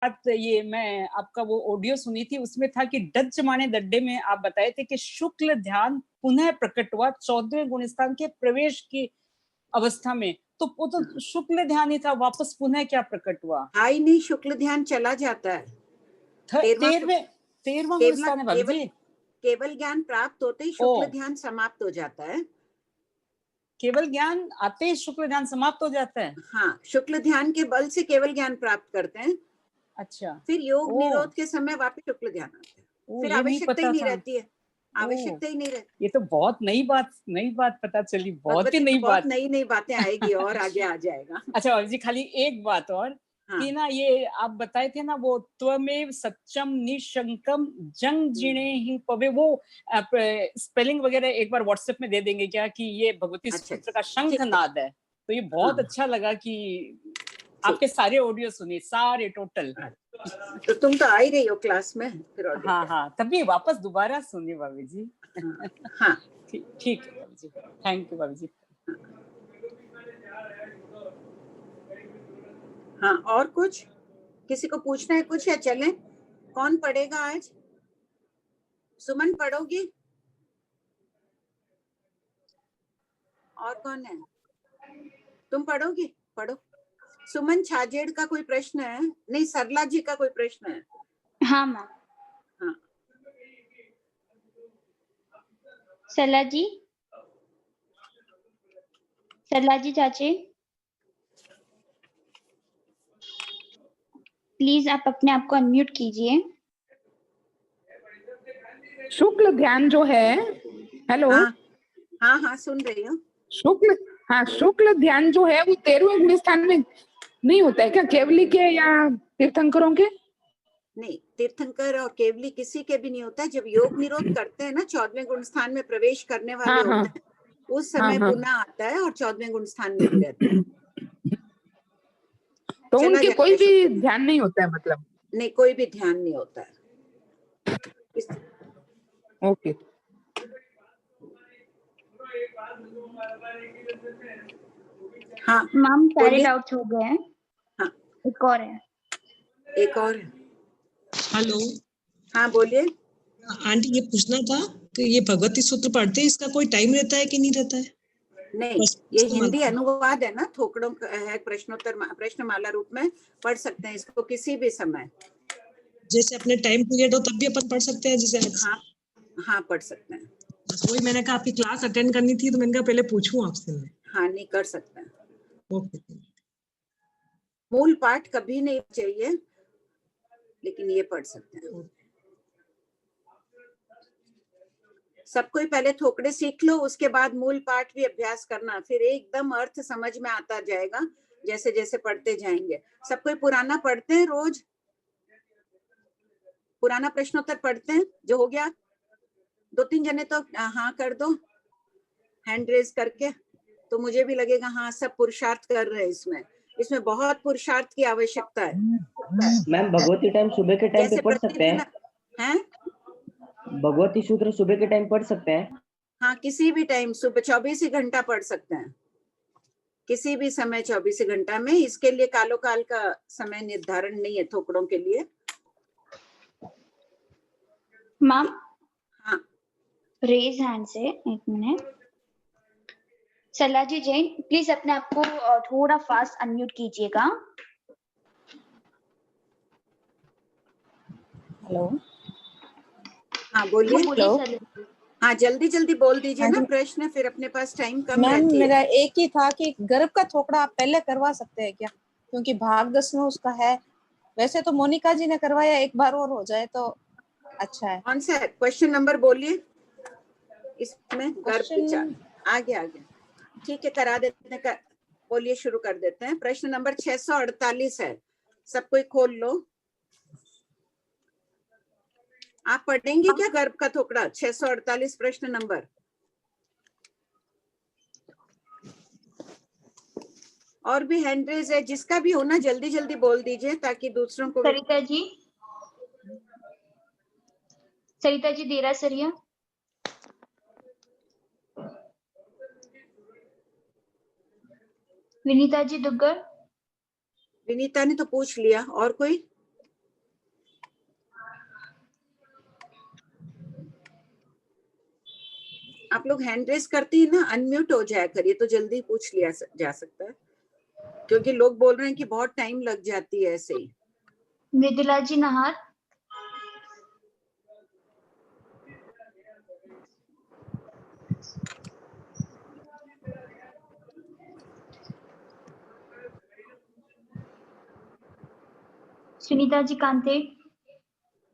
बात ये मैं आपका वो ऑडियो सुनी थी, उसमें था कि डच जमाने दड्डे में आप बताए थे कि शुक्ल ध्यान पुनः प्रकट हुआ 14वें गुणस्थान के प्रवेश की अवस्था में, तो वो तो शुक्ल ध्यान ही था, वापस पुनः क्या प्रकट हुआ? हाई नहीं, शुक्ल ध्यान चला जाता है। 13वां गुणस्थान है भाभी जी। केवल ज्ञान प्राप्त होते ही शुक्ल ध्यान समाप्त हो जाता है। केवल ज्ञान आते ही शुक्ल ध्यान समाप्त हो जाता है? हाँ, शुक्ल ध्यान के बल से केवल ज्ञान प्राप्त करते हैं। अच्छा। फिर योग निरोध के समय वापस शुक्ल ध्यान आता है। फिर आवश्यकता ही नहीं रहती है, आवश्यकता ही नहीं रहती। ये तो बहुत नई बात पता चली, बहुत ही नई बात। नई बातें आएगी और आगे आ जाएगा। अच्छा भाभी जी, खाली एक बात और कि ना, ये आप बताए थे ना, वो त्वमेव सत्यम निशंकम जंग जिणे ही पवे, वो स्पेलिंग वगैरह एक बार व्हाट्सएप में दे देंगे क्या, कि ये भगवती सूत्र का शंखनाद है? तो ये बहुत अच्छा लगा कि आपके सारे ऑडियो सुने, सारे टोटल। तो तुम तो आ ही रही हो क्लास में फिर। हाँ, तभी वापस दोबारा सुनी भाभी जी। हाँ ठीक है भाभी जी, थैंक यू भाभी जी। हाँ, और कुछ किसी को पूछना है कुछ, या चलें? कौन पढ़ेगा आज? सुमन पढ़ोगी? और कौन है? तुम पढ़ोगी? पढ़ो। सुमन, छाजेड़ का कोई प्रश्न है? नहीं, सरला जी का कोई प्रश्न है? हाँ मैम। हाँ, सरला जी चाची, प्लीज आप अपने आप को अनम्यूट कीजिए। शुक्ल ध्यान जो है, हेलो। हाँ, सुन रही हूँ। शुक्ल ध्यान जो है वो 13वें गुणस्थान में नहीं होता है क्या, केवली के या तीर्थंकरों के? नहीं, तीर्थंकर और केवली किसी के भी नहीं होता है। जब योग निरोध करते हैं ना, 14वें गुणस्थान में प्रवेश करने वाले होते हैं, उस समय पुनः आता है और 14वें गुणस्थान में ही रहता है। तो उनके कोई भी ध्यान नहीं होता है मतलब? नहीं, कोई भी ध्यान नहीं होता है। ओके। हाँ मैम, सारे डाउट्स हो गए हैं। हाँ, एक और है। हेलो। हाँ बोलिए। आंटी, ये पूछना था कि ये भगवती सूत्र पढ़ते हैं, इसका कोई टाइम रहता है कि नहीं रहता है? नहीं, ये हिंदी अनुवाद है ना, थोकड़ों का है, प्रश्नमाला रूप में पढ़ सकते हैं इसको किसी भी समय। जैसे अपने टाइम पीरियड हो तब भी अपन पढ़ सकते हैं जैसे? हाँ, पढ़ सकते हैं। वही मैंने कहा आपकी क्लास अटेंड करनी थी, तो मैंने कहा पहले पूछूं आपसे। हाँ, नहीं, कर सकते हैं। ओके। मूल पाठ कभी नहीं चाहिए, लेकिन ये पढ़ सकते हैं। सबको ही पहले थोकड़े सीख लो, उसके बाद मूल पाठ भी अभ्यास करना, फिर एकदम अर्थ समझ में आता जाएगा जैसे जैसे पढ़ते जाएंगे। सबको ही पुराना पढ़ते हैं, रोज पुराना प्रश्नोत्तर पढ़ते हैं? जो हो गया, 2-3 जने तो हाँ कर दो हैंड रेज करके, तो मुझे भी लगेगा हाँ सब पुरुषार्थ कर रहे हैं। इसमें बहुत पुरुषार्थ की आवश्यकता है। मैम, भगवती टाइम सुबह के टाइम पे पढ़ सकते हैं? भगवती सूत्र सुबह के टाइम पढ़ सकते हैं? हाँ, किसी भी टाइम, सुबह 24 घंटा पढ़ सकते हैं, किसी भी समय 24 घंटा में। इसके लिए कालो काल का समय निर्धारण नहीं है थोकड़ों के लिए। मैम, हाँ, रेज हैंड से एक मिनट। सलाजी जैन, प्लीज अपने आप को थोड़ा फास्ट अनम्यूट कीजिएगा। हेलो। हाँ बोलिए। हाँ, जल्दी जल्दी बोल दीजिए ना प्रश्न, फिर अपने पास टाइम कम रहती है। मेरा एक ही था कि गर्भ का थोकड़ा आप पहले करवा सकते हैं क्या, क्योंकि भाग 10 में उसका है। वैसे तो मोनिका जी ने करवाया, एक बार और हो जाए तो अच्छा है। कौन सा क्वेश्चन नंबर बोलिए इसमें? गर्भ आगे ठीक है, करा देते हैं। बोलिए, शुरू कर देते हैं। प्रश्न नंबर 648 है, सब कोई खोल लो। आप पढ़ेंगे क्या गर्भ का थोकड़ा? 648 प्रश्न नंबर। और भी हैंड रेज है, जिसका भी हो ना जल्दी जल्दी बोल दीजिए ताकि दूसरों को। सरिता जी देरा सरिया। विनीता जी दुग्गल। विनीता ने तो पूछ लिया, और कोई? आप लोग हैंड रेस करती है ना, अनम्यूट हो जाया करिए तो जल्दी पूछ लिया जा सकता है, क्योंकि लोग बोल रहे हैं कि बहुत टाइम लग जाती है ऐसे ही। मृदुला जी नाहर। सुनीता जी कांते।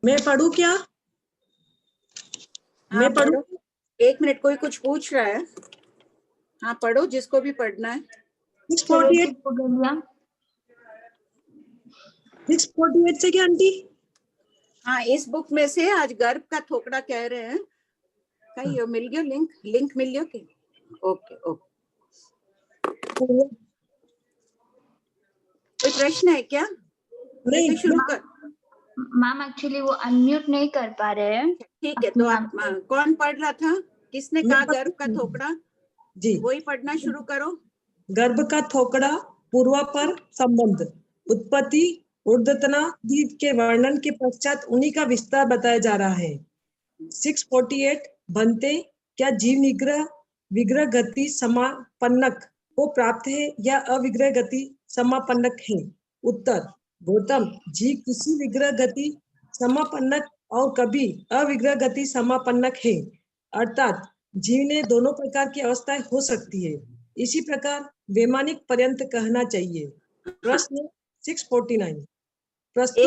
मैं पढ़ूं क्या? हाँ, मैं पढ़ूं? पढ़ो। 1 मिनट, कोई कुछ पूछ रहा है। हाँ पढ़ो, जिसको भी पढ़ना है। 648 648 से क्या आंटी? हाँ, इस बुक में से आज गर्भ का थोकड़ा कह रहे हैं। कहीं मिल गयो लिंक मिल गयो के? Okay okay. कोई प्रश्न है क्या? नहीं, शुरू कर। मैम एक्चुअली वो अनम्यूट नहीं कर पा रहे हैं। ठीक है, तो आप कौन पढ़ रहा था? किसने कहा गर्भ का थोकड़ा? जी, वही पढ़ना शुरू करो। गर्भ का थोकड़ा, पूर्वापर संबंध, उत्पत्ति, ऊर्ध्वतनादि के वर्णन के पश्चात उन्हीं का विस्तार बताया जा रहा है। 648 बनते, क्या जीव विग्रह गति समापन्नक को प्राप्त है या अविग्रह गति समापन्नक है? उत्तर, गौतम, जीव किसी विग्रह गति समापन्नक और कभी अविग्रह गति समापन्नक है, अर्थात जीव ने दोनों प्रकार की अवस्थाएं हो सकती है। इसी प्रकार वैमानिक पर्यंत कहना चाहिए। प्रश्न 649 प्रस्तुत।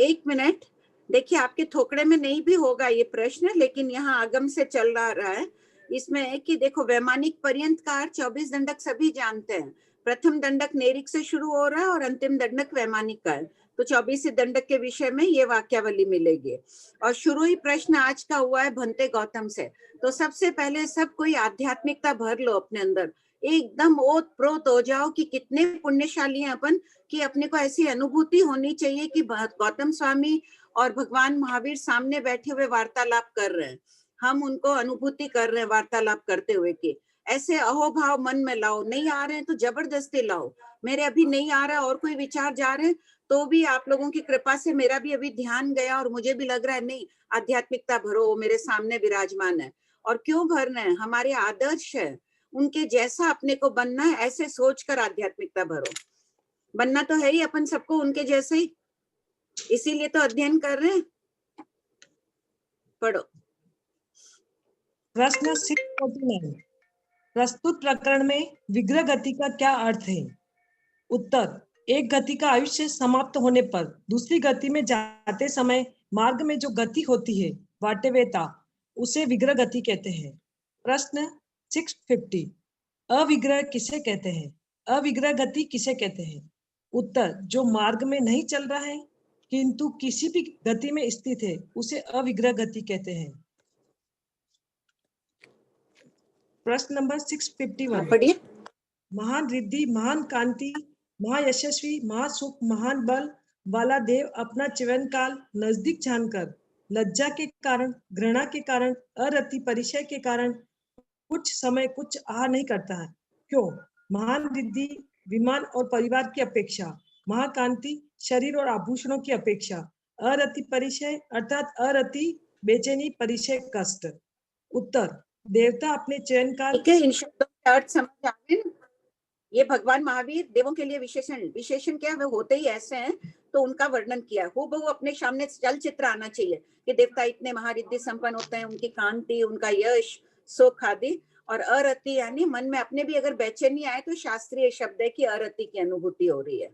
एक मिनट देखिए, आपके थोकड़े में नहीं भी होगा ये प्रश्न, लेकिन यहाँ आगम से चल रहा है। इसमें है कि देखो, वैमानिक पर्यंत का 24 दंडक सभी जानते हैं। प्रथम दंडक नेरिक से शुरू हो रहा है और अंतिम दंडक वैमानिक का है, तो 24 दंडक के विषय में ये वाक्यावली मिलेगी। और शुरू ही प्रश्न आज का हुआ है भंते गौतम से। तो सबसे पहले सब कोई आध्यात्मिकता भर लो अपने अंदर, एकदम ओत प्रोत हो जाओ कि कितने पुण्यशाली हैं अपन, कि अपने को ऐसी अनुभूति होनी चाहिए कि गौतम स्वामी और भगवान महावीर सामने बैठे हुए वार्तालाप कर रहे हैं, हम उनको अनुभूति कर रहे हैं वार्तालाप करते हुए कि ऐसे अहोभाव मन में लाओ। नहीं आ रहे हैं तो जबरदस्ती लाओ। मेरे अभी नहीं आ रहा और कोई विचार जा रहे हैं तो भी आप लोगों की कृपा से मेरा भी अभी ध्यान गया और मुझे भी लग रहा है नहीं, आध्यात्मिकता भरो, वो मेरे सामने विराजमान है। और क्यों भरना है? हमारे आदर्श है, उनके जैसा अपने को बनना है, ऐसे सोचकर आध्यात्मिकता भरो। बनना तो है ही अपन सबको उनके जैसे ही, इसीलिए तो अध्ययन कर रहे हैं। पढ़ो। प्रश्न 649 प्रस्तुत प्रकरण में विग्रह गति का क्या अर्थ है? उत्तर, एक गति का आयुष्य समाप्त होने पर दूसरी गति में जाते समय मार्ग में जो गति होती है, वाटेवेता, उसे विग्रह गति कहते हैं। प्रश्न 650 अविग्रह किसे कहते हैं? अविग्रह गति किसे कहते हैं? उत्तर, जो मार्ग में नहीं चल रहा है किंतु किसी भी गति में स्थित है, उसे अविग्रह गति कहते हैं। प्रश्न नंबर 651 पढ़िए। महान रिद्धि, महान कांति, महायशस्वी, महासुख, महान बल वाला देव अपना जीवन काल नजदीक जानकर लज्जा के कारण, घृणा के कारण, अरति परिचय के कारण कुछ समय कुछ आह नहीं करता है। क्यों? महान रिद्धि विमान और परिवार की अपेक्षा, महाकांति शरीर और आभूषणों की अपेक्षा, अरति परिचय अर्थात अरति बेचैनी परिचय कष्ट। उत्तर, देवता अपने चयन काल। ठीक है, इन शब्दों के अर्थ समझ आ गए ना? ये भगवान महावीर देवों के लिए विशेषण क्या है, होते ही ऐसे हैं तो उनका वर्णन किया। हूबहू अपने सामने चलचित्र आना चाहिए कि देवता इतने महारिद्धि संपन्न होते हैं, उनकी कांति, उनका यश, सुख आदि। और अरति यानी मन में अपने भी अगर बेचैनी आए तो शास्त्रीय शब्द है कि अरति की अनुभूति हो रही है।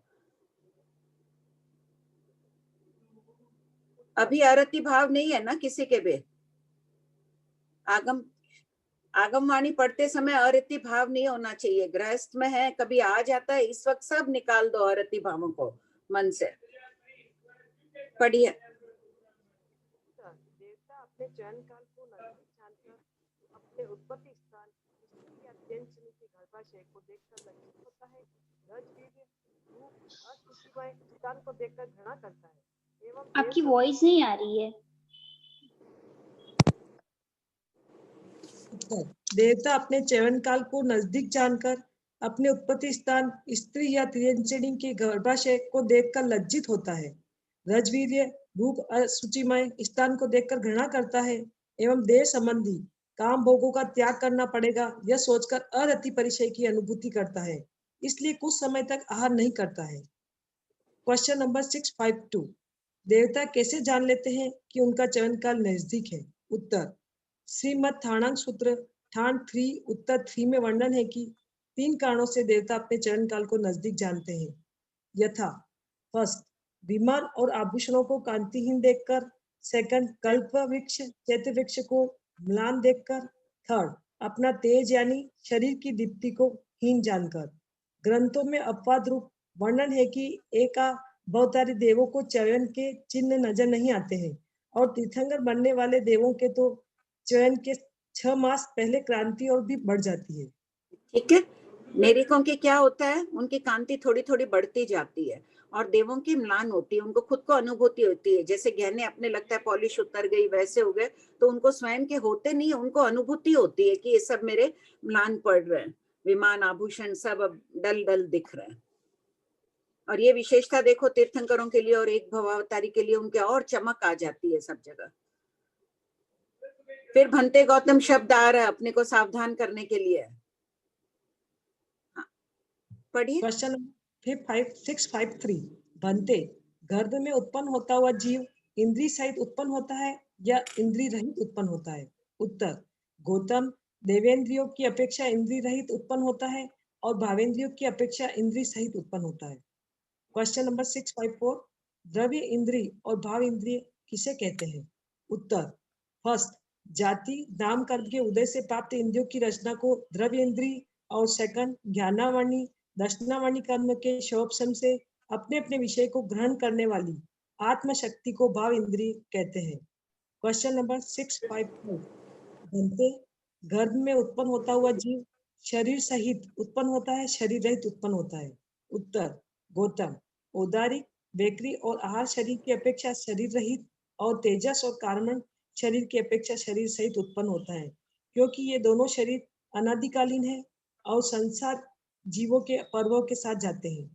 अभी अरति भाव नहीं है ना किसी के भी। आगमवाणी पढ़ते समय अरति भाव नहीं होना चाहिए। गृहस्थ में है, कभी आ जाता है, इस वक्त सब निकाल दो अरति भावों को मन से। पढ़िए। देवता अपने चयन काल को नजदीक जानकर अपने उत्पत्ति स्थान के गर्भाशय को देखकर लज्जित होता है, रजवीर्य, रूप, अशुचिमय स्थान को देखकर घृणा करता है एवं आपकी वॉइस नहीं आ रही है। देवता अपने चयन काल को नजदीक जानकर अपने उत्पत्ति स्थान स्त्री या त्रियंचनी के गर्भाशय को देखकर लज्जित होता है, रजवीर्य, रूप, अशुचिमय स्थान को देखकर घृणा करता है एवं देह संबंधी काम भोगों का त्याग करना पड़ेगा, यह सोचकर अरति परिचय की अनुभूति करता है, इसलिए कुछ समय तक आहार नहीं करता है। क्वेश्चन नंबर 652, देवता कैसे जान लेते हैं कि उनका चयन काल नजदीक है? उत्तर, श्रीमद् थाणांग सूत्र ठाण 3 उत्तर 3 में वर्णन है कि 3 कारणों से देवता अपने चयन काल को नजदीक जानते हैं। यथा, फर्स्ट, विमान और आभूषणों को कांतिहीन देखकर, सेकंड, कल्प वृक्ष चैत्य वृक्ष को म्लान देखकर, थर्ड, अपना तेज यानी शरीर की दीप्ति को हीन जानकर। ग्रंथों में अपवाद रूप वर्णन है कि बहुतारी देवों को चयन के चिन्ह नजर नहीं आते हैं और तीर्थंकर बनने वाले देवों के तो चयन के 6 मास पहले क्रांति और भी बढ़ जाती है। ठीक है, नेरिकों के क्या होता है, उनकी कांति थोड़ी थोड़ी बढ़ती जाती है और देवों की म्लान होती है, उनको खुद को अनुभूति होती है, जैसे गहने अपने लगता है पॉलिश उतर गई वैसे हो गए, तो उनको स्वयं के होते नहीं, उनको अनुभूति होती है कि ये सब मेरे म्लान पड़ रहे हैं, विमान आभूषण सब अब डल डल दिख रहे हैं। और ये विशेषता देखो तीर्थंकरों के लिए और एक भवावतारी के लिए उनके और चमक आ जाती है सब जगह। फिर भंते गौतम शब्द आ रहा है अपने को सावधान करने के लिए। पढ़िए। क्वेश्चन 653, भंते, गर्भ में उत्पन्न होता हुआ जीव इंद्रिय सहित उत्पन्न होता है या इंद्रिय रहित उत्पन्न होता है? उत्तर, गौतम, देवेंद्रियों की अपेक्षा इंद्रिय रहित उत्पन्न होता है और भावेंद्रियों की अपेक्षा इंद्रिय सहित उत्पन्न होता है। क्वेश्चन नंबर 654, द्रव्य इंद्रिय और भाव इंद्रिय किसे कहते हैं? उत्तर, फर्स्ट, जाति नाम कर्म के उदय से प्राप्त इंद्रियों की रचना को द्रव्य इंद्रिय और सेकंड, ज्ञानावाणी दर्शनावाणी कर्म के शोभसम से अपने अपने विषय को ग्रहण करने वाली आत्मशक्ति को भाव इंद्रिय कहते हैं। क्वेश्चन नंबर 654, भंते, गर्भ में उत्पन्न होता हुआ जीव शरीर सहित उत्पन्न होता है, शरीर रहित उत्पन्न होता है? उत्तर, गौतम, औदारिक, वेकरी और आहार शरीर की अपेक्षा शरीर रहित और तेजस और कार्मण शरीर की अपेक्षा शरीर सहित उत्पन्न होता है, क्योंकि ये दोनों शरीर अनादिकालीन है और संसार जीवों के पर्वों के साथ जाते हैं।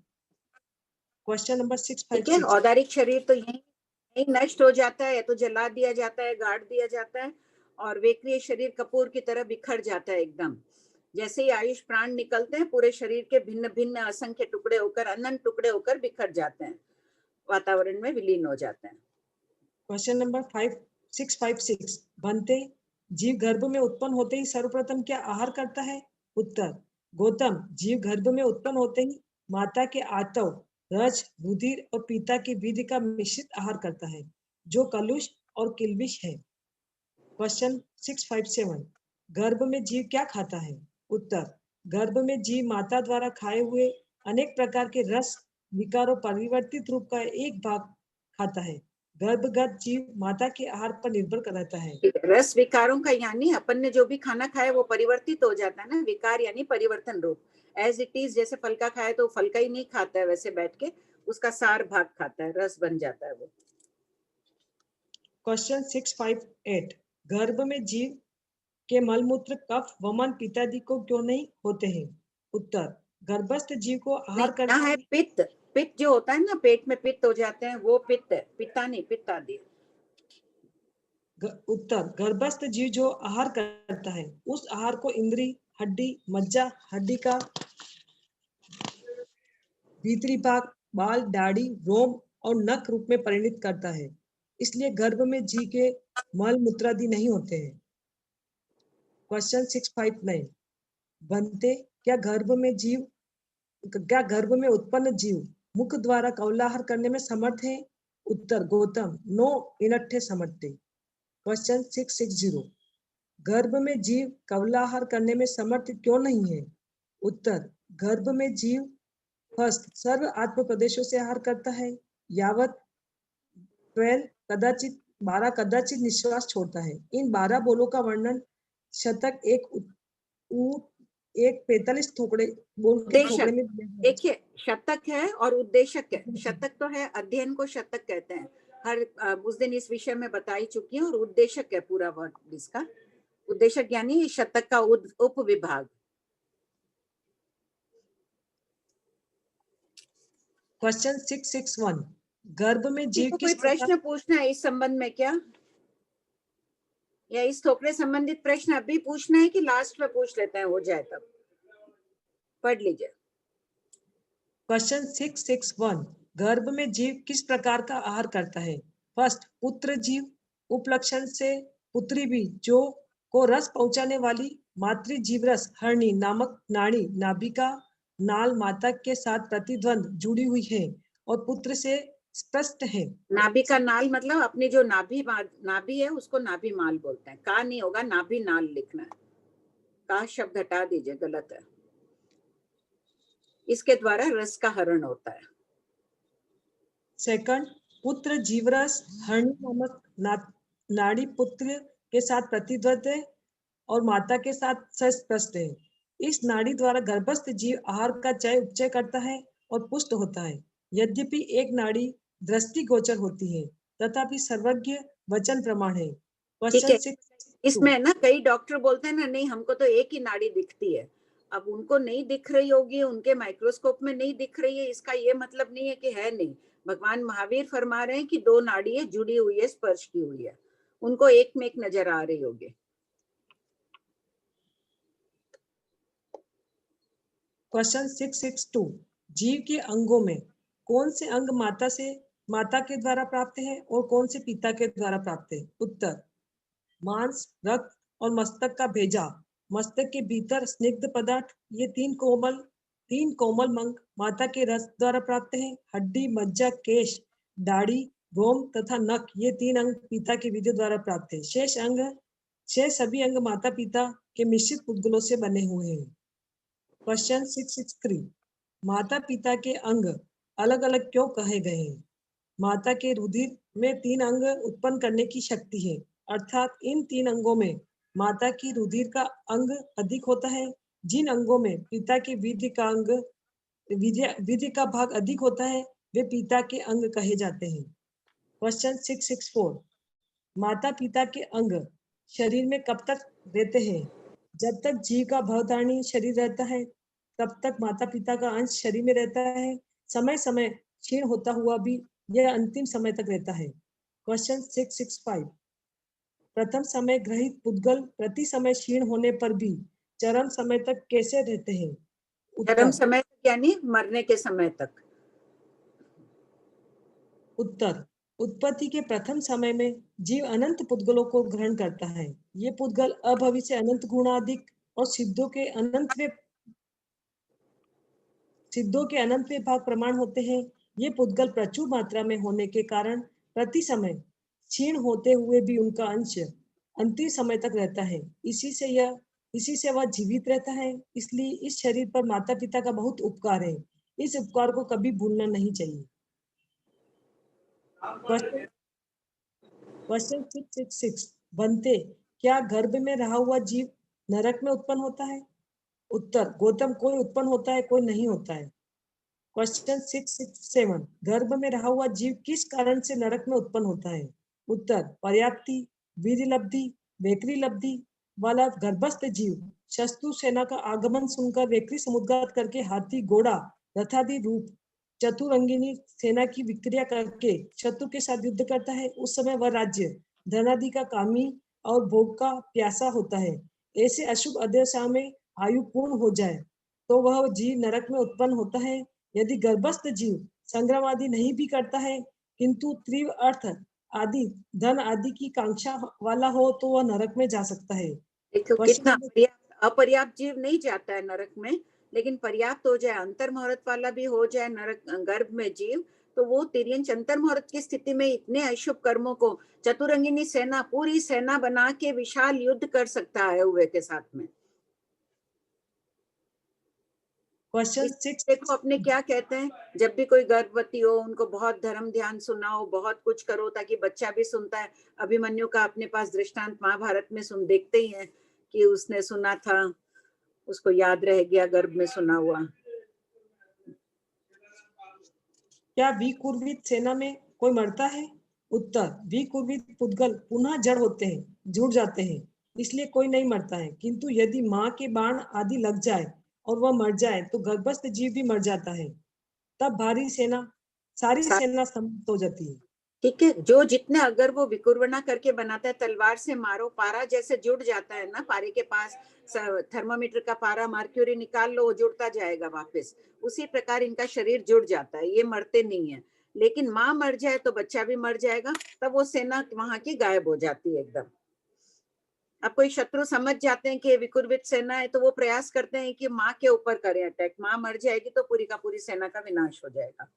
क्वेश्चन नंबर 656, औदारिक शरीर तो यही नष्ट हो जाता है, या तो जला दिया जाता है, गाड़ दिया जाता है, और वेक्रिय शरीर कपूर की तरह बिखर जाता है एकदम। जैसे ही आयुष प्राण निकलते हैं पूरे शरीर के भिन्न भिन्न असंख्य टुकड़े होकर, अनंत टुकड़े होकर बिखर जाते हैं, वातावरण में विलीन हो जाते हैं। क्वेश्चन नंबर 656, भंते, जीव गर्भ में उत्पन्न होते ही सर्वप्रथम क्या आहार करता है? उत्तर, गौतम, जीव गर्भ में उत्पन्न होते ही माता के आतव, रज, रुधिर और पीता की विधि का मिश्रित आहार करता है, जो कलुष और किल्बिष है। क्वेश्चन 657, गर्भ में जीव क्या खाता है? उत्तर, गर्भ में जीव माता द्वारा खाए हुए अनेक प्रकार के रस विकारों परिवर्तित रूप का एक भाग खाता है। गर्भगत जीव माता के आहार पर निर्भर रहता है। रस विकारों का यानी अपन ने जो भी खाना खाया वो परिवर्तित हो जाता है ना, विकार यानी परिवर्तन रूप। एज इट इज, जैसे फल का खाए तो फल का ही नहीं खाता है, वैसे बैठ के उसका सार भाग खाता है, रस बन जाता है वो। क्वेश्चन 658, गर्भ में जीव के मलमूत्र कफ वमन पित्तादि को क्यों नहीं होते हैं? उत्तर, गर्भस्थ जीव को आहार करना है पित्त, पित्त जो होता है ना, पेट में पित्त हो जाते हैं, वो पित्त है, पित्ता नहीं, पित्तादि। उत्तर, गर्भस्थ जीव जो आहार करता है उस आहार को इंद्री, हड्डी, मज्जा, हड्डी का भीतरी भाग, बाल, दाढ़ी, रोम और नख रूप में परिणित करता है, इसलिए गर्भ में जीव के मल मूत्रादि नहीं होते हैं। क्वेश्चन 659, बनते, क्या गर्भ में उत्पन्न जीव मुख द्वारा कौलाहर करने में समर्थ है? उत्तर, गौतम, नो इनट्ठे समर्थते। क्वेश्चन 660, गर्भ में जीव कौलाहर करने में समर्थ क्यों नहीं है? उत्तर, गर्भ में जीव फर्स्ट सर्व आत्म प्रदेशों से आहार करता है, यावत 12 कदाचित निश्वास छोड़ता है। इन 12 बोलों का वर्णन शतक एक 45 थोकड़े बोल के थोकड़े में देखिए, शतक है और उद्देशक है। शतक तो है, अध्ययन को शतक कहते हैं, हर उस दिन इस विषय में बताई चुकी है, और उद्देशक है पूरा वर्ड इसका। उद्देशक यानी शतक का उप विभाग। क्वेश्चन 661, गर्भ में जीव कोई प्रश्न पूछना है इस संबंध में क्या? या इस थोकड़े संबंधित प्रश्न अभी पूछना है कि लास्ट में पूछ लेते हैं, हो जाए तब? पढ़ लीजिए। क्वेश्चन 661 गर्भ में जीव किस प्रकार का आहार करता है? फर्स्ट, पुत्र जीव, उपलक्षण से पुत्री भी, जो को रस पहुंचाने वाली मातृ जीवरस हरणी नामक नाड़ी नाभिका नाल माता के साथ प्रतिद्वंद जुड़ी हुई है और पुत्र से स्पष्ट है। नाभि का नाल मतलब अपनी जो नाभि है उसको नाभि माल बोलते हैं। का नहीं होगा, नाभि नाल लिखना है। का शब्द हटा दीजिए, गलत है। इसके द्वारा रस का हरण होता है। सेकंड, पुत्र जीवरस हरणी नामक नाड़ी पुत्र के साथ प्रतिद्वंद है और माता के साथ सस्पष्ट है। इस नाड़ी द्वारा गर्भस्थ जीव आहार का चय उपचय करता है और पुष्ट होता है। यद्यपि एक नाड़ी दृष्टिगोचर होती है, तथापि सर्वज्ञ वचन प्रमाण है। ठीक है, क्वेश्चन 6 इसमें ना कई डॉक्टर बोलते हैं ना, नहीं हमको तो एक ही नाड़ी दिखती है। अब उनको नहीं दिख रही होगी, उनके माइक्रोस्कोप में नहीं दिख रही है, इसका ये मतलब नहीं है कि है नहीं। भगवान महावीर फरमा रहे हैं कि दो नाड़ियां जुड़ी हुई है, स्पर्श की हुई है, उनको एक में एक नजर आ रही होगी। क्वेश्चन 662 जीव के अंगों में कौन से अंग माता के द्वारा प्राप्त है और कौन से पिता के द्वारा प्राप्त है? उत्तर, मांस, रक्त और मस्तक का भेजा। मस्तक के भीतर स्निग्ध पदार्थ, ये तीन कोमल अंग माता के रस द्वारा प्राप्त है। हड्डी, मज्जा, केश, दाढ़ी, रोम तथा नख, ये तीन अंग पिता के वीर्य द्वारा प्राप्त है। शेष सभी अंग माता पिता के मिश्रित पुद्गलों से बने हुए हैं। क्वेश्चन 663 माता पिता के अंग अलग अलग क्यों कहे गए हैं? माता के रुधिर में तीन अंग उत्पन्न करने की शक्ति है, अर्थात इन तीन अंगों में माता की रुधिर का अंग अधिक होता है। जिन अंगों में पिता के वीर्य का भाग अधिक होता है, वे पिता के अंग कहे जाते हैं। क्वेश्चन 664 माता पिता के अंग शरीर में कब तक रहते हैं? जब तक जीव का भवधारणी शरीर रहता है, तब तक माता पिता का अंश शरीर में रहता है। समय समय क्षीण होता हुआ भी यह अंतिम समय तक रहता है। क्वेश्चन 665 प्रथम समय ग्रहित पुद्गल प्रति समय क्षीण होने पर भी चरम समय तक कैसे रहते हैं? चरम समय तक यानी मरने के समय तक। उत्तर, उत्पत्ति के प्रथम समय में जीव अनंत पुद्गलों को ग्रहण करता है। ये पुद्गल अभवि से अनंत गुणाधिक और सिद्धों के अनंतवे भाग प्रमाण होते हैं। ये पुद्गल प्रचुर मात्रा में होने के कारण प्रति समय क्षीण होते हुए भी उनका अंश अंतिम समय तक रहता है। इसी से वह जीवित रहता है। इसलिए इस शरीर पर माता पिता का बहुत उपकार है। इस उपकार को कभी भूलना नहीं चाहिए। क्वेश्चन 666 बनते, क्या गर्भ में रहा हुआ जीव नरक में उत्पन्न होता है? उत्तर, गौतम, कोई उत्पन्न होता है, कोई नहीं होता है। क्वेश्चन 667 गर्भ में रहा हुआ जीव किस कारण से नरक में उत्पन्न होता है? उत्तर, पर्याप्ति, वीर्य लब्धि, वेकरी लब्धि वाला गर्भस्थ जीव शत्रु सेना का आगमन सुनकर वेकरी समुद्घात करके हाथी, घोड़ा, रथादि रूप चतुरंगिनी सेना की विक्रिया करके शत्रु के साथ युद्ध करता है। उस समय वह राज्य, धनादि का कामी और भोग का प्यासा होता है। ऐसे अशुभ अदशा में आयु पूर्ण हो जाए तो वह जीव नरक में उत्पन्न होता है। यदि गर्भस्थ जीव संग्राम आदि नहीं भी करता है, किंतु तीव्र अर्थ आदि धन आदि की कांक्षा वाला हो, तो वह नरक में जा सकता है। देखो कितना अपर्याप्त जीव नहीं जाता है नरक में, लेकिन पर्याप्त हो जाए, अंतर मुहूर्त वाला भी हो जाए नरक गर्भ में जीव, तो वो तिर्यंच अंतर मुहूर्त की स्थिति में इतने अशुभ कर्मों को चतुरंगिनी सेना, पूरी सेना बना के विशाल युद्ध कर सकता है हुए के साथ में। क्वेश्चन 6 देखो अपने क्या कहते हैं, जब भी कोई गर्भवती हो उनको बहुत धर्म ध्यान सुनाओ, बहुत कुछ करो ताकि बच्चा भी सुनता है। अभिमन्यु का अपने पास दृष्टांत महाभारत में देखते ही हैं कि उसने सुना था, उसको याद रह गया गर्भ में सुना हुआ। क्या विकुर्वित सेना में कोई मरता है? उत्तर, विकुर्वित पुद्गल पुनः जड़ होते हैं, जुड़ जाते हैं, इसलिए कोई नहीं मरता है। किंतु यदि माँ के बाण आदि लग जाए और वह मर जाए तो गर्भस्थ जीव भी मर जाता है। तब सारी सेना समाप्त हो जाती है। ठीक है, जो जितने अगर वो विकुर्वना करके बनाता है, तलवार से मारो, पारा जैसे जुड़ जाता है ना, पारे के पास थर्मामीटर का पारा मर्क्यूरी निकाल लो, वो जुड़ता जाएगा वापस, उसी प्रकार इनका शरीर जुड़ जाता है, ये मरते नहीं है। लेकिन माँ मर जाए तो बच्चा भी मर जाएगा, तब वो सेना वहां की गायब हो जाती है एकदम। अब कोई शत्रु समझ जाते हैं कि विकुर्वित सेना है, तो वो प्रयास करते हैं कि माँ के ऊपर करें अटैक, माँ मर जाएगी तो पूरी का पूरी सेना का विनाश हो जाएगा।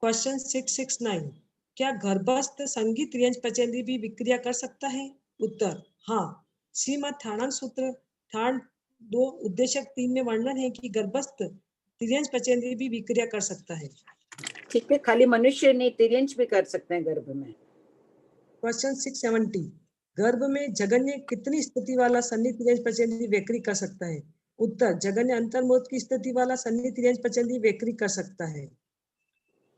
क्वेश्चन 669, क्या गर्भस्थ संगीत रियंज पचेंद्री भी विक्रिया कर सकता है? उत्तर हाँ। श्रीमद् थाणांग सूत्र ठाण 2 उद्देशक 3 में वर्णन है कि गर्भस्थ तिर्यंज पचेंद्री भी विक्रिया कर सकता है। ठीक है, खाली मनुष्य नहीं, तिर्यंच भी कर सकते हैं गर्भ में। क्वेश्चन 670, गर्भ में जगन्य कितनी स्थिति वाला सन्नि तिर्यंज पचेंद्री वक्री कर सकता है? उत्तर जगन्य अंतर्मोद की स्थिति वाला सन्नि तिर्यंज पचेंद्री वक्री कर सकता है।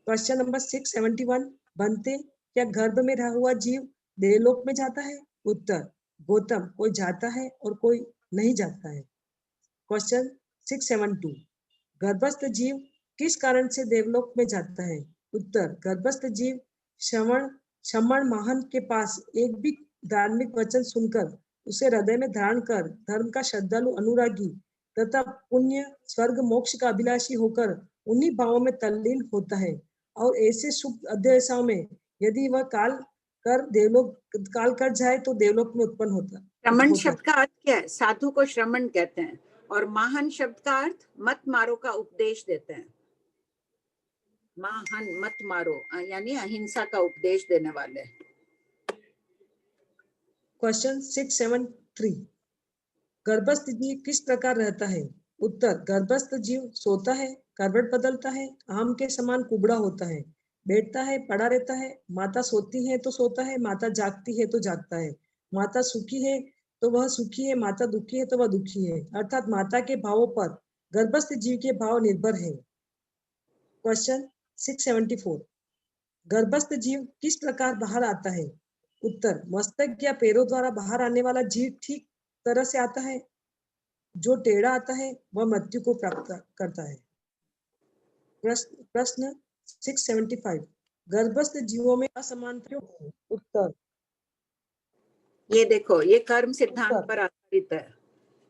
क्वेश्चन नंबर 671, बनते, क्या गर्भ में रहा हुआ जीव देवलोक में जाता है? उत्तर गौतम, कोई जाता है और कोई नहीं जाता है। क्वेश्चन 672, गर्भस्थ जीव किस कारण से देवलोक में जाता है? उत्तर गर्भस्थ जीव श्रमण महान के पास एक भी धार्मिक वचन सुनकर उसे हृदय में धारण कर धर्म का श्रद्धालु अनुरागी तथा पुण्य स्वर्ग मोक्ष का अभिलाषी होकर उन्हीं भावों में तल्लीन होता है, और ऐसे शुभ अध्यायों में यदि वह काल कर जाए तो देवलोक में उत्पन्न होता है। श्रमण शब्द का अर्थ क्या है? साधु को श्रमण कहते हैं, और महान शब्द का अर्थ मत मारो का उपदेश देते हैं। महान मत मारो यानी अहिंसा का उपदेश देने वाले। क्वेश्चन 673, गर्भस्थ जीव किस प्रकार रहता है? उत्तर गर्भस्थ जीव सोता है, करवट बदलता है, आम के समान कुबड़ा होता है, बैठता है, पड़ा रहता है, माता सोती है तो सोता है, माता जागती है तो जागता है, माता सुखी है तो वह सुखी है, माता दुखी है तो वह दुखी है, अर्थात माता के भावों पर गर्भस्थ जीव के भाव निर्भर है। क्वेश्चन 674, गर्भस्थ जीव किस प्रकार बाहर आता है? उत्तर मस्तक या पैरों द्वारा बाहर आने वाला जीव ठीक तरह से आता है, जो टेढ़ा आता है वह मृत्यु को प्राप्त करता है। प्रश्न 675, गर्भस्थ जीवों में असमानता क्यों है? उत्तर ये देखो, ये कर्म सिद्धांत पर आधारित है,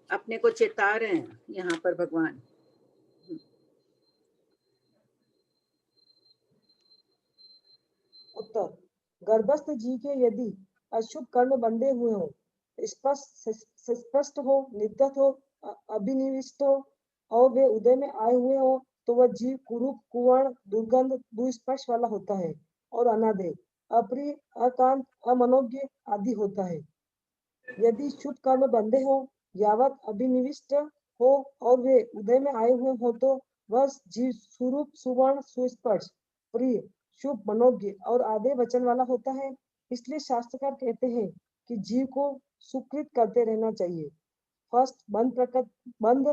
अपने को चेता रहे हैं यहाँ पर भगवान। उत्तर गर्भस्थ जीव के यदि अशुभ कर्म बंधे हुए हो, स्पष्ट हो, निर्गत हो, अभिनिविष्ट हो और वे उदय में आए हुए हो, तो वह जीव कुरूप, कुवर्ण, दुर्गंध, दुस्पर्श वाला होता है और अनादय, अप्रिय, अकांत, अमनोज्ञ आदि होता है। यदि शुभ कर्म बंधे हो, यावत अभिनिविष्ट हो और वे उदय में आए हुए हो, तो वह जीव सुरूप, सुवर्ण, सुस्पर्श, प्रिय, शुभ, मनोज्ञ और आदे वचन वाला होता है। इसलिए शास्त्रकार कहते हैं कि जीव को सुकृत करते रहना चाहिए। फर्स्ट बंध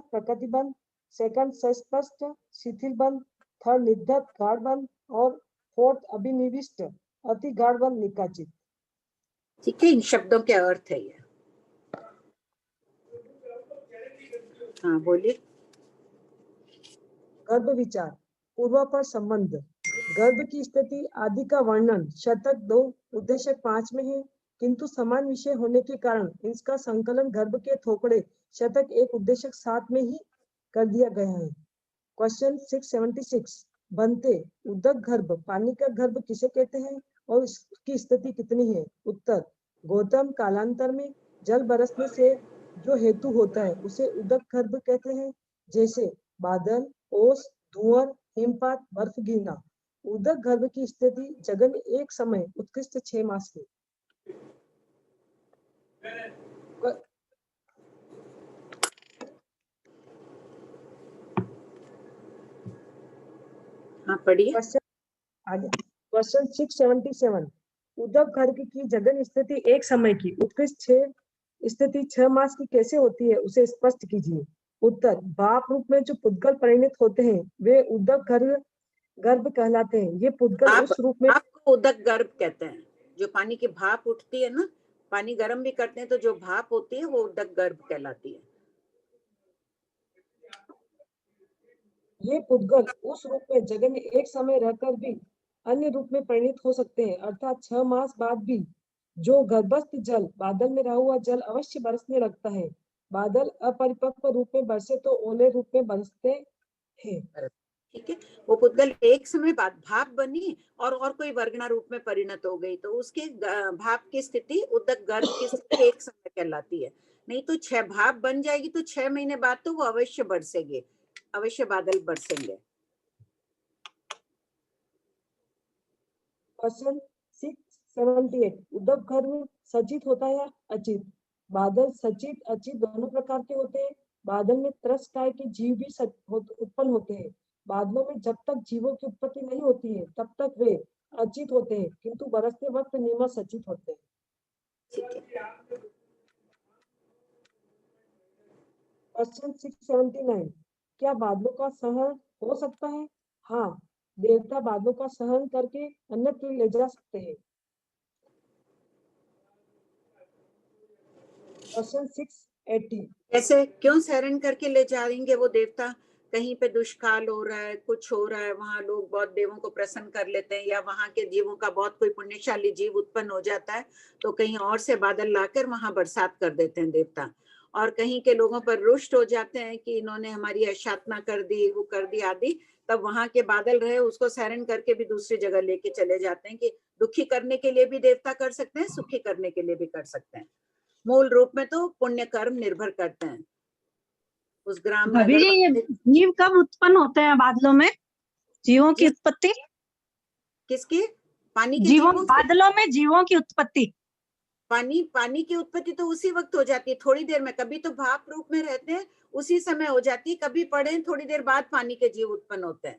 प्रकृति बंध, सेकंड सस्पष्ट शिथिल बंध, थर्ड निर्धत गाढ़ बंध और फोर्थ अभिनिविष्ट अति गाढ़ बंध निकाचित। ठीक है, इन शब्दों के अर्थ है ये। हाँ बोलिए। गर्भ विचार, पूर्व पर संबंध, गर्भ की स्थिति आदि का वर्णन शतक 2 उद्देशक 5 में है, किंतु समान विषय होने के कारण इसका संकलन गर्भ के थोपड़े शतक 1 उद्देशक 7 में ही कर दिया गया है। क्वेश्चन 676, बनते, उदक गर्भ, पानी का गर्भ किसे कहते हैं और इसकी स्थिति कितनी है? उत्तर गौतम, कालांतर में जल बरसने से जो हेतु होता है उसे उदक गर्भ कहते हैं, जैसे बादल, ओस, धुआं, हिमपात, बर्फ गिरना। उदक गर्भ की स्थिति जगन एक समय उत्कृष्ट 6 मास है। हाँ पढ़िए। क्वेश्चन 677, उदक गर्भ की जगन स्थिति एक समय की उत्कृष्ट 6 मास की कैसे होती है, उसे स्पष्ट कीजिए। उत्तर भाप रूप में जो पुद्गल परिणत होते हैं वे उदक गर्भ कहलाते हैं। ये पुद्गल उस रूप में आपको उदक गर्भ कहते हैं, जो पानी की भाप उठती है ना, पानी गर्म भी करते हैं तो जो भाप होती है वो उदक गर्भ कहलाती है। ये पुद्गल उस रूप में जगन एक समय रहकर भी अन्य रूप में परिणत हो सकते हैं, अर्थात 6 मास बाद भी जो गर्भस्थ जल बादल में रहा हुआ जल अवश्य बरसने लगता है। बादल अपरिपक्व रूप में बरसे तो ओले रूप में बरसते हैं। ठीक है, वो पुद्गल एक समय बाद भाप बनी और कोई वर्गणा रूप में परिणत हो गई तो उसके भाप की स्थिति उदक गर्भ की स्थिति एक समय कहलाती है। नहीं तो 6 भाप बन जाएगी तो 6 महीने बाद तो वो अवश्य बरसेंगे, अवश्य बादल बरसेंगे। क्वेश्चन 678 उदक गर्भ सचित होता है या अचित? बादल सचित अचित दोनों प्रकार के होते हैं। बादल में त्रस्ताय के जीव भी उत्पन्न होते हैं। बादलों में जब तक जीवों की उत्पत्ति नहीं होती है तब तक वे अचित होते हैं, किंतु बरसते वक्त नियम सचित होते हैं। क्वेश्चन 679 क्या बादलों का सहन हो सकता है? हाँ, देवता बादलों का सहन करके अन्यत्र ले जा सकते हैं। क्वेश्चन 680 ऐसे क्यों सहरण करके ले जाएंगे वो देवता? कहीं पे दुष्काल हो रहा है, कुछ हो रहा है, वहां लोग बहुत देवों को प्रसन्न कर लेते हैं, या वहां के जीवों का बहुत कोई पुण्यशाली जीव उत्पन्न हो जाता है तो कहीं और से बादल लाकर वहां बरसात कर देते हैं देवता। और कहीं के लोगों पर रुष्ट हो जाते हैं कि इन्होंने हमारी अशातना कर दी, वो कर दी आदि, तब वहां के बादल रहे उसको सहरण करके भी दूसरी जगह लेके चले जाते हैं। कि दुखी करने के लिए भी देवता कर सकते हैं, सुखी करने के लिए भी कर सकते हैं। मूल रूप में तो पुण्य कर्म निर्भर करते हैं उस ग्राम में। भाभी जी, ये जीव कब उत्पन्न होते हैं बादलों में? जीवों की उत्पत्ति किसकी? पानी के जीवों, जीवों बादलों में जीवों की उत्पत्ति। पानी की उत्पत्ति तो उसी वक्त हो जाती है, थोड़ी देर में। कभी तो भाप रूप में रहते हैं उसी समय हो जाती है, कभी पड़े थोड़ी देर बाद पानी के जीव उत्पन्न होते हैं,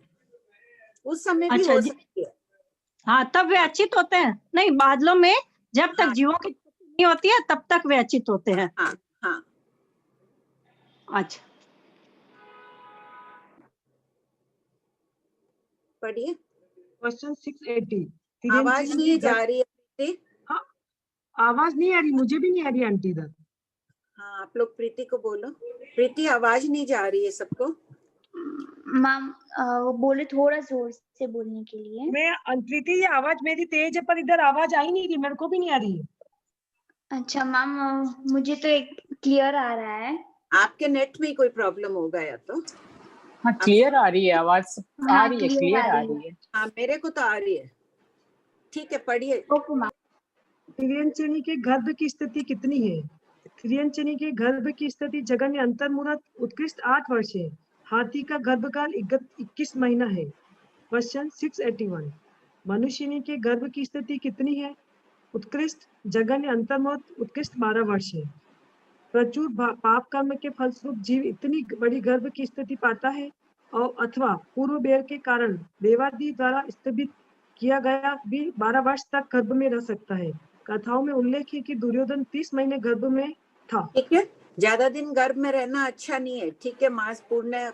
उस समय भी अच्छा हो जी, सकती है। हाँ, तब वे अचित होते हैं? नहीं, बादलों में जब तक जीवों की उत्पत्ति नहीं होती है तब तक वे अचित होते हैं। हाँ हाँ। अच्छा, पढ़िए। क्वेश्चन 680 आवाज नहीं जा रही है। हाँ, आवाज नहीं आ रही, मुझे भी नहीं आ रही आंटी इधर। हाँ, आप लोग प्रीति को बोलो। प्रीति, आवाज नहीं जा रही है सबको। मैम वो बोले थोड़ा जोर से बोलने के लिए। मैं प्रीति, ये आवाज मेरी तेज है पर इधर आवाज आ ही नहीं रही, मेरे को भी नहीं आ रही है। अच्छा मैम, मुझे तो एक क्लियर आ रहा है। आपके नेट में कोई प्रॉब्लम होगा या तो। हाँ, क्लियर आ रही है आवाज, आ रही है, क्लियर आ रही है। हाँ, मेरे को तो आ रही है। ठीक है, पढ़िए। Okay ma'am. त्रियंचनी के गर्भ की स्थिति कितनी है? त्रियंचनी के गर्भ की स्थिति जगन्य अंतर्मुहूर्त उत्कृष्ट 8 वर्ष है। हाथी का गर्भकाल 21 महीना है। क्वेश्चन 681 मनुष्यनी के गर्भ की स्थिति कितनी है? उत्कृष्ट जगन्य अंतर्मुहूर्त उत्कृष्ट 12 वर्ष है। प्रचुर पाप कर्म के फलस्वरूप जीव इतनी बड़ी गर्भ की स्थिति पाता है और अथवा पूर्व बेर के कारण देवादि द्वारा स्थापित किया गया भी 12 वर्ष तक गर्भ में रह सकता है। कथाओं में उल्लेख है कि दुर्योधन 30 महीने गर्भ में था। ठीक है, ज्यादा दिन गर्भ में रहना अच्छा नहीं है। ठीक है, मास पूर्ण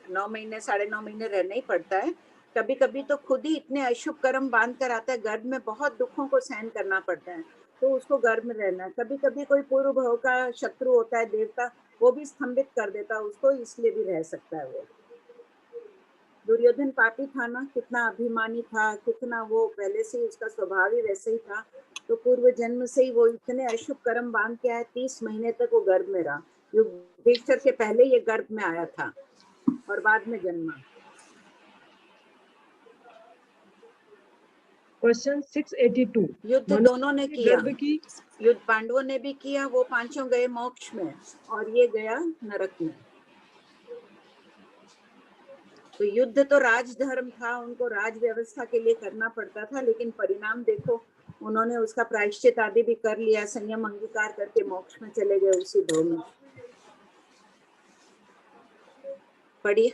9 महीने 9.5 महीने रहना ही पड़ता है। कभी कभी तो खुद ही इतने अशुभ कर्म बांध कर आता है, गर्भ में बहुत दुखों को सहन करना पड़ता है, तो उसको गर्भ में रहना है। कभी कभी कोई पूर्व भव का शत्रु होता है देवता, वो भी स्तंभित कर देता है उसको, इसलिए भी रह सकता है वो। दुर्योधन पापी था ना, कितना अभिमानी था, कितना वो पहले से उसका स्वभाव ही वैसे ही था, तो पूर्व जन्म से ही वो इतने अशुभ कर्म बांध के आया। 30 महीने तक वो गर्भ में रहा। युधिष्ठिर के पहले ये गर्भ में आया था और बाद में जन्मा। क्वेश्चन 682 युद्ध दोनों ने किया, गर्भ की युद्ध पांडवों ने भी किया, वो 5 गए मोक्ष में और ये गया नरक में। तो युद्ध तो राजधर्म था, उनको राज व्यवस्था के लिए करना पड़ता था, लेकिन परिणाम देखो, उन्होंने उसका प्रायश्चित आदि भी कर लिया, संयम अंगीकार करके मोक्ष में चले गए उसी भव में। पढ़िए।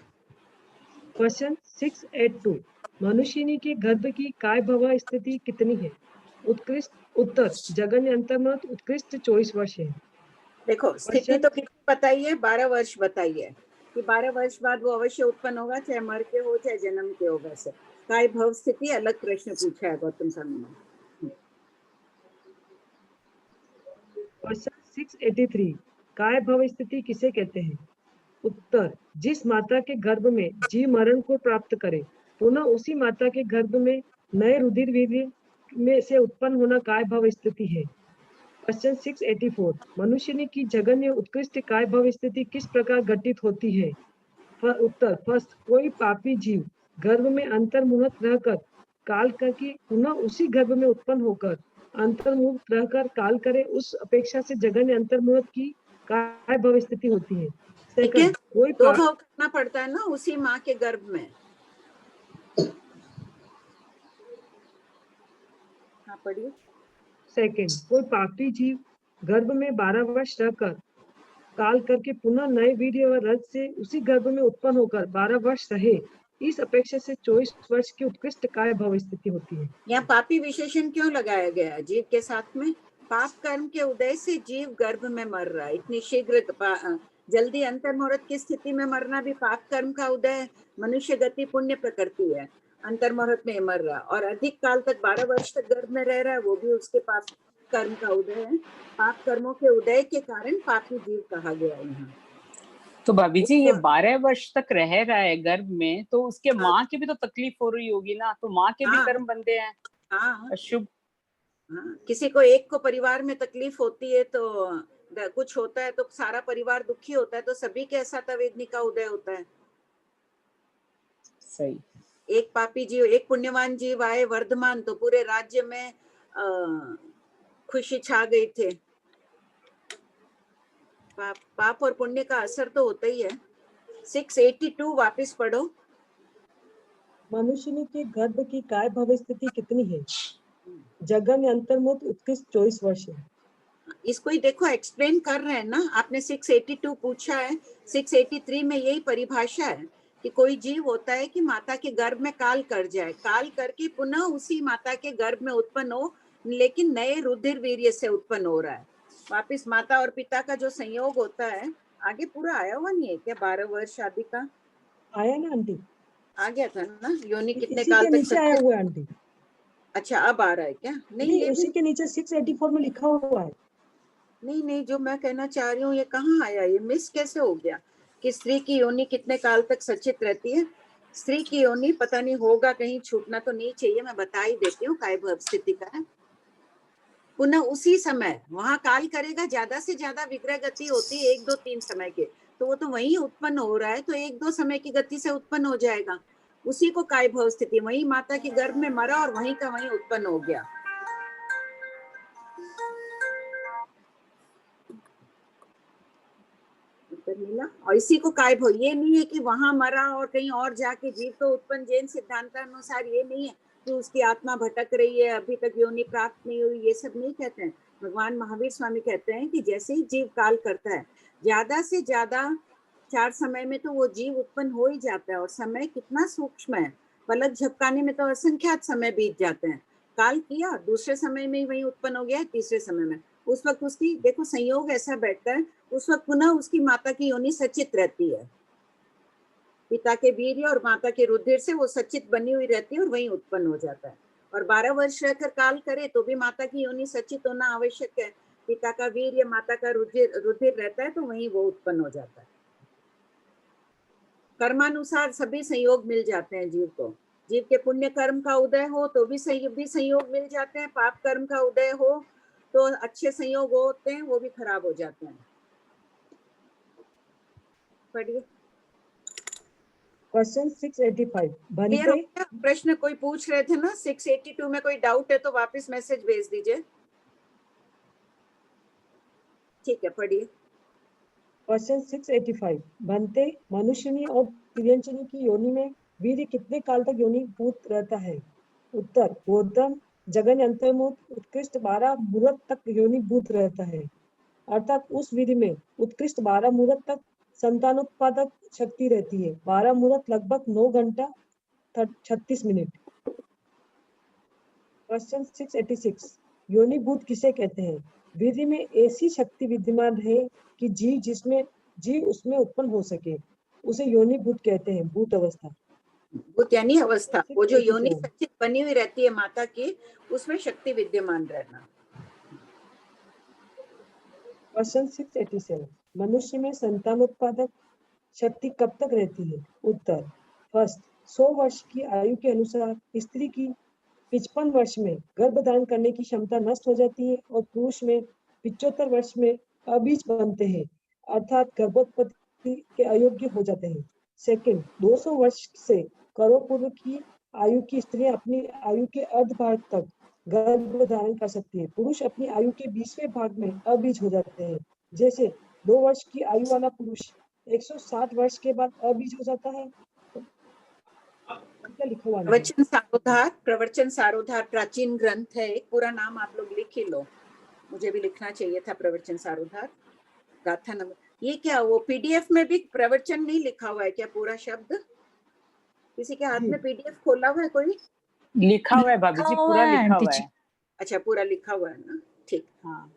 क्वेश्चन 682 मनुष्यनी के गर्भ की काय भव स्थिति कितनी है? उत्कृष्ट उत्तर जगन्य अंतर्मुहूर्त उत्कृष्ट 24 वर्ष है। देखो, स्थिति तो कितनी बताइए? 12 वर्ष बताइए कि 12 वर्ष बाद वो अवश्य उत्पन्न होगा, चाहे मर के हो चाहे जन्म के हो। वैसे काय भव स्थिति अलग प्रश्न पूछा है गौतम स्वामी ने। क्वेश्चन 683 काय भव स्थिति किसे कहते हैं? उत्तर जिस माता के गर्भ में जीव मरण को प्राप्त करे, पुनः उसी माता के गर्भ में नए रुधिर वीर्य में से उत्पन्न होना काय भव स्थिति है। क्वेश्चन 684 मनुष्य की जघन्य उत्कृष्ट काय भव स्थिति किस प्रकार घटित होती है। उत्तर फर्स्ट, कोई पापी जीव गर्भ में अंतर्मुहूर्त रहकर काल करके पुनः उसी गर्भ में उत्पन्न होकर अंतर्मुहूर्त रहकर काल करे, उस अपेक्षा से जघन्य अंतर्मुहूर्त की काय भव स्थिति होती है। ठीक है, सेकंड, कोई दो भाव करना पड़ता है ना उसी माँ के गर्भ में। हाँ पढ़िए। सेकंड, कोई पापी जीव गर्भ में 12 वर्ष रहकर काल करके पुनः नए वीर्य व रज से उसी गर्भ में उत्पन्न होकर 12 वर्ष रहे, इस अपेक्षा से 24 वर्ष की उत्कृष्ट काय भव स्थिति होती है। यहाँ पापी विशेषण क्यों लगाया गया जीव के साथ में? पाप कर्म के उदय से जीव गर्भ में मर रहा है, इतनी शीघ्र जल्दी अंतर्मुहूर्त की स्थिति में मरना भी पाप कर्म का उदय। मनुष्य गति पुण्य प्रकृति है, अंतर्मुहूर्त में मर रहा और अधिक काल तक 12 वर्ष तक गर्भ में रह रहा है, वो भी उसके पाप कर्म का उदय है। पाप कर्मों के उदय के कारण पापी जीव कहा गया है यहाँ। तो भाभी जी ये 12 वर्ष तक रह रहा है गर्भ में, तो उसके माँ की भी तो तकलीफ हो रही होगी ना, तो माँ के भी कर्म बनते हैं अशुभ। हाँ, किसी को एक को परिवार में तकलीफ होती है तो कुछ होता है तो सारा परिवार दुखी होता है, तो सभी के साथ अवेदनी का उदय होता है। सही। एक पापी जीव, एक पुण्यवान जीव आए वर्धमान तो पूरे राज्य में खुशी छा गई थे। पाप और पुण्य का असर तो होता ही है। 682 वापस पढ़ो। मनुष्य के गर्भ की काय भव स्थिति कितनी है? जघन्य अंतर्मुहूर्त उत्कृष्ट 24 वर्ष है। इसको ही देखो एक्सप्लेन कर रहे हैं ना, आपने 682 पूछा है, 683 में यही परिभाषा है कि कोई जीव होता है कि माता के गर्भ में काल कर जाए, काल करके पुनः उसी माता के गर्भ में उत्पन्न हो, लेकिन नए रुधिर वीर्य से उत्पन्न हो रहा है। वापिस माता और पिता का जो संयोग होता है, आगे पूरा आया हुआ नहीं है क्या? 12 वर्ष शादी का आया ना आंटी? आ गया था ना। योनि कितने इसी काल के तक नीचे आया हुआ है आंटी। अच्छा अब आ रहा है क्या? नहीं ये उसी के नीचे 684 में लिखा हुआ है। नहीं जो मैं कहना चाह रही हूँ ये कहाँ आया, ये मिस कैसे हो गया कि स्त्री की योनि कितने काल तक सचित रहती है। स्त्री की योनि पता नहीं होगा, कहीं छूटना तो नहीं चाहिए, मैं बता ही देती हूँ काय भव स्थिति का है। पुनः उसी समय वहां काल करेगा, ज्यादा से ज्यादा विग्रह गति होती है 1 2 3 समय के, तो वो तो वही उत्पन्न हो रहा है, तो 1 2 समय की गति से उत्पन्न हो जाएगा, उसी को काय भव स्थिति। वही माता के गर्भ में मरा और वहीं का वहीं उत्पन्न हो गया। मिला और इसी को काय भव। ये नहीं है कि वहां मरा और कहीं और जाके जीव तो उत्पन्न, जैन सिद्धांतानुसार ये नहीं है कि उसकी आत्मा भटक रही है, अभी तक योनि प्राप्त नहीं हुई, ये सब नहीं कहते हैं। भगवान महावीर स्वामी कहते हैं कि जैसे ही जीव काल करता है, ज्यादा से ज्यादा 4 समय में तो वो जीव उत्पन्न हो ही जाता है, और समय कितना सूक्ष्म है, पलक झपकाने में तो असंख्यात समय बीत जाते हैं। काल किया, दूसरे समय में ही वही उत्पन्न हो गया, तीसरे समय में उस वक्त उसकी देखो संयोग ऐसा बैठता है, उस वक्त पुनः उसकी माता की योनि सचित रहती है, पिता के वीर्य और माता के रुधिर से वो सचित बनी हुई रहती है और वहीं उत्पन्न हो जाता है। और 12 वर्ष रहकर काल करे तो भी माता की योनि सचित होना आवश्यक है, पिता का वीर्य माता का रुधिर रहता है तो वहीं वो उत्पन्न हो जाता है। कर्मानुसार सभी संयोग मिल जाते हैं जीव को। जीव के पुण्य कर्म का उदय हो तो भी संयोग मिल जाते हैं, पाप कर्म का उदय हो तो अच्छे संयोग होते हैं, वो भी खराब हो जाते हैं। पढ़िए क्वेश्चन 685 बनते प्रश्न कोई पूछ रहे थे ना 682 में, कोई डाउट है तो वापस मैसेज भेज दीजिए। ठीक है पढ़िए। क्वेश्चन 685 बनते मनुष्यनी और तिर्यंचनी की योनि में वीर्य कितने काल तक योनि भूत रहता है? उत्तर गौतम जघन्य अंतर्मुहूर्त उत्कृष्ट 12 मुहूर्त तक योनि भूत रहता है, अर्थात उस वीर्य में उत्कृष्ट 12 मुहूर्त तक संतानोत्पादक शक्ति रहती है। 12 मुहूर्त लगभग 9 घंटा 36 मिनट। क्वेश्चन 686 योनि भूत किसे कहते हैं? वीर्य में ऐसी शक्ति विद्यमान है कि जीव उसमें उत्पन्न हो सके, उसे योनि भूत कहते हैं। भूत अवस्था, भूत यानी अवस्था, वो जो योनि सचित बनी हुई रहती है माता की, उसमें शक्ति विद्यमान रहना। क्वेश्चन 687 मनुष्य में संतानोत्पादक शक्ति कब तक रहती है? उत्तर फर्स्ट 100 वर्ष की आयु के अनुसार स्त्री की 55 वर्ष में गर्भधारण करने की क्षमता नष्ट हो जाती है और पुरुष में 75 वर्ष में अबीज बनते हैं, अर्थात गर्भोत्पत्ति के अयोग्य हो जाते हैं। सेकंड, 200 वर्ष से करोड़ पूर्व की आयु की स्त्रियां अपनी आयु के अर्ध भाग तक गर्भ धारण कर सकती है। पुरुष अपनी आयु के 20वें भाग में अबीज हो जाते हैं। जैसे 2 वर्ष की आयु वाला पुरुष 160 वर्ष के बाद अबीज हो जाता है। क्या लिखा हुआ है? प्रवचन सारोधार प्राचीन ग्रंथ है, एक पूरा नाम आप लोग लिख ही लो, मुझे भी लिखना चाहिए था। प्रवचन सारोधार गाथा नंबर, ये क्या वो पीडीएफ में भी प्रवचन नहीं लिखा हुआ है क्या पूरा शब्द? किसी के हाथ में पीडीएफ खोला हुआ है कोई? लिखा हुआ है भाभी जी, पूरा लिखा हुआ है। अच्छा, पूरा लिखा हुआ है ना, ठीक। हाँ,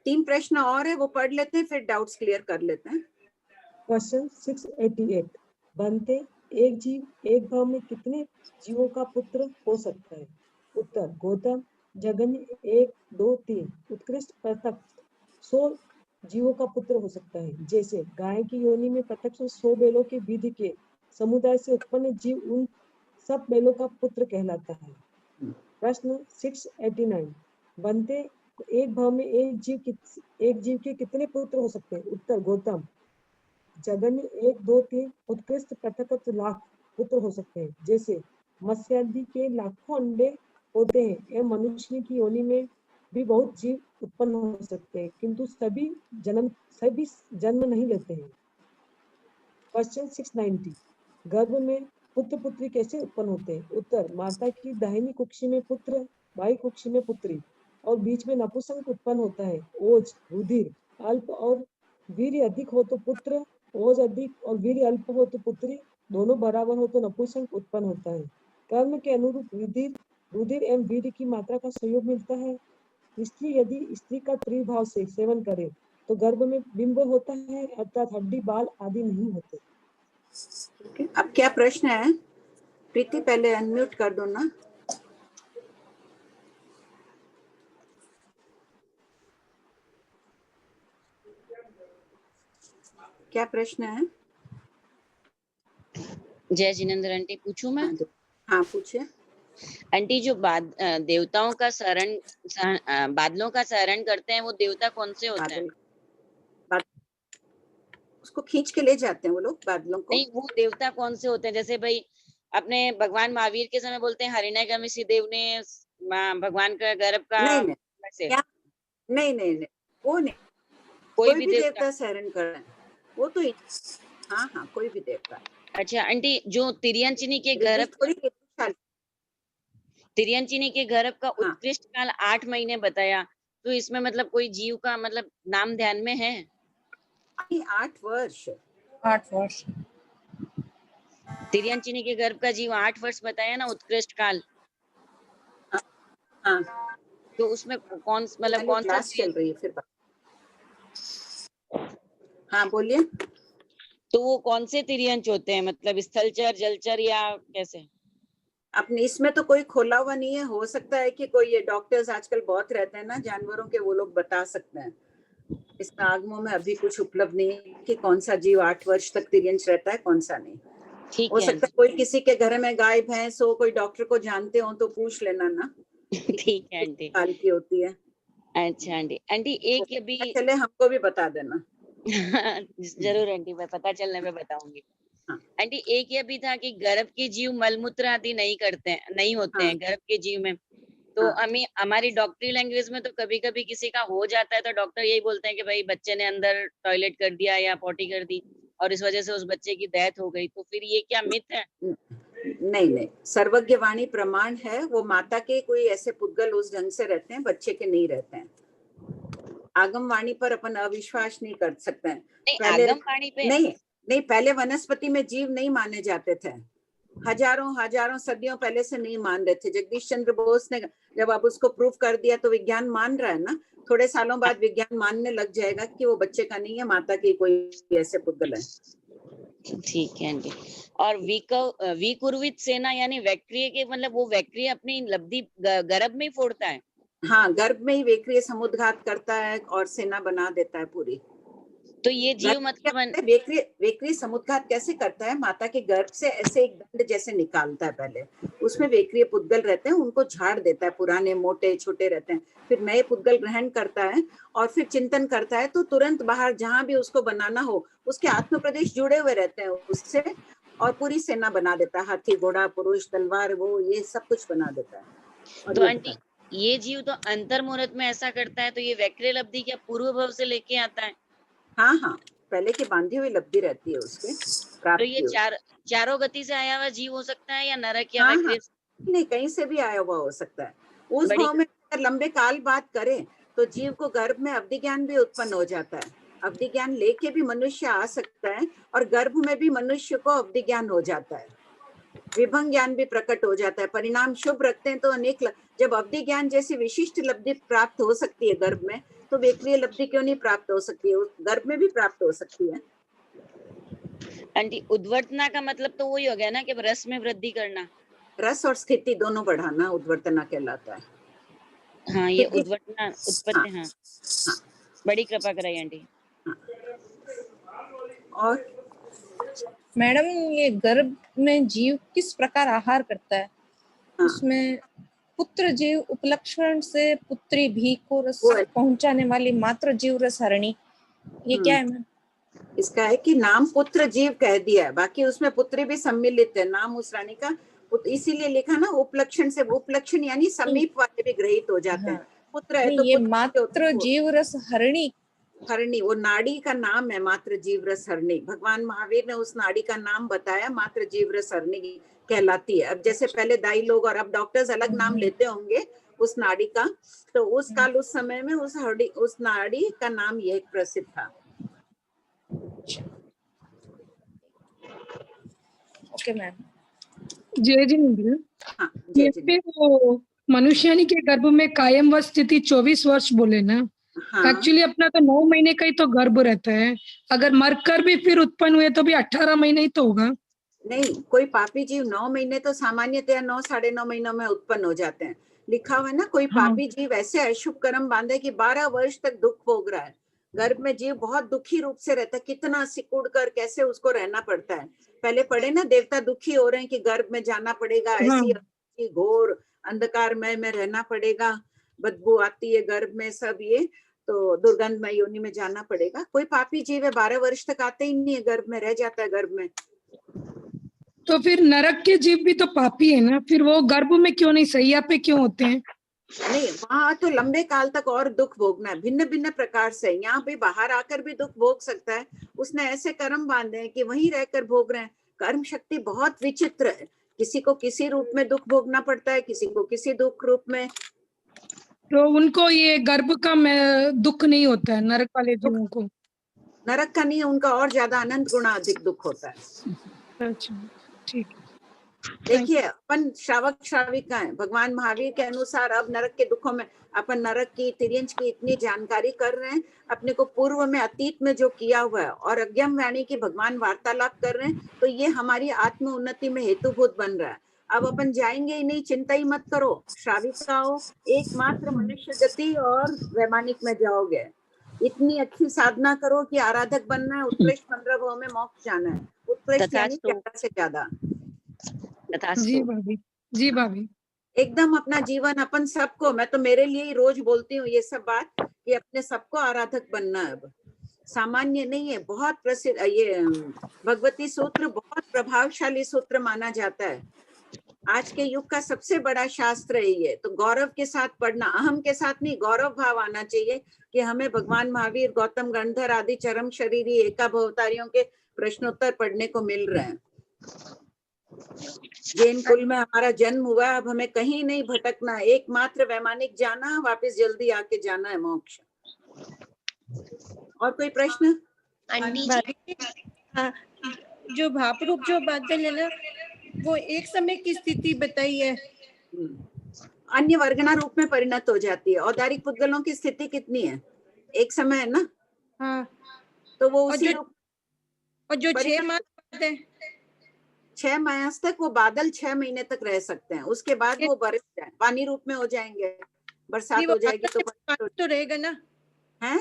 3 प्रश्न और है, वो पढ़ लेते हैं, फिर डाउट्स क्लियर कर लेते हैं। क्वेश्चन 688, बनते एक जीव एक भाव में कितने जीवों का पुत्र हो सकता है? उत्तर, गौतम, जगन्य 1, 2, 3, उत्कृष्ट प्रत्यक्ष 100 जीवों का पुत्र हो सकता है। जैसे गाय की योनि में प्रत्यक्ष 100 बैलों के विधि के समुदाय से उत्पन्न जीव उन सब बैलों का पुत्र कहलाता है। प्रश्न 689, बनते एक भाव में एक जीव के कितने पुत्र हो सकते हैं? उत्तर, गौतम, जगन्य 1, 2, 3, उत्कृष्ट प्रत्यक्ष लाख पुत्र हो सकते हैं। जैसे मत्स्यादि के लाखों अंडे होते हैं एवं मनुष्य की योनि में भी बहुत जीव उत्पन्न हो सकते हैं, किंतु सभी जन्म नहीं लेते हैं। क्वेश्चन 690, गर्भ में पुत्र पुत्री कैसे उत्पन्न होते हैं? उत्तर, माता की दाहिनी कुक्षी में पुत्र, बाई कुक्षी में पुत्री और बीच में नपुंसक उत्पन्न होता है। ओज, रुधिर अल्प और वीर्य अधिक हो तो पुत्र, ओज अधिक और वीर्य अल्प हो तो पुत्री, दोनों बराबर हो तो नपुंसक उत्पन्न होता है। कर्म के अनुरूप रुधिर एवं वीर्य की मात्रा का संयोग मिलता है। इसलिए यदि स्त्री का त्रिभाव से सेवन करे तो गर्भ में बिंब होता है, अर्थात हड्डी बाल आदि नहीं होते। अब क्या प्रश्न है? प्रीति पहले अनम्यूट कर दो ना। क्या प्रश्न है? जय जिनेंद्र आंटी, पूछूं मैं? हाँ, पूछे। आंटी, जो देवताओं का बादलों का शरण करते हैं, वो देवता कौन से होते हैं? उसको खींच के ले जाते हैं वो लोग, बादलों को। नहीं, वो देवता कौन से होते हैं? जैसे भाई अपने भगवान महावीर के समय बोलते हैं हिरण्यकशिपु देव ने भगवान का गर्भ का नहीं, वो नहीं, कोई भी देवता शरण कर रहे हैं वो तो। हाँ, कोई भी देवता। अच्छा आंटी, जो तिर्यंचिनी के गर्भ का उत्कृष्ट काल 8 महीने बताया, तो इसमें मतलब कोई जीव का मतलब नाम ध्यान में है? 8 वर्ष। तिर्यंचिनी के गर्भ का जीव 8 वर्ष बताया ना, उत्कृष्ट काल। हाँ, तो उसमें कौन सा चल रही है फिर? हाँ, बोलिए। तो वो कौन से तिर्यंच होते हैं, मतलब स्थलचर, जलचर या कैसे? अपने इसमें तो कोई खोला हुआ नहीं है, हो सकता है कि कोई, ये डॉक्टर्स आजकल बहुत रहते हैं ना जानवरों के, वो लोग बता सकते हैं। इसमें आगमों में अभी कुछ उपलब्ध नहीं है कि कौन सा जीव 8 वर्ष तक तिर्यंच रहता है, कौन सा नहीं। हो सकता है कोई किसी के घर में गाय भैंस हो, कोई डॉक्टर को जानते हो तो पूछ लेना ना। ठीक है आंटी। काल की होती है। अच्छा आंटी, एक ये भी चले, हमको भी बता देना। जरूर आंटी, मैं पता चलने पे बताऊंगी। आंटी, एक ये भी था कि गर्भ के जीव मलमूत्र आदि नहीं होते हैं गर्भ के जीव में। तो हमें हमारी डॉक्टरी लैंग्वेज में तो कभी कभी किसी का हो जाता है तो डॉक्टर यही बोलते हैं कि भाई बच्चे ने अंदर टॉयलेट कर दिया या पॉटी कर दी और इस वजह से उस बच्चे की डेथ हो गई, तो फिर ये क्या मिथ है? नहीं, सर्वज्ञ वाणी प्रमाण है। वो माता के कोई ऐसे पुद्गल उस ढंग से रहते हैं, बच्चे के नहीं रहते हैं। आगम वाणी पर अपन अविश्वास नहीं कर सकते हैं। आगम वाणी पे नहीं, पहले वनस्पति में जीव नहीं माने जाते थे। हजारों सदियों पहले से नहीं मान रहे थे। जगदीश चंद्र बोस ने जब अब उसको प्रूव कर दिया तो विज्ञान मान रहा है ना। थोड़े सालों बाद विज्ञान मानने लग जाएगा कि वो बच्चे का नहीं है, माता की कोई ऐसे पुद्गल है। ठीक है आंटी। और विकुर्वित सेना यानी वैक्रिय के, मतलब वो वैक्रिय अपनी लब्धि गर्भ में ही फोड़ता है? हाँ, गर्भ में ही वैक्रिय समुद्घात करता है और सेना बना देता है पूरी। तो ये जीव मतलब वेकरी समुद्घात कैसे करता है? माता के गर्भ से ऐसे एक दंड जैसे निकालता है, पहले उसमें वेक्रिय पुद्गल रहते हैं, उनको झाड़ देता है, पुराने मोटे छोटे रहते हैं, फिर नए पुद्गल ग्रहण करता है और फिर चिंतन करता है, तो तुरंत बाहर जहां भी उसको बनाना हो उसके आत्म प्रदेश जुड़े हुए रहते हैं उससे, और पूरी सेना बना देता है, हाथी घोड़ा पुरुष तलवार वो ये सब कुछ बना देता है। तो आंटी ये जीव तो अंतर मुहूर्त में ऐसा करता है, तो ये वैक्रिय लब्धि क्या पूर्व भव से लेके आता है? हाँ हाँ, पहले की बांधी हुई लब्धि रहती है उसके प्राप्त। तो ये चारों गति से आया हुआ जीव हो सकता है या नरक या हाँ, वैक्रिय? नहीं, कहीं से भी आया हुआ हो सकता है। उस भाव में अगर लंबे काल बात करें तो जीव को गर्भ में अवधि ज्ञान भी उत्पन्न हो जाता है, अवधि ज्ञान लेके भी मनुष्य आ सकता है, और गर्भ में भी मनुष्य को अवधि ज्ञान हो जाता है, विभंग ज्ञान भी प्रकट हो जाता है, परिणाम शुभ रखते हैं तो अनेक जब अवधि ज्ञान जैसी विशिष्ट लब्धि प्राप्त हो सकती है गर्भ में, तो वेक्रिय लब्धि क्यों नहीं प्राप्त हो सकती है? गर्भ में भी प्राप्त हो सकती है। आंटी उद्वर्तना का मतलब तो वही हो गया ना कि रस में वृद्धि करना, रस और स्थिति दोनों बढ़ाना उद्वर्तना कहलाता है। हाँ, ये उद्वर्तना उत्पत्ति। हाँ, बड़ी कृपा कराई आंटी। और मैडम ये गर्भ में जीव किस प्रकार आहार करता है? उसमें पुत्र जीव उपलक्षण से पुत्री भी को रस पहुंचाने वाली मात्र जीव रस हरणी, ये क्या है मैम? इसका है कि नाम पुत्र जीव कह दिया है, बाकी उसमें पुत्री भी सम्मिलित है, नाम उस रानी का इसीलिए लिखा ना उपलक्षण से, उपलक्षण यानी समीप वाले भी ग्रहित हो जाते हैं। पुत्र है तो ये मात्र जीव रस हरणी, हरणी वो नाड़ी का नाम है, मात्र जीव रस हरणी। भगवान महावीर ने उस नाड़ी का नाम बताया, मात्र जीव रस हरणी कहलाती है। अब जैसे पहले दाई लोग और अब डॉक्टर्स अलग नाम लेते होंगे उस नाड़ी का, तो उस काल उस समय में उस नाड़ी का नाम यह प्रसिद्ध था। Okay ma'am. जय जिनेंद्र। हाँ, वो मनुष्यानी के गर्भ में कायम व स्थिति 24 वर्ष बोले ना, एक्चुअली अपना तो 9 महीने का ही तो गर्भ रहता है, अगर मरकर भी फिर उत्पन्न हुए तो भी 18 महीने ही तो होगा। नहीं, कोई पापी जीव 9 महीने तो सामान्यतया 9 साढ़े 9 महीनों में उत्पन्न हो जाते हैं। लिखा हुआ है ना, कोई पापी जीव ऐसे अशुभ कर्म बांधे कि 12 वर्ष तक दुख भोग रहा है। गर्भ में जीव बहुत दुखी रूप से रहता है, कितना सिकुड़ कर कैसे उसको रहना पड़ता है। पहले पढ़े ना, देवता दुखी हो रहे हैं कि गर्भ में जाना पड़ेगा, ऐसी घोर अंधकारमय में रहना पड़ेगा, बदबू आती है गर्भ में, सब ये तो दुर्गंधमय योनि में जाना पड़ेगा। कोई पापी जीव है 12 वर्ष तक आते ही नहीं है, गर्भ में रह जाता है गर्भ में। तो फिर नरक के जीव भी तो पापी है ना, फिर वो गर्भ में क्यों नहीं, सैया पे क्यों होते हैं? नहीं, वहां तो लंबे काल तक और दुख भोगना है, भिन्न भिन्न प्रकार से। यहाँ पे बाहर आकर भी दुख भोग सकता है, उसने ऐसे कर्म बांधे हैं कि वहीं रहकर भोग रहे हैं। कर्म शक्ति बहुत विचित्र है, किसी को किसी रूप में दुख भोगना पड़ता है, किसी को किसी दुख रूप में। तो उनको ये गर्भ का दुख नहीं होता है, नरक वाले जीवों को? नरक का नहीं, उनका और ज्यादा अनंत गुना अधिक दुख होता है। अच्छा, ठीक। देखिए, अपन श्रावक श्राविका है, भगवान महावीर के अनुसार अब नरक के दुखों में अपन नरक की तिर्यंच की इतनी जानकारी कर रहे हैं, अपने को पूर्व में अतीत में जो किया हुआ है, और अज्ञम वाणी की भगवान वार्तालाप कर रहे हैं, तो ये हमारी आत्म उन्नति में हेतुभूत बन रहा है। अब अपन जाएंगे ही नहीं, चिंता ही मत करो, श्राविका हो, एकमात्र मनुष्य गति और वैमानिक में जाओगे। इतनी अच्छी साधना करो कि आराधक बनना है, उत्कृष्ट 15 भाव में मोक्ष जाना है, उत्कृष्ट यानी ज्यादा से ज्यादा। जी भाभी, जी भाभी। एकदम अपना जीवन अपन सबको, मैं तो मेरे लिए ही रोज बोलती हूँ ये सब बात, कि अपने सबको आराधक बनना है। अब सामान्य नहीं है, बहुत प्रसिद्ध ये भगवती सूत्र बहुत प्रभावशाली सूत्र माना जाता है। आज के युग का सबसे बड़ा शास्त्र है ये, तो गौरव के साथ पढ़ना, अहम के साथ नहीं, गौरव भाव आना चाहिए कि हमें भगवान महावीर, गौतम गणधर आदि चरम शरीरी एकावतारियों के प्रश्नोत्तर पढ़ने को मिल रहे हैं। जैन कुल में हमारा जन्म हुआ, अब हमें कहीं नहीं भटकना, एकमात्र वैमानिक जाना, वापस जल्दी आके जाना है मोक्ष। और कोई प्रश्न? हाँ, जो भाप रूप जो बादल है ना, वो एक समय की स्थिति बताई है, अन्य वर्गना रूप में परिणत हो जाती है। औदारिक पुद्गलों की स्थिति कितनी है? एक समय है ना। हाँ, तो वो उसी रूप, और जो 6 मास है, 6 मास तक वो बादल 6 महीने तक रह सकते हैं, उसके बाद वो बरस जाए, पानी रूप में हो जाएंगे, बरसात हो जाएगी तो रहेगा ना। है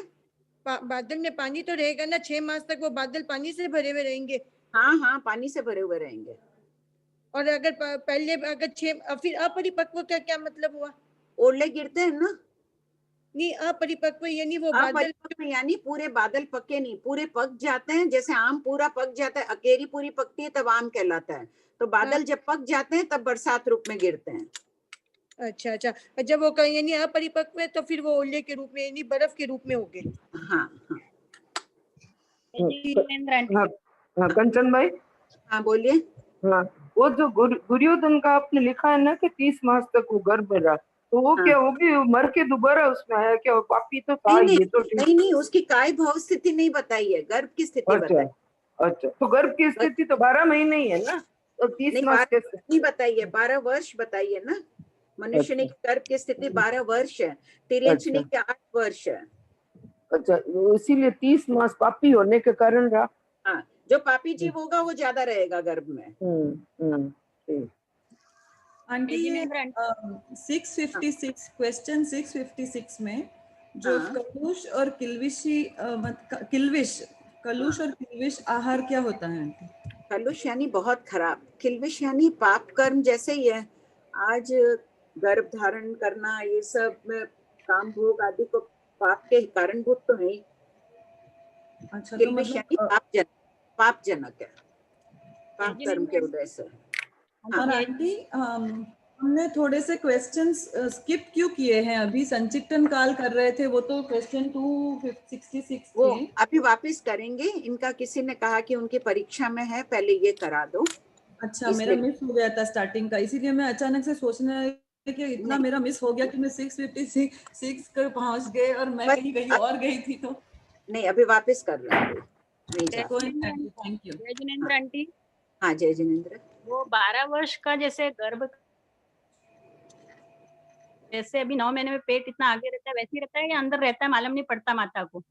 बादल में पानी तो रहेगा ना, 6 मास तक वो बादल पानी से भरे हुए रहेंगे। हाँ हाँ, पानी से भरे हुए रहेंगे। और अगर पहले अगर 6 फिर अपरिपक्व का क्या मतलब हुआ? ओले गिरते हैं ना। नहीं, अपरिपक्व यानी वो बादल, अपरिपक्व यानी पूरे बादल पके नहीं, पूरे पक जाते हैं। जैसे आम पूरा पक जाता है, अकेरी पूरी पकती है तब आम कहलाता है। तो बादल जब पक जाते हैं तब बरसात रूप में गिरते हैं। अच्छा अच्छा, जब वो यानी अपरिपक्व है तो फिर वो ओले के रूप में यानी बर्फ के रूप में हो गए। हाँ हाँ हाँ कंचन भाई। हाँ बोलिए। हाँ, वो जो दुर्योधन का आपने लिखा है ना कि 30 मास तक वो गर्भ रहा, तो वो क्या वो भी मर के दोबारा उसमें आया क्या? वो पापी तो था नहीं, ये तो नहीं नहीं, उसकी काय भाव स्थिति नहीं बताई है, गर्भ की स्थिति बताई। अच्छा, तो गर्भ की स्थिति तो 12 महीने ही है ना, तो 30 मास कैसे? नहीं बताई है, 12 वर्ष बताई है ना। मनुष्य की गर्भ की स्थिति 12 वर्ष है, तिर्यंचनी की 8 वर्ष है। अच्छा, इसीलिए 30 मास पापी होने के कारण रहा। हाँ, जो पापी जीव होगा वो ज्यादा रहेगा गर्भ में। आंटी ये 656 क्वेश्चन 656 में जो कलुष और कलुष और किल्विश आहार क्या होता है आंटी? कलुष यानी बहुत खराब, किल्विश यानी पाप कर्म जैसे ही है। आज गर्भ धारण करना ये सब काम भोग आदि को पाप के कारणभूत तो है। अच्छा, तो मतलब पाप जनक है, पाप कर्म के उदय से। और आंटी हमने थोड़े से क्वेश्चंस स्किप क्यों किए हैं? अभी संचित्तन काल कर रहे थे, वो तो क्वेश्चन 266 वो अभी वापस करेंगे। इनका किसी ने कहा कि उनकी परीक्षा में है, पहले ये करा दो। अच्छा, मेरा मिस हो गया था स्टार्टिंग का, इसीलिए मैं अचानक से सोचने कि इतना मेरा मिस हो गया कि मैं 656 कर पहुंच गए और मैं कहीं और गई थी। तो नहीं, अभी वापस कर रहे हैं। Thank you. जय जिनेंद्र आंटी। हाँ जय जिनेंद्र। वो 12 वर्ष का जैसे गर्भ, जैसे अभी 9 महीने में पेट इतना आगे रहता है, वैसे ही रहता है या अंदर रहता है, मालूम नहीं पड़ता माता को?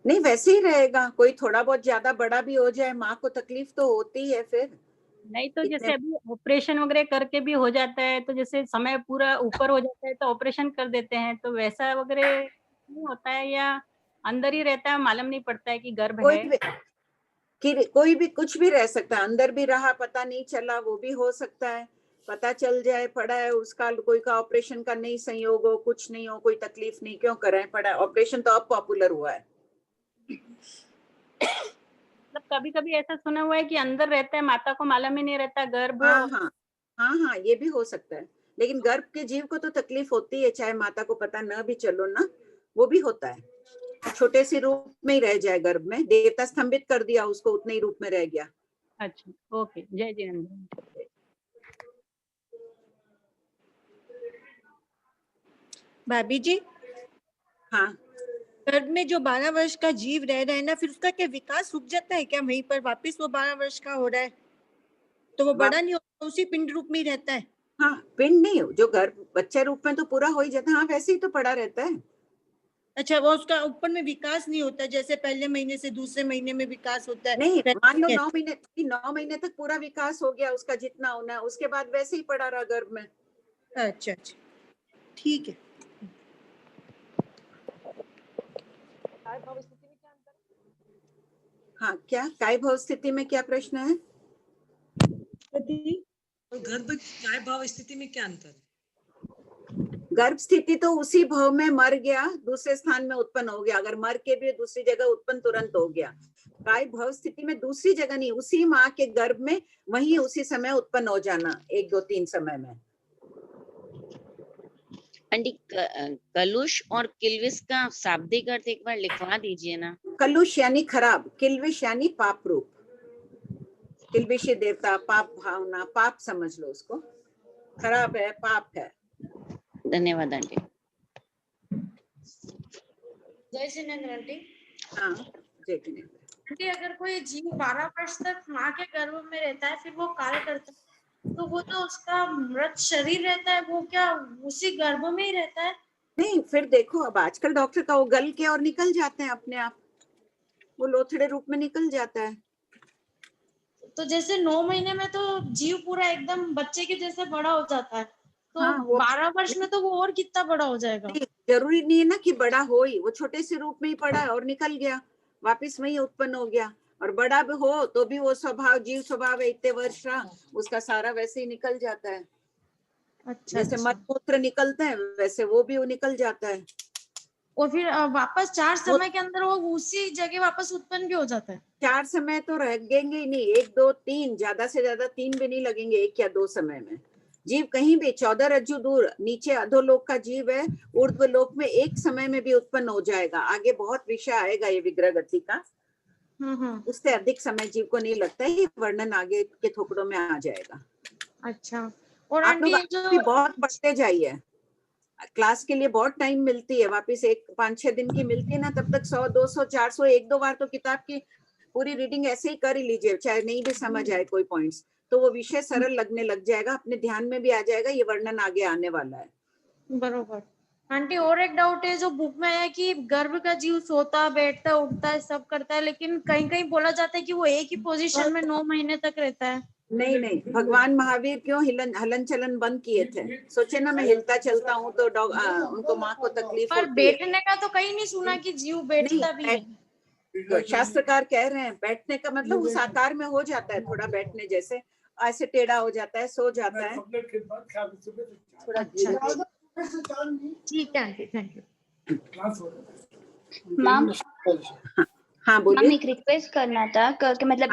नहीं, वैसे ही रहेगा। कोई थोड़ा बहुत ज्यादा बड़ा भी हो जाए, माँ को तकलीफ तो होती है। फिर नहीं तो जैसे अभी ऑपरेशन वगैरह करके भी हो जाता है, तो जैसे समय पूरा ऊपर हो जाता है तो ऑपरेशन कर देते हैं, तो वैसा वगैरह नहीं होता है या अंदर ही रहता है, मालूम नहीं पड़ता है कि गर्भ है? कोई भी कुछ भी रह सकता है, अंदर भी रहा पता नहीं चला, वो भी हो सकता है। पता चल जाए पड़ा है उसका, कोई का ऑपरेशन का नहीं संयोग हो, कुछ नहीं हो, कोई तकलीफ नहीं, क्यों कराएं? पड़ा है ऑपरेशन तो अब पॉपुलर हुआ है। मतलब कभी कभी ऐसा सुना हुआ है कि अंदर रहता है, माता को मालूम ही नहीं रहता गर्भ। हाँ, ये भी हो सकता है। लेकिन गर्भ के जीव को तो तकलीफ होती है, चाहे माता को पता न भी चलो ना, वो भी होता है। छोटे से रूप में ही रह जाए गर्भ में, देवता स्तंभित कर दिया उसको, उतने ही रूप में रह गया। अच्छा, ओके, जय जिनेंद्र। भाभी जी। हाँ, गर्भ में जो 12 वर्ष का जीव रह रहा है ना, फिर उसका क्या विकास रुक जाता है क्या वहीं पर? वापस वो 12 वर्ष का हो रहा है तो वो बड़ा नहीं होता, उसी पिंड रूप में ही रहता है? हाँ, पिंड नहीं हो, जो गर्भ बच्चे रूप में तो पूरा हो ही जाता है। हाँ, वैसे ही तो पड़ा रहता है। अच्छा, वो उसका ऊपर में विकास नहीं होता जैसे पहले महीने से दूसरे महीने में विकास होता है? नहीं, मान लो 9 महीने तक पूरा विकास हो गया उसका जितना होना है, उसके बाद वैसे ही पड़ा रहा गर्भ में। अच्छा, ठीक है। हाँ, क्या काय भाव स्थिति में क्या प्रश्न है? गर्भ काय भाव स्थिति में क्या अंतर? गर्भ स्थिति तो उसी भाव में मर गया, दूसरे स्थान में उत्पन्न हो गया। अगर मर के भी दूसरी जगह उत्पन्न तुरंत हो गया। काय भाव स्थिति में दूसरी जगह नहीं, उसी माँ के गर्भ में वही उसी समय उत्पन्न हो जाना, 1 2 3 समय में। आंटी कलुष और किल्विश का शाब्दिक अर्थ एक बार लिखवा दीजिए ना। कलुष यानी खराब, किल्विश यानी पाप रूप। किल्विशी देवता, पाप भावना, पाप समझ लो उसको, खराब है, पाप है। धन्यवाद आंटी। जय जिनेंद्र आंटी। हाँ जय जिनेंद्र। आंटी, अगर कोई जीव 12 वर्ष तक माँ के गर्भ में रहता है, फिर वो काल करता है, तो वो तो उसका मृत शरीर रहता है, वो क्या उसी गर्भ में ही रहता है? नहीं, फिर देखो अब आजकल डॉक्टर का वो गल के और निकल जाते हैं अपने आप, वो लोथड़े रूप में निकल जाता है। तो जैसे 9 महीने में तो जीव पूरा एकदम बच्चे के जैसे बड़ा हो जाता है, तो हाँ, वो 12 वर्ष में तो वो और कितना बड़ा हो जाएगा। नहीं, जरूरी नहीं है ना कि बड़ा हो ही, वो छोटे से रूप में ही पड़ा है और निकल गया, वापिस वही उत्पन्न हो गया। और बड़ा भी हो तो भी वो स्वभाव, जीव स्वभाव है, इतने वर्ष रहा, उसका सारा वैसे ही निकल जाता है। अच्छा, जैसे मलमूत्र निकलते हैं वैसे वो भी वो निकल जाता है। और फिर वापस 4 समय के अंदर वो उसी जगह वापस उत्पन्न भी हो जाता है। 4 समय तो लगेंगे ही नहीं, 1 2 3, ज्यादा से ज्यादा 3 भी नहीं लगेंगे 1 या 2 समय में। जीव कहीं भी 14 रज्जु दूर नीचे अधोलोक का जीव है, ऊर्ध्व लोक में 1 समय में भी उत्पन्न हो जाएगा। आगे बहुत विषय आएगा ये विग्रह गति का, उससे अधिक समय जीव को नहीं लगता है, ये वर्णन आगे के थोकड़ों में आ जाएगा। अच्छा, और आप लोग आंटी जो बहुत बढ़ते जाइए, क्लास के लिए बहुत टाइम मिलती है, वापिस 5-6 दिन की मिलती है ना, तब तक 100 200 400 1-2 बार तो किताब की पूरी रीडिंग ऐसे ही कर ही लीजिए, चाहे नहीं भी समझ आए कोई पॉइंट्स, तो वो विषय सरल लगने लग जाएगा, अपने ध्यान में भी आ जाएगा, ये वर्णन आगे आने वाला है। बरोबर। आंटी और एक डाउट है, जो बुक में है कि गर्भ का जीव सोता बैठता उठता है सब करता है, लेकिन कहीं कहीं बोला जाता है कि वो एक ही पोजीशन में 9 महीने तक रहता है। नहीं नहीं, भगवान महावीर क्यों हलन चलन बंद किए थे? सोचे ना मैं हिलता चलता हूँ तो उनको माँ को तकलीफ पर होती है। बैठने का तो कहीं नहीं सुना कि जीव बैठता भी है। तो शास्त्रकार कह रहे हैं बैठने का मतलब उस आकार में हो जाता है, थोड़ा बैठने जैसे, ऐसे टेढ़ा हो जाता है, सो जाता है थोड़ा। ठीक है आंटी, थैंक यू। मैम हाँ मैम बोलिए। एक रिक्वेस्ट करना था कि मतलब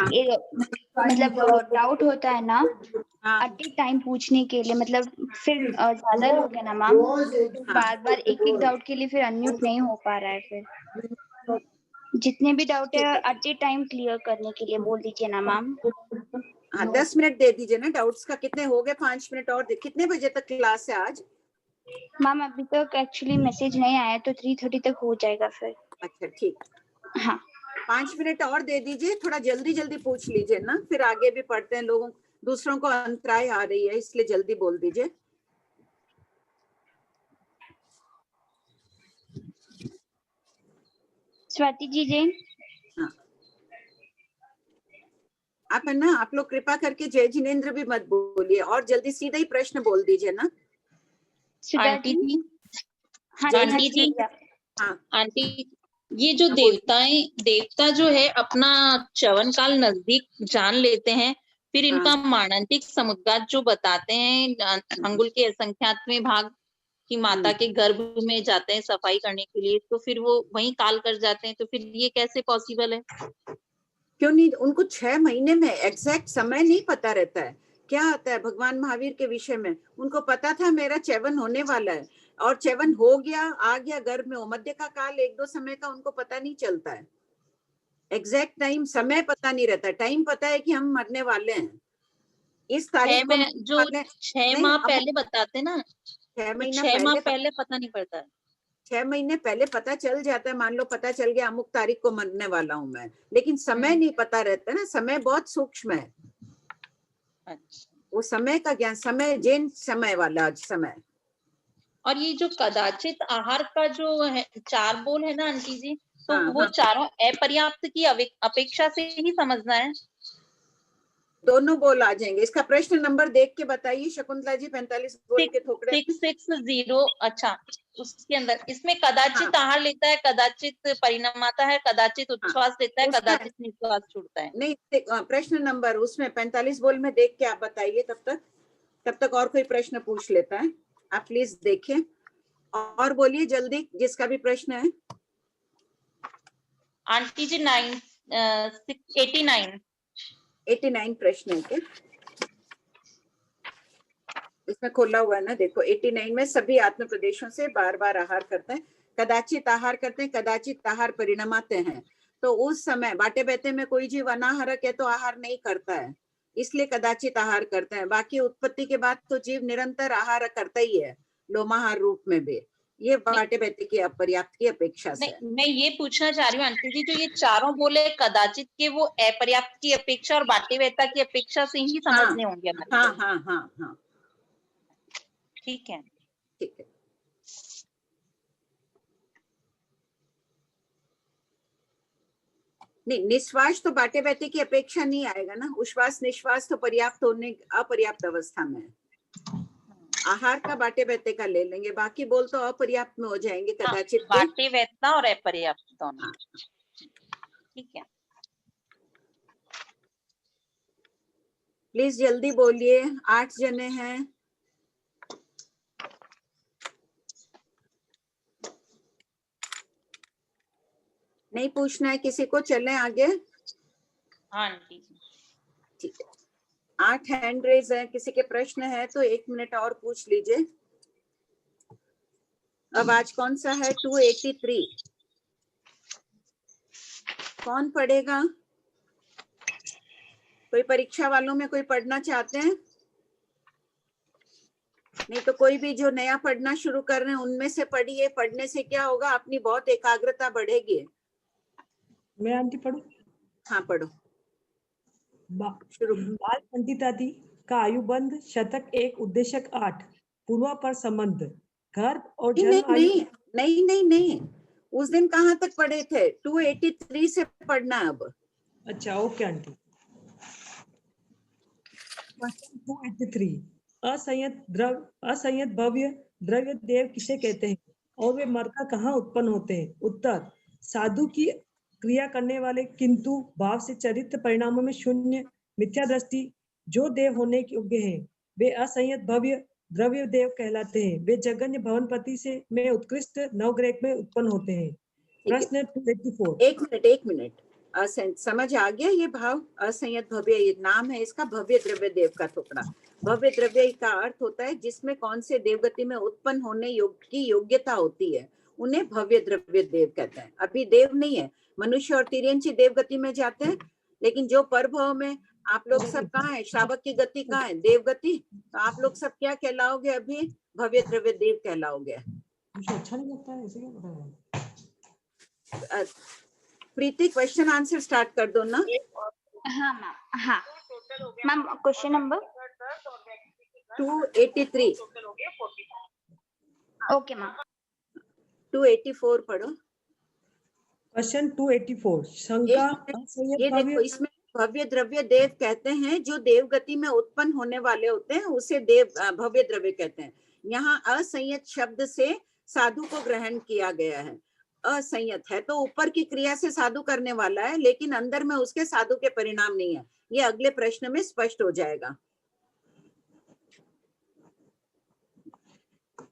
डाउट होता है ना एट ए टाइम पूछने के लिए, मतलब फिर ज्यादा लोग है ना मैम, बार बार एक एक डाउट के लिए फिर अनम्यूट नहीं हो पा रहा है, फिर जितने भी डाउट है एट ए टाइम क्लियर करने के लिए बोल दीजिए ना मैम। हाँ 10 मिनट दे दीजिए ना, डाउट्स का कितने हो गए, 5 मिनट और कितने बजे तक क्लास है आज? मैम अभी तक एक्चुअली मैसेज नहीं आया, तो 3:30 तक हो जाएगा फिर। अच्छा ठीक, हाँ 5 मिनट और दे दीजिए, थोड़ा जल्दी जल्दी पूछ लीजिए ना, फिर आगे भी पढ़ते हैं, लोगों दूसरों को अंतराय आ रही है, इसलिए जल्दी बोल दीजिए। स्वाति जी जैन। हाँ आप है ना, आप लोग कृपा करके जय जिनेन्द्र भी मत बोलिए, और जल्दी सीधा ही प्रश्न बोल दीजिए ना। आंटी जी, हाँ आंटी जी, हाँ आंटी, ये जो देवता जो है अपना च्यवन काल नजदीक जान लेते हैं, फिर इनका मानंतिक समुद्गात जो बताते हैं अंगुल के असंख्यातवें भाग की माता के गर्भ में जाते हैं सफाई करने के लिए, तो फिर वो वहीं काल कर जाते हैं, तो फिर ये कैसे पॉसिबल है? क्यों नहीं, उनको 6 महीने में एग्जैक्ट समय नहीं पता रहता है। क्या आता है भगवान महावीर के विषय में, उनको पता था मेरा च्यवन होने वाला है, और च्यवन हो गया, आ गया गर्भ में, मध्य का काल 1-2 समय का उनको पता नहीं चलता है, एग्जैक्ट टाइम समय पता नहीं रहता, टाइम पता है कि हम मरने वाले हैं इस तारीख को। जो 6 माह पहले बताते ना, 6 महीना 6 माह पहले पता नहीं पड़ता है। 6 महीने पहले पता चल जाता है, मान लो पता चल गया अमुक तारीख को मरने वाला हूं मैं, लेकिन समय नहीं पता रहता ना, समय बहुत सूक्ष्म है। अच्छा, वो समय का ज्ञान, समय जैन समय वाला समय। और ये जो कदाचित आहार का जो है 4 बोल है ना आंटी जी, तो हाँ, वो हाँ। चारों अपर्याप्त की अपेक्षा से ही समझना है। दोनों बोल आ जाएंगे। इसका प्रश्न नंबर देख के बताइए शकुंतला जी, 45 बोल के थोकड़े 660। अच्छा, उसके अंदर इसमें कदाचित आहार लेता है, कदाचित परिणामाता है, कदाचित उच्छ्वास लेता है, कदाचित निश्वास छूटता है। नहीं, प्रश्न नंबर उसमें 45 बोल में देख के आप बताइए, तब तक और कोई प्रश्न पूछ लेता है, आप प्लीज देखिए और बोलिए जल्दी जिसका भी प्रश्न है। आंटी जी 89 प्रश्न है क्या इसमें खोला हुआ है ना, देखो 89 में सभी आत्म प्रदेशों से बार बार आहार करते हैं, कदाचित आहार करते हैं, कदाचित आहार परिणमाते हैं। तो उस समय बाटे बहते में कोई जीव अनाहारक है तो आहार नहीं करता है, इसलिए कदाचित आहार करते हैं। बाकी उत्पत्ति के बाद तो जीव निरंतर आहार करता ही है, लोमाहार रूप में भी। ये बाटे बहते की अपर्याप्त की अपेक्षा से। मैं ये पूछना चाह रही हूँ आंटी जी, जो ये चारों बोले कदाचित के, वो अपर्याप्त की अपेक्षा और बाटे बहता की अपेक्षा से ही समझने होंगे। हाँ हाँ हाँ हाँ ठीक है, ठीक है। नहीं, निश्वास तो बाटे बहते की अपेक्षा नहीं आएगा ना, उश्वास निश्वास तो पर्याप्त होने अपर्याप्त अवस्था में है। आहार का बाटे व्यत्यय का ले लेंगे, बाकी बोल तो अपर्याप्त में हो जाएंगे कदाचित। बाटे व्यत्यय और अपर्याप्त दोनों। ठीक है, प्लीज जल्दी बोलिए, 8 जने हैं। नहीं पूछना है किसी को, चलें आगे। हाँ आंटी जी। ठीक है, 8 हैंड रेज है, किसी के प्रश्न है तो 1 मिनट और पूछ लीजिए। अब आज कौन सा है? 283। कौन पढ़ेगा? कोई परीक्षा वालों में कोई पढ़ना चाहते हैं? नहीं तो कोई भी जो नया पढ़ना शुरू कर रहे हैं उनमें से पढ़िए। पढ़ने से क्या होगा, अपनी बहुत एकाग्रता बढ़ेगी। मैं आंटी पढ़ूं? हाँ पढ़ो। शुरू। बाल पंडितादि का आयुबंध शतक 1 उद्देशक 8 पूर्वा पर संबंध गर्भ और जन्म नहीं, नहीं नहीं नहीं, उस दिन कहाँ तक पढ़े थे? 283 से पढ़ना अब। अच्छा ओके आंटी। 283 असंयत भव्य द्रव्य देव किसे कहते हैं और वे मरकर कहाँ उत्पन्न होते हैं? उत्तर, साधु की क्रिया करने वाले किंतु भाव से चरित्र परिणामों में शून्य मिथ्या दृष्टि जो देव होने योग्य हैं, वे असंयत भव्य द्रव्य देव कहलाते हैं। वे जगन्य भवनपति से में उत्कृष्ट नवग्रह में उत्पन्न होते हैं। प्रश्न 284। एक मिनट असंयत समझ आ गया? ये भाव असंयत भव्य, ये नाम है इसका, भव्य द्रव्य देव का टुकड़ा। भव्य द्रव्य का अर्थ होता है जिसमें कौन से देवगति में उत्पन्न होने की योग्यता होती है, उन्हें भव्य द्रव्य देव कहते हैं। अभी देव नहीं है, मनुष्य और तिर्यंची देवगति में जाते हैं, लेकिन जो परभव में आप लोग सब कहाँ है? श्रावक की गति कहाँ है? देवगति। तो आप लोग सब क्या कहलाओगे? अभी भव्य द्रव्य देव कहलाओगे। अच्छा नहीं लगता है, ऐसे क्या पता है? प्रीति क्वेश्चन आंसर स्टार्ट कर दो ना। हाँ मैम। हाँ ma'am, question number 283। Okay ma'am. 284 पढ़ो। क्वेश्चन 284 शंका ये देखो, इसमें भव्य द्रव्य देव कहते हैं जो देवगति में उत्पन्न होने वाले होते हैं, उसे देव भव्य द्रव्य कहते हैं। यहाँ असंयत शब्द से साधु को ग्रहण किया गया है। असंयत है तो ऊपर की क्रिया से साधु करने वाला है, लेकिन अंदर में उसके साधु के परिणाम नहीं है। ये अगले प्रश्न में स्पष्ट हो जाएगा।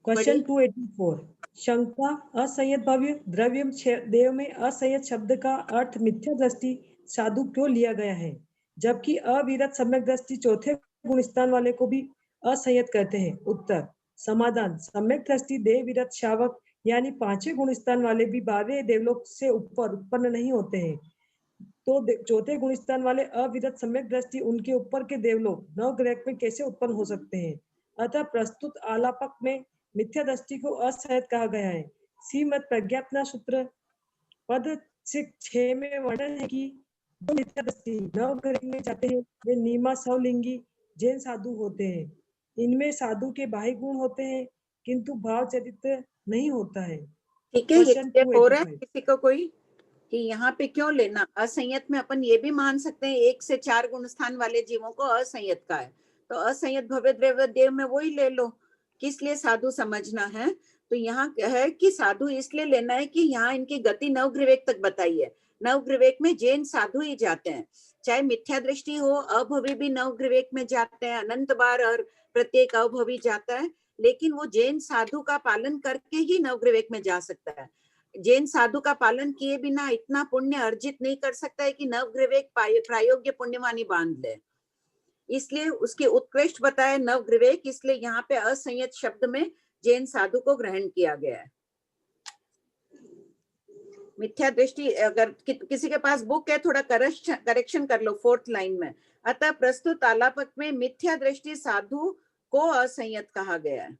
क्वेश्चन 284 शंका असंयत भव्य द्रव्य देव में असंयत शब्द का अर्थ मिथ्या दृष्टि साधु क्यों लिया गया है, जबकि अविरत सम्यक दृष्टि चौथे गुण स्थान वाले को भी असंयत कहते हैं? उत्तर, समाधान, सम्यक दृष्टि देव विरत शावक यानी 5वें गुण स्थान वाले भी 12वें देवलोक से ऊपर उत्पन्न नहीं होते हैं, तो चौथे गुण स्थान वाले अविरत सम्यक दृष्टि उनके ऊपर के देवलोक नवग्रह में कैसे उत्पन्न हो सकते हैं? अतः प्रस्तुत आलापक में मिथ्या दृष्टि को असंयत कहा गया है। श्रीमद प्रज्ञापना सूत्र पद 6 में वर्णन है कि जो मिथ्या दृष्टि नवग्रह में जाते हैं वे नीमा सवलिंगी जैन साधु होते हैं। इनमें साधु के बाह्य गुण होते हैं किंतु भाव चरित्र नहीं होता है। ठीक है, ये हो रहा है किसी को कोई कि यहाँ पे क्यों लेना? असंयत में अपन ये भी मान सकते हैं 1 से 4 गुण स्थान वाले जीवों को असंयत का है, तो असंयत भव्य द्रव्य देव में वही ले लो। किस लिए साधु समझना है? तो यहाँ है कि साधु इसलिए लेना है कि यहाँ इनकी गति नवग्रवेक तक बताई है। नवग्रवेक में जैन साधु ही जाते हैं, चाहे मिथ्या दृष्टि हो, अभवी भी नवग्रवेक में जाते हैं, अनंत बार और प्रत्येक अभवी जाता है, लेकिन वो जैन साधु का पालन करके ही नवग्रवेक में जा सकता है। जैन साधु का पालन किए बिना इतना पुण्य अर्जित नहीं कर सकता है कि नवग्रवेक प्रायोग्य पुण्यवानी बांध ले। इसलिए उसके उत्कृष्ट बताए नवग्रवेक, इसलिए यहाँ पे असंयत शब्द में जैन साधु को ग्रहण किया गया है। मिथ्या दृष्टि, अगर किसी के पास बुक है थोड़ा करेक्शन कर लो 4th लाइन में। अतः प्रस्तुत आलापक में मिथ्या दृष्टि साधु को असंयत कहा गया है।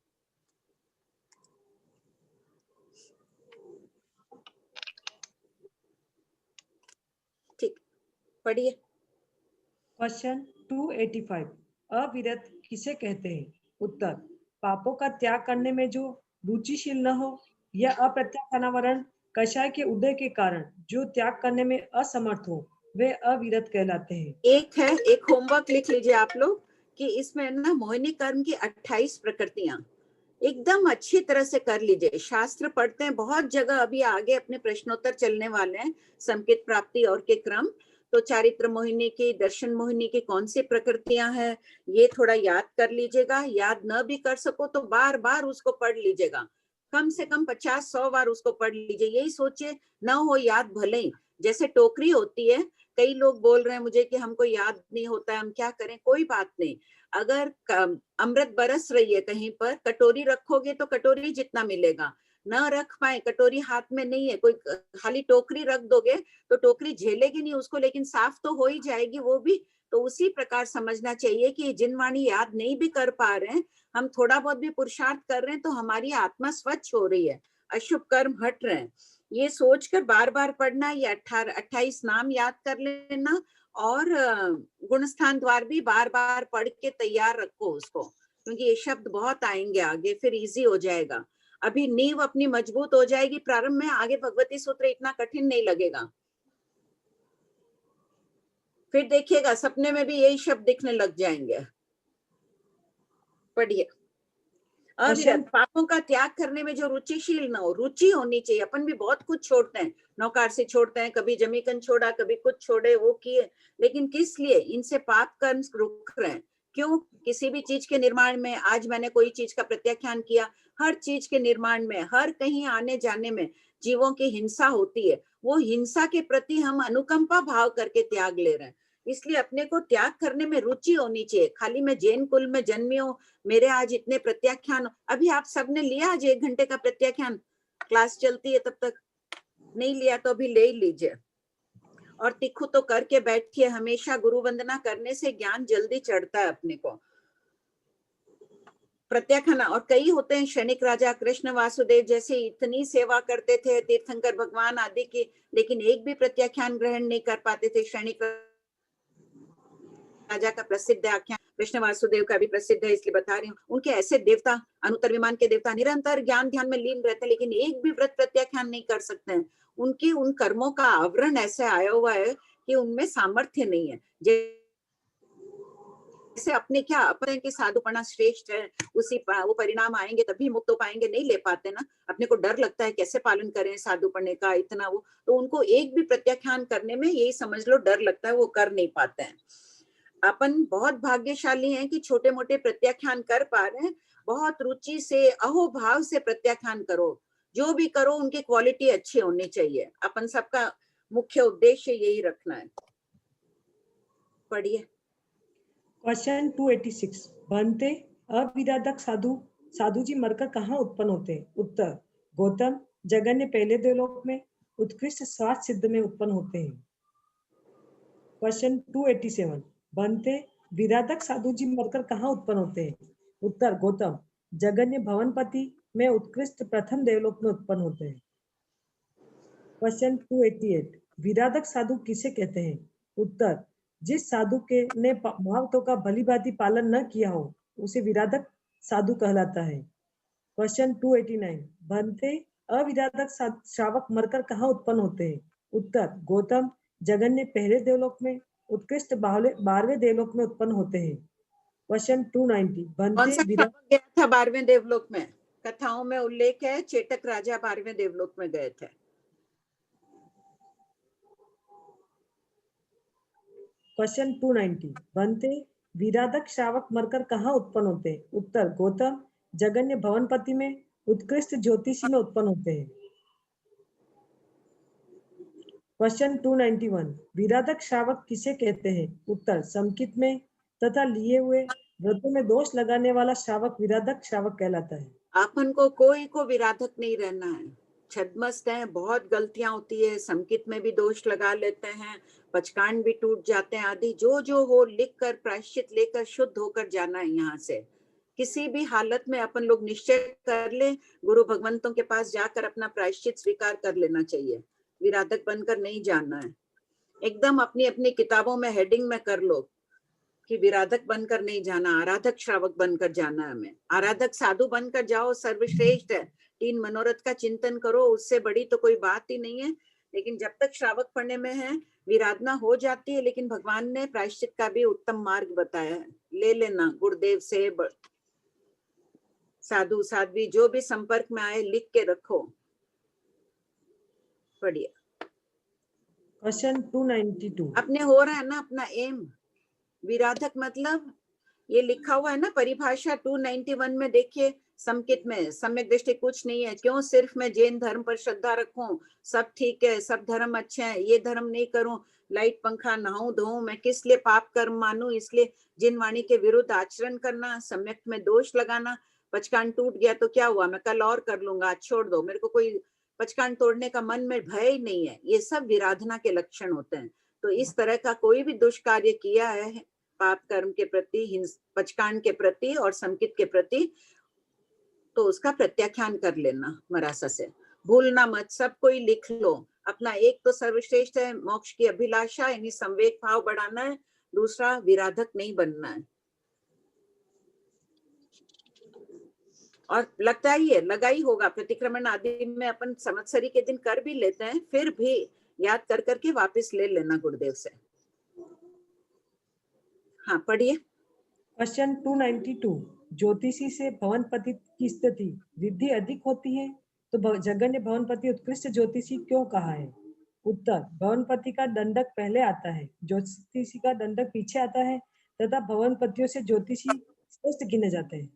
ठीक, पढ़िए। क्वेश्चन 285 अविरत किसे कहते हैं? उत्तर, पापों का त्याग करने में जो रुचिशील न हो या अप्रत्याख्यानावरण कषाय के उदय के कारण जो त्याग करने में असमर्थ हो, वे अविरत कहलाते हैं। एक होमवर्क लिख लीजिए आप लोग कि इसमें ना मोहिनी कर्म की 28 प्रकृतियां एकदम अच्छी तरह से कर लीजिए। शास्त्र पढ़ते हैं बहुत जगह, अभी आगे अपने प्रश्नोत्तर चलने वाले हैं संकेत प्राप्ति और के क्रम। तो चारित्र मोहिनी की, दर्शन मोहिनी की कौन सी प्रकृतियां हैं, ये थोड़ा याद कर लीजिएगा। याद न भी कर सको तो बार बार उसको पढ़ लीजिएगा, कम से कम 50-100 बार उसको पढ़ लीजिए। यही सोचिए न हो याद भले ही, जैसे टोकरी होती है, कई लोग बोल रहे हैं मुझे कि हमको याद नहीं होता है, हम क्या करें। कोई बात नहीं, अगर अमृत बरस रही है कहीं पर, कटोरी रखोगे तो कटोरी जितना मिलेगा। न रख पाए, कटोरी हाथ में नहीं है, कोई खाली टोकरी रख दोगे तो टोकरी झेलेगी नहीं उसको, लेकिन साफ तो हो ही जाएगी वो भी। तो उसी प्रकार समझना चाहिए कि जिन वाणी याद नहीं भी कर पा रहे हैं, हम थोड़ा बहुत भी पुरुषार्थ कर रहे हैं तो हमारी आत्मा स्वच्छ हो रही है, अशुभ कर्म हट रहे हैं। ये सोचकर बार बार पढ़ना, ये 28 नाम याद कर लेना, और गुणस्थान द्वार भी बार बार पढ़ के तैयार रखो उसको, क्योंकि ये शब्द बहुत आएंगे आगे, फिर इजी हो जाएगा। अभी नींव अपनी मजबूत हो जाएगी प्रारंभ में, आगे भगवती सूत्र इतना कठिन नहीं लगेगा। फिर देखिएगा सपने में भी यही शब्द दिखने लग जाएंगे। पढ़िए। अविरत पापों का त्याग करने में जो रुचिशील न हो, रुचि होनी चाहिए। अपन भी बहुत कुछ छोड़ते हैं, नौकार से छोड़ते हैं, कभी जमीकन छोड़ा, कभी कुछ छोड़े, वो किए, लेकिन किस लिए? इनसे पाप कर्म रुक रहे हैं। क्यों? किसी भी चीज के निर्माण में, आज मैंने कोई चीज का प्रत्याख्यान किया, हर चीज के निर्माण में, हर कहीं आने जाने में जीवों की हिंसा होती है। वो हिंसा के प्रति हम अनुकंपा भाव करके त्याग ले रहे हैं। इसलिए अपने को त्याग करने में रुचि होनी चाहिए। खाली मैं जैन कुल में जन्मी हूँ, मेरे आज इतने प्रत्याख्यान, अभी आप सबने लिया आज 1 घंटे का प्रत्याख्यान, क्लास चलती है तब तक, नहीं लिया तो अभी ले लीजिए। और तिखु तो करके बैठिए, हमेशा गुरु वंदना करने से ज्ञान जल्दी चढ़ता है अपने को। प्रत्याख्यान, और कई होते हैं क्षणिक राजा कृष्ण वासुदेव जैसे इतनी सेवा करते थे, तीर्थंकर भगवान आदि की, लेकिन एक भी प्रत्याख्यान ग्रहण नहीं कर पाते थे। क्षणिक राजा का प्रसिद्ध आख्यान, कृष्ण वासुदेव का भी प्रसिद्ध है, इसलिए बता रही हूँ। उनके ऐसे देवता, अनुत्तर विमान के देवता निरंतर ज्ञान ध्यान में लीन रहते हैं, लेकिन एक भी व्रत प्रत्याख्यान नहीं कर सकते हैं। उनकी उन कर्मों का आवरण ऐसे आया हुआ है कि उनमें सामर्थ्य नहीं है। जैसे अपने क्या अपने के साधुपना श्रेष्ठ है, उसी वो परिणाम आएंगे तभी मुक्त हो पाएंगे, नहीं ले पाते ना। अपने को डर लगता है कैसे पालन करें साधुपने का, इतना वो, तो उनको एक भी प्रत्याख्यान करने में यही समझ लो डर लगता है, वो कर नहीं पाते हैं। अपन बहुत भाग्यशाली हैं कि छोटे मोटे प्रत्याख्यान कर पा रहे हैं। बहुत रुचि से, अहोभाव से प्रत्याख्यान करो, जो भी करो उनकी क्वालिटी अच्छी होनी चाहिए। अपन सबका मुख्य उद्देश्य यही रखना है। पढ़िए। क्वेश्चन 286, बनते अविराधक साधु जी मरकर कहाँ उत्पन्न होते हैं? उत्तर, गौतम जगन्य पहले देवलोक में उत्कृष्ट स्वास्थ्य सिद्ध में उत्पन्न होते हैं। क्वेश्चन 287, बनते विराधक साधु जी मरकर कहाँ उत्पन्न होते हैं? उत्तर, गौतम जगन्य भवनपति में उत्कृष्ट प्रथम देवलोक में उत्पन्न होते हैं। क्वेश्चन 288, विराधक साधु किसे कहते हैं? उत्तर, जिस साधु के ने महावतों का भलीभांति पालन न किया हो उसे विराधक साधु कहलाता है। क्वेश्चन 289, बनते अविराधक श्रावक मरकर कहाँ उत्पन्न होते हैं? उत्तर, गौतम जगन्य पहले देवलोक में उत्कृष्ट 12वें देवलोक में उत्पन्न होते हैं। क्वेश्चन 290, बनते गया था 12वें देवलोक में? कथाओं में उल्लेख है, चेटक राजा 12वें देवलोक में गए थे। क्वेश्चन 290, बनते विराधक श्रावक मरकर कहाँ उत्पन्न होते हैं? उत्तर, गौतम जगन्य भवनपति में उत्कृष्ट ज्योतिषी में उत्पन्न होते हैं। क्वेश्चन 291, विराधक श्रावक किसे कहते हैं? उत्तर, समकित में तथा लिए हुए व्रतों में दोष लगाने वाला श्रावक विराधक श्रावक कहलाता है। अपन को कोई को विराधक नहीं रहना है। छद्मस्त है, बहुत गलतियां होती है, समकित में भी दोष लगा लेते हैं, पचकांड भी टूट जाते हैं आदि। जो जो हो लिख कर प्रायश्चित लेकर शुद्ध होकर जाना है यहाँ से। किसी भी हालत में अपन लोग निश्चय कर ले, गुरु भगवंतों के पास जाकर अपना प्रायश्चित स्वीकार कर लेना चाहिए। विराधक बनकर नहीं जाना है। एकदम अपनी अपनी किताबों में हेडिंग में कर लो कि विराधक बनकर नहीं जाना, आराधक श्रावक बनकर जाना है हमें। आराधक साधु बनकर जाओ, सर्वश्रेष्ठ है। 3 मनोरथ का चिंतन करो, उससे बड़ी तो कोई बात ही नहीं है। लेकिन जब तक श्रावक पढ़ने में है विराधना हो जाती है, लेकिन भगवान ने प्रायश्चित का भी उत्तम मार्ग बताया है। ले लेना गुरुदेव से, साधु साध्वी जो भी संपर्क में आए लिख के रखो। बढ़िया। क्वेश्चन 292 अपने हो रहा है ना अपना एम। विराधक मतलब ये लिखा हुआ है ना परिभाषा 291 में, देखिए समकित में सम्यक दृष्टि कुछ नहीं है। क्यों सिर्फ मैं जैन धर्म पर श्रद्धा रखूं, सब ठीक है, सब धर्म अच्छे हैं, ये धर्म नहीं करूं, लाइट पंखा नहाऊं धोऊं, मैं किस लिए पाप कर्म मानूं, इसलिए जिन वाणी के विरुद्ध आचरण करना, सम्यक में दोष लगाना। पचकान टूट गया तो क्या हुआ, मैं कल और कर लूंगा, आज छोड़ दो, मेरे को कोई पचकान तोड़ने का मन में भय ही नहीं है। ये सब विराधना के लक्षण होते हैं। तो इस तरह का कोई भी दुष्कार्य किया है पाप कर्म के प्रति, पचकान के प्रति और संकित के प्रति, तो उसका प्रत्याख्यान कर लेना मरासा से। भूलना मत, सब कोई लिख लो। अपना एक तो सर्वश्रेष्ठ है मोक्ष की अभिलाषा यानी संवेग भाव बढ़ाना है, दूसरा विराधक नहीं बनना है। और लगता ही है, लगा ही होगा, प्रतिक्रमण आदि में अपन संवत्सरी के दिन कर भी लेते हैं, फिर भी याद कर करके वापस ले लेना गुरुदेव से। हाँ पढ़िए। क्वेश्चन 292 ज्योतिषी से भवनपति की स्थिति रिद्धि अधिक होती है तो जगन्य भवनपति उत्कृष्ट ज्योतिषी क्यों कहा है? उत्तर, भवनपति का दंडक पहले आता है, ज्योतिषी का दंडक पीछे आता है तथा भवनपतियों से ज्योतिषी श्रेष्ठ गिने जाते हैं।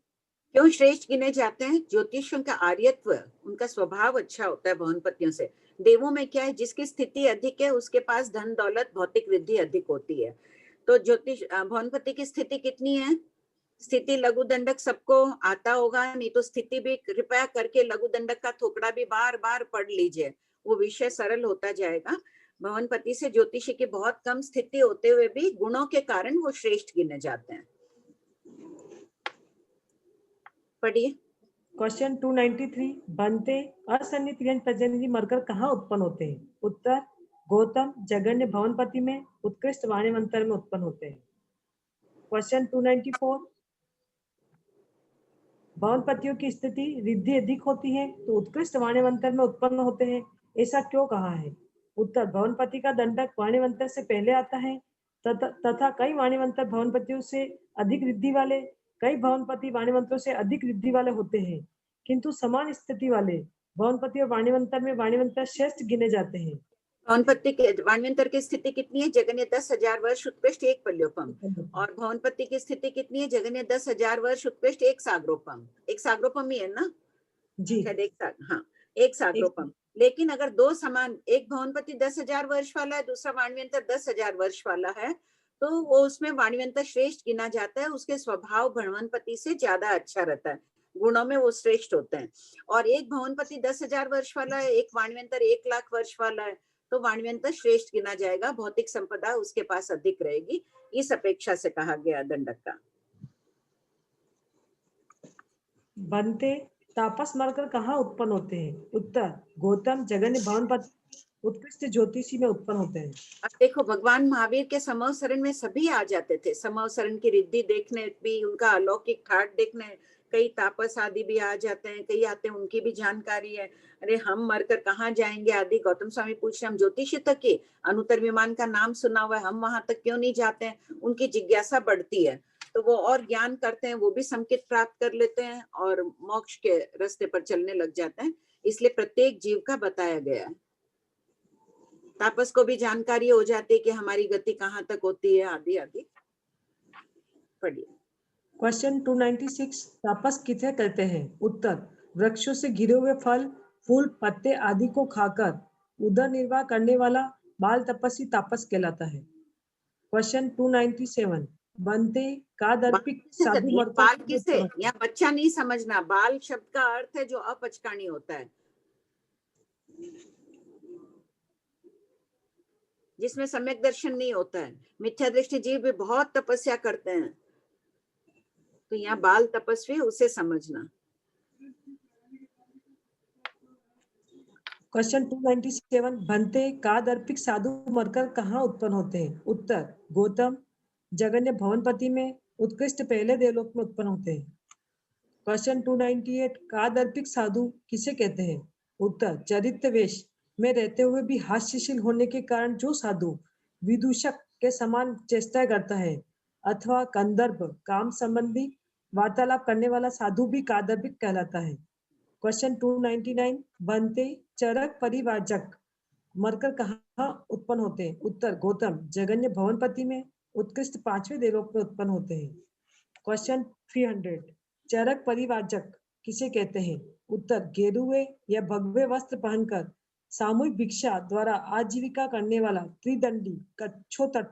क्यों श्रेष्ठ गिने जाते हैं? ज्योतिषियों का आर्यत्व, उनका स्वभाव अच्छा होता है भवनपतियों से। देवों में क्या है, जिसकी स्थिति अधिक है उसके पास धन दौलत भौतिक वृद्धि अधिक होती है। तो ज्योतिष भवनपति की स्थिति कितनी है? स्थिति लघु दंडक सबको आता होगा, नहीं तो स्थिति भी कृपया करके लघु दंडक का थोकड़ा भी बार बार पढ़ लीजिए, वो विषय सरल होता जाएगा। भवनपति से ज्योतिषी की बहुत कम स्थिति होते हुए भी गुणों के कारण वो श्रेष्ठ गिने जाते हैं। पढ़िए। क्वेश्चन 293 बनते असन्नित व्यंज प्रजननी मरकर कहाँ उत्पन्न होते हैं? उत्तर, गौतम जगन्य भवनपति में उत्कृष्ट वाणिमंत्र में उत्पन्न होते हैं। क्वेश्चन 294 भवनपतियों की स्थिति रिद्धि अधिक होती है तो उत्कृष्ट वाणिमंत्र में उत्पन्न होते हैं, ऐसा क्यों कहा है? उत्तर, भवनपति का दंडक वाणिमंत्र से पहले आता है तथा कई वाणिमंत्र भवनपतियों से अधिक रिद्धि वाले, कई भवनपति वाणिमंत्रों से अधिक रिद्धि वाले होते हैं, किंतु समान स्थिति वाले भवनपति और वाणिमंत्र में वाणिमंत्र श्रेष्ठ गिने जाते हैं। भवनपति के वाणिमंत्र की स्थिति कितनी है? जगन्य 10,000 वर्ष उत्कृष्ट एक पल्योपम। और भवनपति की स्थिति कितनी है? जगन्य 10,000 वर्ष उत्कृष्ट एक साग्रोपम। एक साग्रोपम ही है ना जी? एक साग्रोपम। लेकिन अगर दो समान, एक भवनपति 10,000 वर्ष वाला है, दूसरा वाणिमंत्र 10,000 वर्ष वाला है, तो वो उसमें वाणिमंत्र श्रेष्ठ गिना जाता है। उसके स्वभाव भवनपति से ज्यादा अच्छा रहता है, गुणों में वो श्रेष्ठ होते हैं। और एक भवनपति 10,000 वर्ष वाला है, एक वाणिमंत्र 1,00,000 वर्ष वाला है, तो वाणिमंत्र श्रेष्ठ गिना जाएगा, भौतिक संपदा उसके पास अधिक रहेगी, इस अपेक्षा से कहा गया दंडक का। बनते तापस मरकर कहाँ उत्पन्न होते हैं? उत्तर, गौतम जगन्य भवनपति उत्कृष्ट ज्योतिषी में उत्पन्न होते हैं। अब देखो, भगवान महावीर के समवसरण में सभी आ जाते थे, समवसरण की रिद्धि देखने भी, उनका अलौकिक ठाट देखने। कई तापस आदि भी आ जाते हैं, कई आते हैं, उनकी भी जानकारी है। अरे हम मरकर कहाँ जाएंगे आदि गौतम स्वामी पूछ रहे, हम ज्योतिषी तक के अनुत्तर विमान का नाम सुना हुआ है, हम वहां तक क्यों नहीं जाते हैं? उनकी जिज्ञासा बढ़ती है तो वो और ज्ञान करते हैं, वो भी संकेत प्राप्त कर लेते हैं और मोक्ष के रास्ते पर चलने लग जाते हैं। इसलिए प्रत्येक जीव का बताया गया है। तापस को भी जानकारी हो जाती है कि हमारी गति कहाँ तक होती है, आदि आदि। पढ़िए। क्वेश्चन 296 तापस किसे कहते हैं? उत्तर, वृक्षों से गिरे हुए फल, फूल, पत्ते आदि को खाकर उदर निर्वाह करने वाला बाल तपस्वी तापस कहलाता है। क्वेश्चन 297 बनते का दर्पिक साधु मरकर बाल किसे? या बच्चा नहीं समझना, बाल शब्द का अर्थ है जो अपचकानी होता है, जिसमें सम्यक दर्शन नहीं होता है। मिथ्या दृष्टि जीव भी बहुत तपस्या करते हैं, तो यहाँ बाल तपस्वी उसे समझना। क्वेश्चन 297 बनते का दर्पिक साधु मरकर कहाँ उत्पन्न होते हैं? उत्तर, गौतम जगन्य भवनपति में उत्कृष्ट पहले देवलोक में उत्पन्न होते हैं। क्वेश्चन 298 का दर्पिक साधु किसे कहते हैं? उत्तर, चरित्र वेश में रहते हुए भी हास्यशील होने के कारण जो साधु विदूषक के समान चेष्टा करता है अथवा कंदर्प काम संबंधी वार्तालाप करने वाला साधु भी कादर्भिक कहलाता है। क्वेश्चन 299 बनते चरक परिवाचक मरकर कहाँ उत्पन्न होते हैं? उत्तर गौतम जगन्य भवनपति में उत्कृष्ट 5वें देवलोक में उत्पन्न होते हैं। क्वेश्चन 300 चरक परिवाचक किसे कहते हैं? उत्तर गेरुए या भगवे वस्त्र पहनकर सामूहिक भिक्षा द्वारा आजीविका करने वाला त्रिदंडी कच्छोतट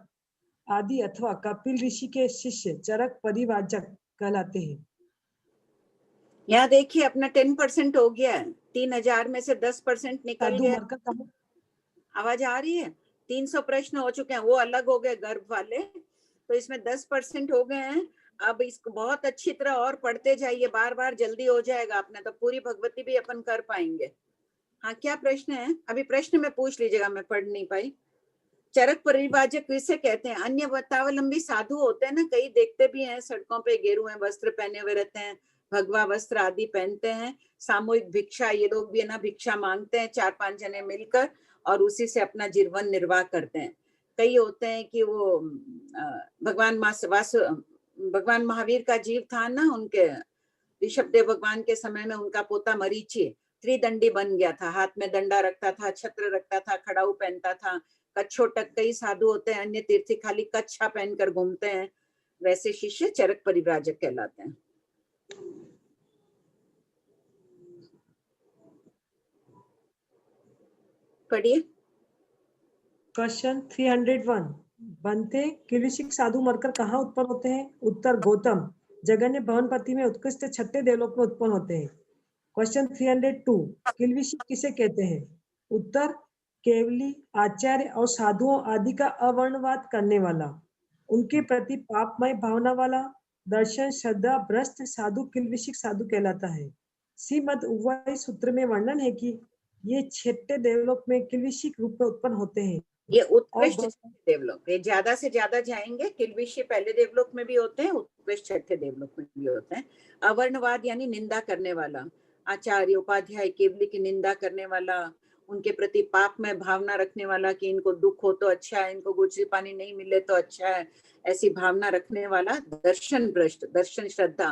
आदि अथवा कपिल ऋषि के शिष्य चरक परिवाचक कहलाते हैं। यहाँ देखिए अपना 10% हो गया है। 3000 में से 10% निकल गया। आवाज आ रही है? 300 प्रश्न हो चुके हैं, वो अलग हो गए गर्भ वाले, तो इसमें 10% हो गए हैं। अब इसको बहुत अच्छी तरह और पढ़ते जाइए, बार बार जल्दी हो जाएगा अपना, तो पूरी भगवती भी अपन कर पाएंगे। हाँ, क्या प्रश्न है? अभी प्रश्न में पूछ लीजिएगा, मैं पढ़ नहीं पाई। चरक परिवाचक किसे कहते हैं? अन्य वतावलंबी साधु होते हैं ना, कई देखते भी हैं सड़कों पे गेरुए वस्त्र पहने हुए रहते हैं, भगवा वस्त्र आदि पहनते हैं। सामूहिक भिक्षा, ये लोग भी है ना भिक्षा मांगते हैं 4-5 जने मिलकर और उसी से अपना जीवन निर्वाह करते हैं। कई होते हैं कि वो भगवान महावीर का जीव था ना, उनके ऋषभ देव भगवान के समय में उनका पोता मरीचि त्रिदंडी बन गया था, हाथ में डंडा रखता था, छत्र रखता था, खड़ाऊ पहनता था। कच्छोटक कई साधु होते हैं, अन्य तीर्थी खाली कच्छा पहनकर घूमते हैं, वैसे शिष्य चरक परिव्राजक कहलाते हैं। पढ़िए। क्वेश्चन 301 बनते किलिशिक साधु मरकर कहाँ उत्पन्न होते हैं? उत्तर गौतम जगन्य भवनपति में उत्कृष्ट 6ठे देवलोक में उत्पन्न होते हैं। क्वेश्चन 302 किलविशिक किसे कहते हैं? उत्तर केवली आचार्य और साधुओं आदि का अवर्णवाद करने वाला, उनके प्रति पापमय भावना वाला, दर्शन श्रद्धा भ्रष्ट साधु किलविशिक साधु कहलाता है। श्रीमद उवाई सूत्र में वर्णन है कि ये 6ठे देवलोक में किलविशिक रूप में उत्पन्न होते हैं। ये उत्कृष्ट 6ठे देवलोक, ये ज्यादा से ज्यादा जाएंगे। किलविशी पहले देवलोक में भी होते हैं, उत्कृष्ट 6ठे देवलोक में भी होते हैं। अवर्णवाद यानी निंदा करने वाला, आचार्य उपाध्याय केवली की निंदा करने वाला, उनके प्रति पाप में भावना रखने वाला कि इनको दुख हो तो अच्छा है, इनको गुजरी पानी नहीं मिले तो अच्छा है, ऐसी भावना रखने वाला। दर्शन भ्रष्ट, दर्शन श्रद्धा,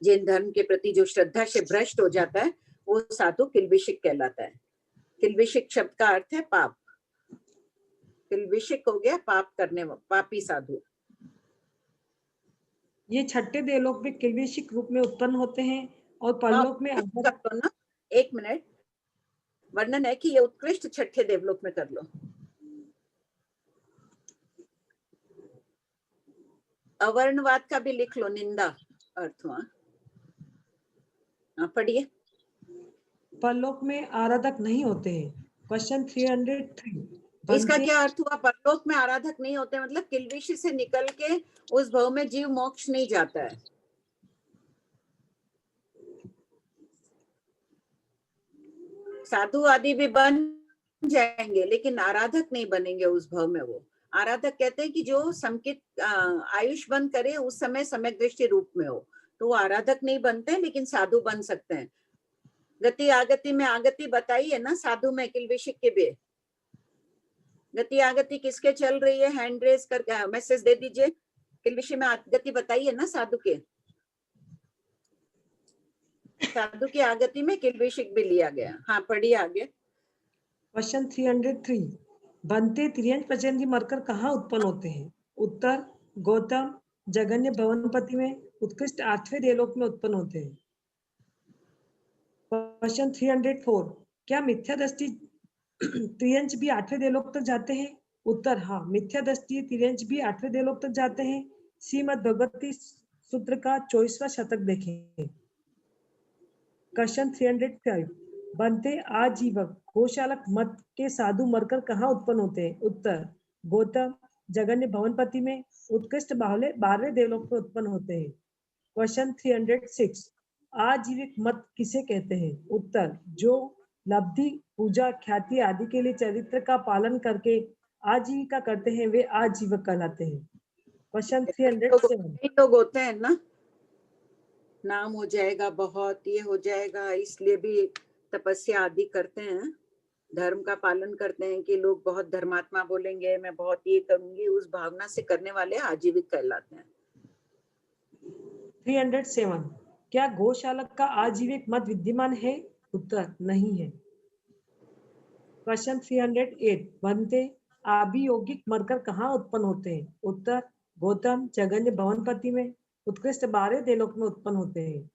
जैन धर्म के प्रति जो श्रद्धा से भ्रष्ट हो जाता है वो साधु किलविशिक कहलाता है। किलविशिक शब्द का अर्थ है पाप। किलविशिक हो गया पाप करने वाला, पापी साधु। ये 6ठे देवलोक में किलविशिक रूप में उत्पन्न होते हैं और परलोक में ना, 1 मिनट, वर्णन है कि ये उत्कृष्ट 6ठे देवलोक में कर लो। अवर्णवाद का भी लिख लो, निंदा अर्थ हुआ। पढ़िए। परलोक में आराधक नहीं होते हैं। क्वेश्चन 303 इसका क्या अर्थ हुआ? परलोक में आराधक नहीं होते मतलब किलविशी से निकल के उस भव में जीव मोक्ष नहीं जाता है। साधु आदि भी बन जाएंगे लेकिन आराधक नहीं बनेंगे उस भव में। वो आराधक कहते हैं कि जो समकित आयुष बंद करे उस समय सम्यक दृष्टि रूप में हो, तो वो आराधक नहीं बनते लेकिन साधु बन सकते हैं। गति आगति में आगति बताई है ना साधु में, किलविशिक के भी। गति आगति किसके चल रही है? हैंड रेज करके मैसेज दे दीजिए। किलविशी में गति बताई है ना साधु के, साधु की आगति में किलविशिक भी लिया गया। हाँ पढ़िए आगे। क्वेश्चन 303 बनते त्रियंज प्रचंडी मरकर कहाँ उत्पन्न होते हैं? उत्तर गौतम जगन्य भवनपति में उत्कृष्ट 8वें देवलोक में उत्पन्न होते हैं। क्वेश्चन 304 क्या मिथ्या दृष्टि त्रियंज भी 8वें देवलोक तक जाते हैं? उत्तर हाँ, मिथ्या दृष्टि त्रियंज भी 8वें देवलोक तक जाते हैं। श्रीमद् भगवती सूत्र का 24वां शतक देखें। क्वेश्चन 305 बनते आजीवक गोशालक मत के साधु मरकर कहाँ उत्पन्न होते हैं? उत्तर गौतम जगन्य भवनपति में उत्कृष्ट 12वें देवलोक में उत्पन्न होते हैं। क्वेश्चन 306 आजीविक मत किसे कहते हैं? उत्तर जो लब्धि पूजा ख्याति आदि के लिए चरित्र का पालन करके आजीविका करते हैं वे आजीवक कहलाते हैं। क्वेश्चन 307 लोग होते हैं ना, नाम हो जाएगा बहुत, ये हो जाएगा, इसलिए भी तपस्या आदि करते हैं। धर्म का पालन करते हैं कि लोग बहुत धर्मात्मा बोलेंगे, मैं बहुत ये करूंगी, उस भावना से करने वाले आजीविक कहलाते हैं। 307 क्या गौशाला का आजीविक मत विद्यमान है? उत्तर नहीं है। क्वेश्चन 308 बनते आभियोगिक मरकर कहाँ उत्पन्न होते हैं? उत्तर गौतम जगन्य भवनपति में, उत्कृष्ट 12 देवलोक में उत्पन्न होते हैं।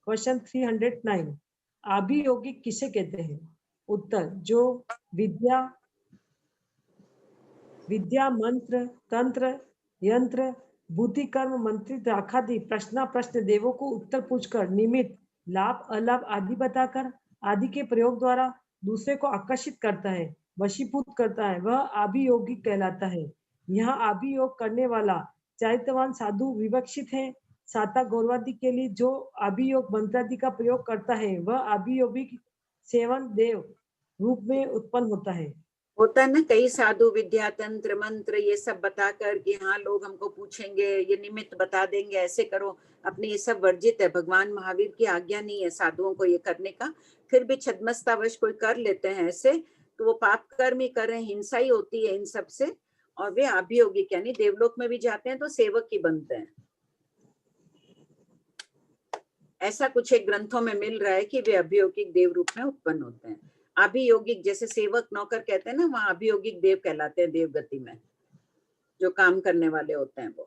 क्वेश्चन 309 आभियोगिक किसे कहते हैं? उत्तर जो विद्या मंत्र तंत्र यंत्र बुद्धि कर्म मंत्री राखादि प्रश्न देवों को उत्तर पूछकर निमित्त लाभ अलाभ आदि बताकर आदि के प्रयोग द्वारा दूसरे को आकर्षित करता है, वशीभूत करता है, वह आभियोगिक कहलाता है। यहाँ आभियोग करने वाला चरित्रवान साधु विवक्षित है। साता गौरवादि के लिए जो आभियोग मंत्रादि का प्रयोग करता है वह आभियोगिक सेवन देव रूप में उत्पन्न होता है। होता है ना, कई साधु विद्या तंत्र मंत्र ये सब बताकर कि हाँ लोग हमको पूछेंगे, ये निमित्त बता देंगे, ऐसे करो, अपने ये सब वर्जित है। भगवान महावीर की आज्ञा नहीं है साधुओं को ये करने का। फिर भी छद्मस्तावश कोई कर लेते हैं ऐसे, तो वो पाप कर्म ही कर रहे हैं, हिंसा ही होती है इन सब से, और वे अभियोगिक यानी देवलोक में भी जाते हैं तो सेवक ही बनते हैं। ऐसा कुछ एक ग्रंथों में मिल रहा है कि वे अभियोगिक देव रूप में उत्पन्न होते हैं। अभियोगिक जैसे सेवक नौकर कहते हैं ना, वहां अभियोगिक देव कहलाते हैं। देवगति में जो काम करने वाले होते हैं वो।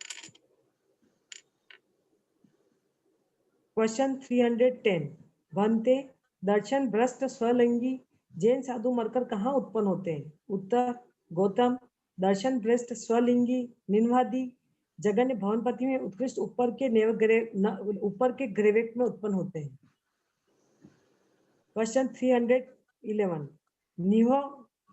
क्वेश्चन 310 बनते दर्शन भ्रष्ट स्वलिंगी जैन साधु मरकर कहाँ उत्पन्न होते हैं? उत्तर गौतम दर्शन भ्रष्ट स्वलिंगी निन्वादी जगन्य भवनपति में, उत्कृष्ट ऊपर के ग्रेवेक में उत्पन्न होते हैं। क्वेश्चन 311 निह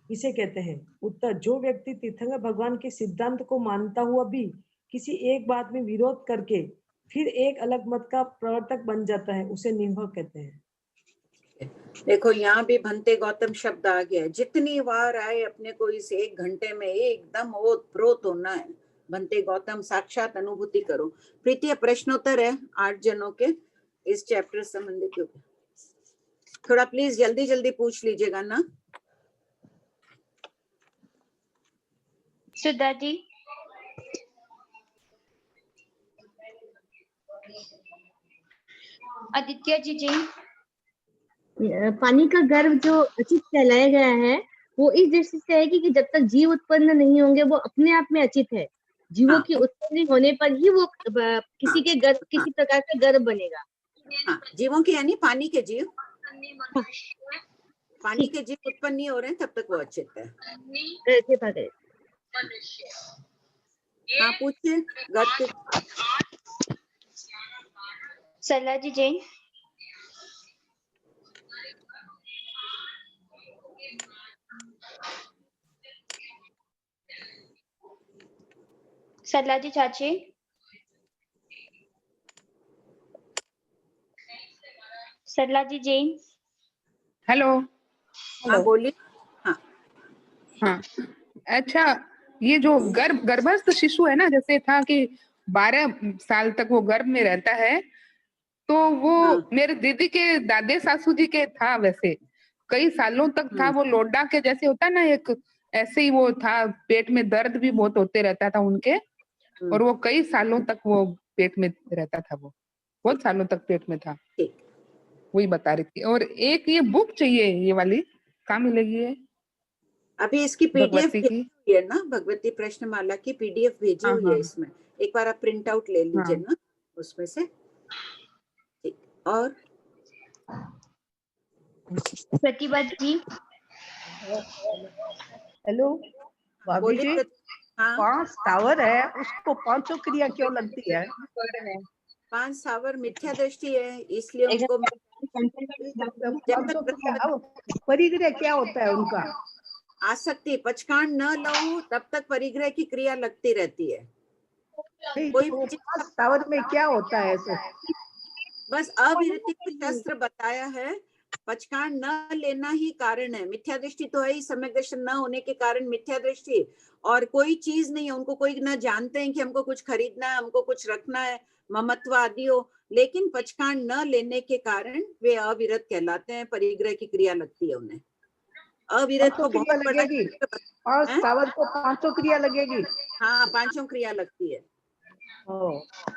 किसे कहते हैं? उत्तर जो व्यक्ति तीर्थंकर भगवान के सिद्धांत को मानता हुआ भी किसी एक बात में विरोध करके फिर एक अलग मत का प्रवर्तक बन जाता है उसे निह कहते हैं। देखो यहाँ भी भंते गौतम शब्द आ गया। जितनी बार आए अपने को इस 1 घंटे में एकदम ओतप्रोत होना है। भंते गौतम साक्षात अनुभूति करो। प्रीति प्रश्नोत्तर है 8 जनों के इस चैप्टर संबंधित। थोड़ा प्लीज जल्दी जल्दी पूछ लीजिएगा ना। सुधा जी आदित्य जी पानी का गर्भ जो अचित कहलाया गया है वो इस दृष्टि से है कि जब तक जीव उत्पन्न नहीं होंगे वो अपने आप में अचित है। जीवों की उत्पत्ति होने पर ही वो किसी के गर्भ किसी प्रकार का गर्भ बनेगा। जीवों के यानी पानी के जीव, पानी के जीव उत्पन्न नहीं हो रहे हैं तब तक वो अचित है। हाँ पूछिए। सरला जी जैन। सरला जी चाची। सरला जी जैन। हेलो। हाँ बोलिए। हाँ अच्छा, ये जो गर्भस्थ शिशु है ना, जैसे था कि 12 साल तक वो गर्भ में रहता है, तो वो मेरे दीदी के दादे सासू जी के था, वैसे कई सालों तक था। वो लोडा के जैसे होता ना, एक ऐसे ही वो था। पेट में दर्द भी बहुत होते रहता था उनके, और वो कई सालों तक वो पेट में रहता था। वो बहुत सालों तक पेट में था, वही बता रही थी। और एक ये बुक चाहिए, ये वाली कहाँ मिलेगी? है अभी इसकी पीडीएफ भेजी हुई है ना, भगवती प्रश्नमाला की पीडीएफ भेजी हुई है इसमें। एक बार आप प्रिंट आउट ले लीजिए ना उसमें से। ठीक। और प्रतिभा जी। हेलो भाभी जी। 5 टावर है, उसको 5 क्रिया क्यों लगती है? 5 टावर मिथ्या दृष्टि है, इसलिए उनको परिग्रह क्या होता है उनका? आसक्ति। पचकांड न लो तब तक परिग्रह की क्रिया लगती रहती है। कोई टावर में क्या होता है? तो बस अविरति शस्त्र बताया है। पचकांड न लेना ही कारण है। मिथ्या दृष्टि तो है ही, सम्यक दर्शन न होने के कारण मिथ्या दृष्टि। और कोई चीज नहीं है, उनको कोई न जानते हैं कि हमको कुछ खरीदना है, हमको कुछ रखना है, ममत्व आदि हो, लेकिन पचकांड न लेने के कारण वे अविरत कहलाते हैं। परिग्रह की क्रिया लगती है उन्हें। अविरत को 500 क्रिया बहुत बड़ा लगेगी, 5 टावर को 500 क्रिया लगेगी। हाँ 500 क्रिया लगती है।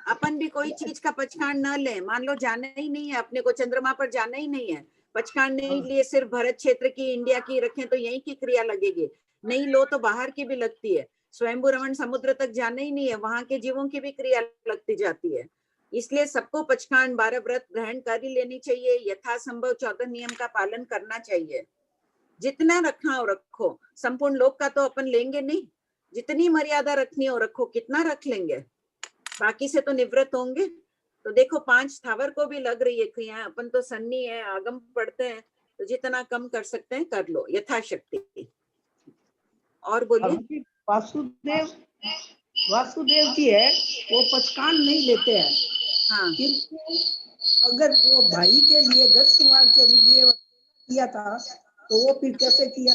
अपन भी कोई चीज का पचकांड न ले, मान लो जाना ही नहीं है अपने को, चंद्रमा पर जाना ही नहीं है, पचकांड नहीं लिए, सिर्फ भारत क्षेत्र की इंडिया की रखें तो यहीं की क्रिया लगेगी। नहीं लो तो बाहर की भी लगती है। स्वयंभू रमण समुद्र तक जाना ही नहीं है, वहां के जीवों की भी क्रिया लगती जाती है। इसलिए सबको पचकांड 12 व्रत ग्रहण कर ही लेनी चाहिए। यथासंभव 14 नियम का पालन करना चाहिए। जितना रखना हो रखो, संपूर्ण लोक का तो अपन लेंगे नहीं, जितनी मर्यादा रखनी हो रखो, कितना रख लेंगे, बाकी से तो निवृत्त होंगे। तो देखो 5 स्थावर को भी लग रही है क्रिया, अपन तो सन्नी है, आगम पढ़ते हैं, तो जितना कम कर सकते हैं कर लो यथाशक्ति। और बोलिए। वासुदेव जी है वो पचकान नहीं लेते हैं। हाँ। किंतु अगर वो भाई के लिए गज कुमार के लिए किया था तो वो फिर कैसे किया?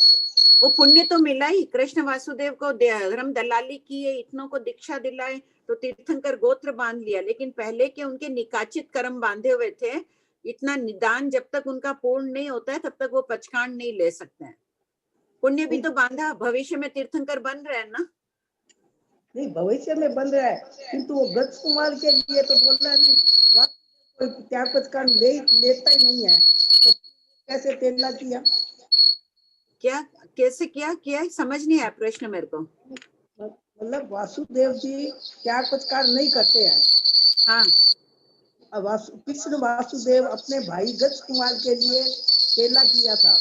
वो पुण्य तो मिला ही। कृष्ण वासुदेव को धर्म दलाली किए, इतनों को दीक्षा दिलाए, तो तीर्थंकर गोत्र बांध लिया। लेकिन पहले के उनके निकाचित कर्म बांधे हुए थे, इतना निदान जब तक उनका पूर्ण नहीं होता है तब तक वो पचकांड नहीं ले सकते हैं। पुण्य भी तो बांधा, भविष्य में तीर्थंकर बन रहे हैं ना। नहीं भविष्य में बन रहा है, किंतु वो गज कुमार के लिए तो बोल रहा है ना, कोई त्याग पचकांड लेता ही नहीं है, तो कैसे तेला किया? क्या कैसे किया समझ नहीं आया प्रश्न मेरे को। मतलब वासुदेव जी त्याग पचकांड नहीं करते हैं। हाँ। कृष्ण वासुदेव अपने भाई गज कुमार के लिए तेला किया था।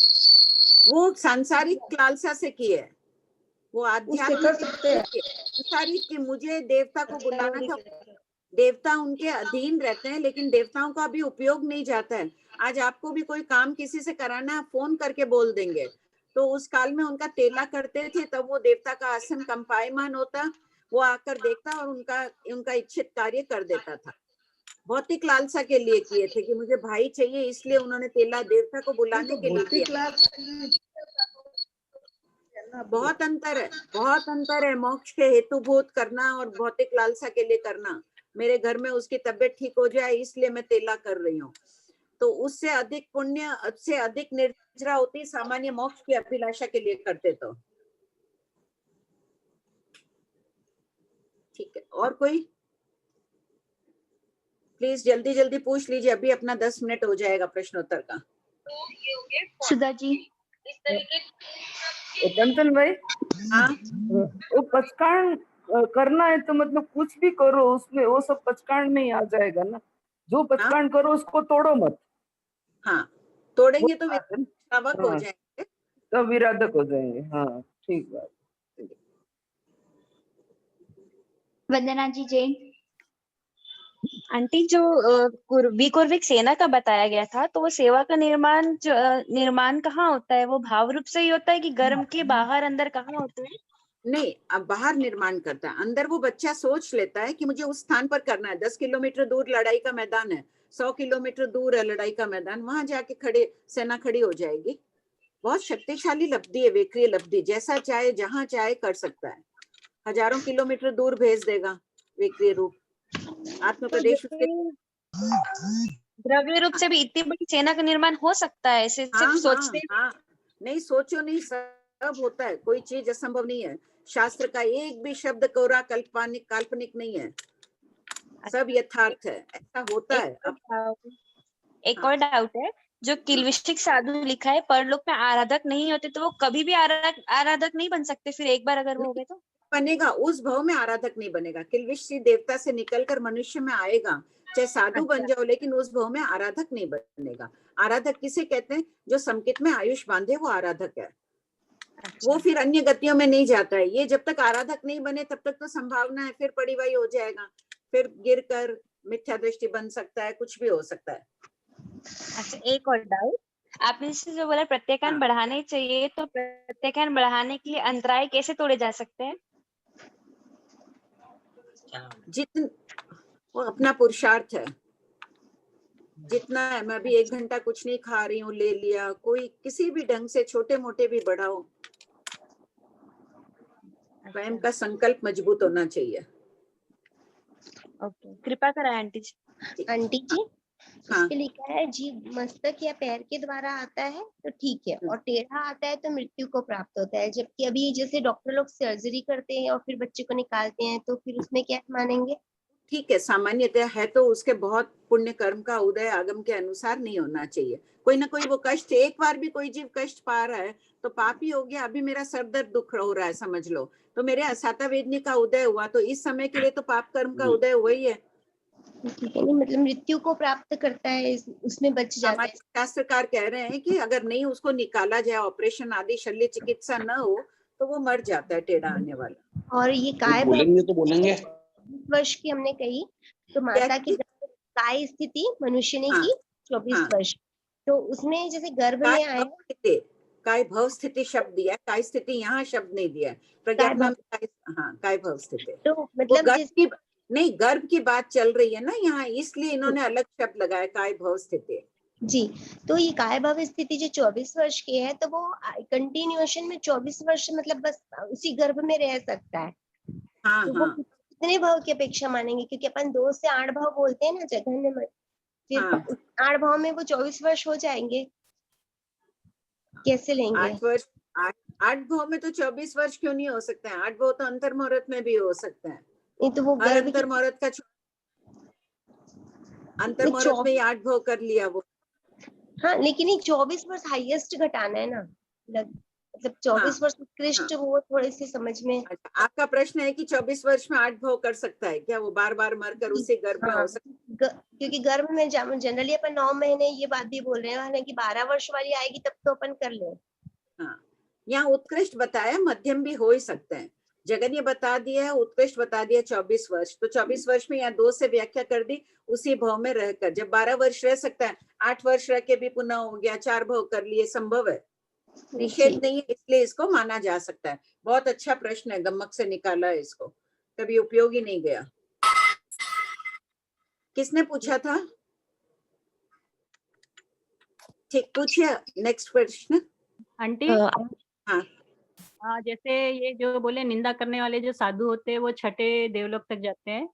वो सांसारिक लालसा से किए, वो आध्यात्मिक सांसारिक की, मुझे देवता को बुलाना था, देवता उनके अधीन रहते हैं, लेकिन देवताओं का भी उपयोग नहीं जाता है। आज आपको भी कोई काम किसी से कराना है, फोन करके बोल देंगे, तो उस काल में उनका तेला करते थे, तब वो देवता का आसन कंपायमान होता, वो आकर देखता और उनका इच्छित कार्य कर देता था। भौतिक लालसा के लिए किए थे कि मुझे भाई चाहिए, इसलिए उन्होंने तेला देवता को बुलाने के लिए किया। बहुत अंतर है मोक्ष के हेतुभूत करना और भौतिक लालसा के लिए करना। मेरे घर में उसकी तबीयत ठीक हो जाए इसलिए मैं तेला कर रही हूँ, तो उससे अधिक पुण्य, उससे अधिक निर्जरा होती सामान्य मोक्ष की अभिलाषा के लिए करते तो। ठीक है, और कोई प्लीज जल्दी जल्दी पूछ लीजिए, अभी अपना 10 मिनट हो जाएगा प्रश्नोत्तर का। सुधा जी। कंचन भाई, हाँ, वो पचकांड करना है तो मतलब कुछ भी करो उसमें वो सब पचकांड में ही आ जाएगा ना। जो पचकांड करो उसको तोड़ो मत। हाँ, तोड़ेंगे तो विराधक हो जाएंगे, तो विराधक हो जाएंगे। हाँ ठीक बात। वंदना जी जैन। आंटी, जो विकौरविक सेना का बताया गया था, तो वो सेवा का निर्माण कहाँ होता है? वो भाव रूप से ही होता है कि गर्भ के बाहर अंदर कहाँ होता है? नहीं, अब बाहर निर्माण करता है, अंदर वो बच्चा सोच लेता है कि मुझे उस स्थान पर करना है। 10 किलोमीटर दूर लड़ाई का मैदान है, 100 किलोमीटर दूर है लड़ाई का मैदान, वहां जाके सेना खड़ी हो जाएगी। बहुत शक्तिशाली लब्धि है, वेक्रिय लब्धि, जैसा चाहे जहां चाहे कर सकता है। हजारों किलोमीटर दूर भेज देगा वेक्रिय रूप। आत्मप्रदेश द्रव्य रूप से भी इतनी बड़ी सेना का निर्माण हो सकता है? सिर्फ सोचते नहीं, सोचो नहीं, सब होता है, कोई चीज असंभव नहीं है। शास्त्र का एक भी शब्द कोरा काल्पनिक नहीं है, सब यथार्थ है, ऐसा होता है। एक और डाउट है, जो किल्विष्टिक साधु लिखा है, परलोक में आराधक नहीं होते, तो वो कभी भी आराधक नहीं बन सकते फिर एक बार अगर वो हो गए तो? बनेगा, उस भाव में आराधक नहीं बनेगा। किल्विष्टि देवता से निकलकर मनुष्य में आएगा, चाहे साधु बन जाओ, लेकिन उस भाव में आराधक नहीं बनेगा। आराधक किसे कहते हैं? जो संकित में आयुष बांधे, वो आराधक है। वो फिर अन्य गतियों में नहीं जाता है। ये जब तक आराधक नहीं बने तब तक तो संभावना है फिर परिवाही हो जाएगा, फिर गिरकर मिथ्या दृष्टि बन सकता है, कुछ भी हो सकता है। अच्छा, एक और डाउट, आपने जो बोला प्रत्याख्यान बढ़ाने चाहिए, तो प्रत्याख्यान बढ़ाने के लिए अंतराय कैसे तोड़े जा सकते हैं? वो अपना पुरुषार्थ है, जितना है। मैं भी 1 घंटा कुछ नहीं खा रही हूँ, ले लिया, कोई किसी भी ढंग से छोटे मोटे भी बढ़ाओ, स्वयं का संकल्प मजबूत होना चाहिए। ओके, कृपा करें आंटी जी। आंटी जी, इस पे लिखा है जीव मस्तक या पैर के द्वारा आता है तो ठीक है, और टेढ़ा आता है तो मृत्यु को प्राप्त होता है। जबकि अभी जैसे डॉक्टर लोग सर्जरी करते हैं और फिर बच्चे को निकालते हैं, तो फिर उसमें क्या मानेंगे? ठीक है, सामान्यतः है तो उसके बहुत पुण्य कर्म का उदय आगम के अनुसार नहीं होना चाहिए। कोई ना कोई वो कष्ट, एक बार भी कोई जीव कष्ट पा रहा है तो पाप ही हो गया। अभी मेरा सर दर्द दुख हो रहा है समझ लो, तो मेरे असाता वेदनी का उदय हुआ, तो इस समय के लिए तो पाप कर्म का उदय हुआ ही है। ठीक है, नहीं मतलब मृत्यु को प्राप्त करता है, उसमें बच जाता है। शास्त्रकार कह रहे हैं कि अगर नहीं उसको निकाला जाए, ऑपरेशन आदि शल्य चिकित्सा न हो, तो वो मर जाता है टेढ़ा आने वाला। और ये काय बोलेंगे तो बोलेंगे। वर्ष की हमने कही, तो माता की काय स्थिति मनुष्य ने की 24 वर्ष, तो उसमें जैसे गर्भ में आया, काय भव स्थिति शब्द दिया, काय स्थिति यहाँ शब्द नहीं दिया, प्रज्ञात्मा में काय भव स्थिति। तो मतलब नहीं, गर्भ की बात चल रही है ना यहाँ, इसलिए इन्होंने अलग शब्द लगाया काय भव स्थिति। जी, तो ये काय भव स्थिति जो 24 वर्ष की है, तो वो कंटिन्यूएशन में 24 वर्ष मतलब बस उसी गर्भ में रह सकता है। तो वो कितने भाव की अपेक्षा मानेंगे? क्योंकि अपन 2 से 8 भाव बोलते हैं ना जघन्य में, फिर 8 भाव में वो 24 वर्ष हो जाएंगे, कैसे लेंगे? 8 भाव में तो 24 वर्ष क्यों नहीं हो सकते हैं? 8 भाव तो अंतर मुहूर्त में भी हो सकता है। नहीं तो वो अंतर मुहूर्त का अंतर मुहूर्त में 8 भाव कर लिया वो। हाँ, लेकिन ये 24 वर्ष हाईएस्ट घटाना है ना, मतलब 24 वर्ष उत्कृष्ट, वो थोड़े से समझ में। आपका प्रश्न है कि 24 वर्ष में 8 भाव कर सकता है क्या? वो बार बार मरकर उसी गर्भ में हो सकता है? क्योंकि गर्भ में जनरली अपन 9 महीने ये बात भी बोल रहे हैं कि 12 वर्ष वाली आएगी तब तो अपन कर ले। हाँ, यहाँ उत्कृष्ट बताया, मध्यम भी हो ही सकते हैं। जगन ये बता दिया है, उत्कृष्ट बता दिया 24 वर्ष, तो 24 वर्ष में यहाँ 2 से व्याख्या कर दी, उसी भाव में रहकर। जब 12 वर्ष रह सकता है, 8 वर्ष रह के भी पुनः हो गया, 4 भाव कर लिए, संभव है, निषेध नहीं है, इसलिए इसको माना जा सकता है। बहुत अच्छा प्रश्न है, गम्मक से निकाला है इसको, कभी उपयोग ही नहीं गया। किसने पूछा था? ठीक, पूछिए नेक्स्ट प्रश्न। आंटी, हाँ, जैसे ये जो बोले निंदा करने वाले जो साधु होते हैं वो छठे देवलोक तक जाते हैं,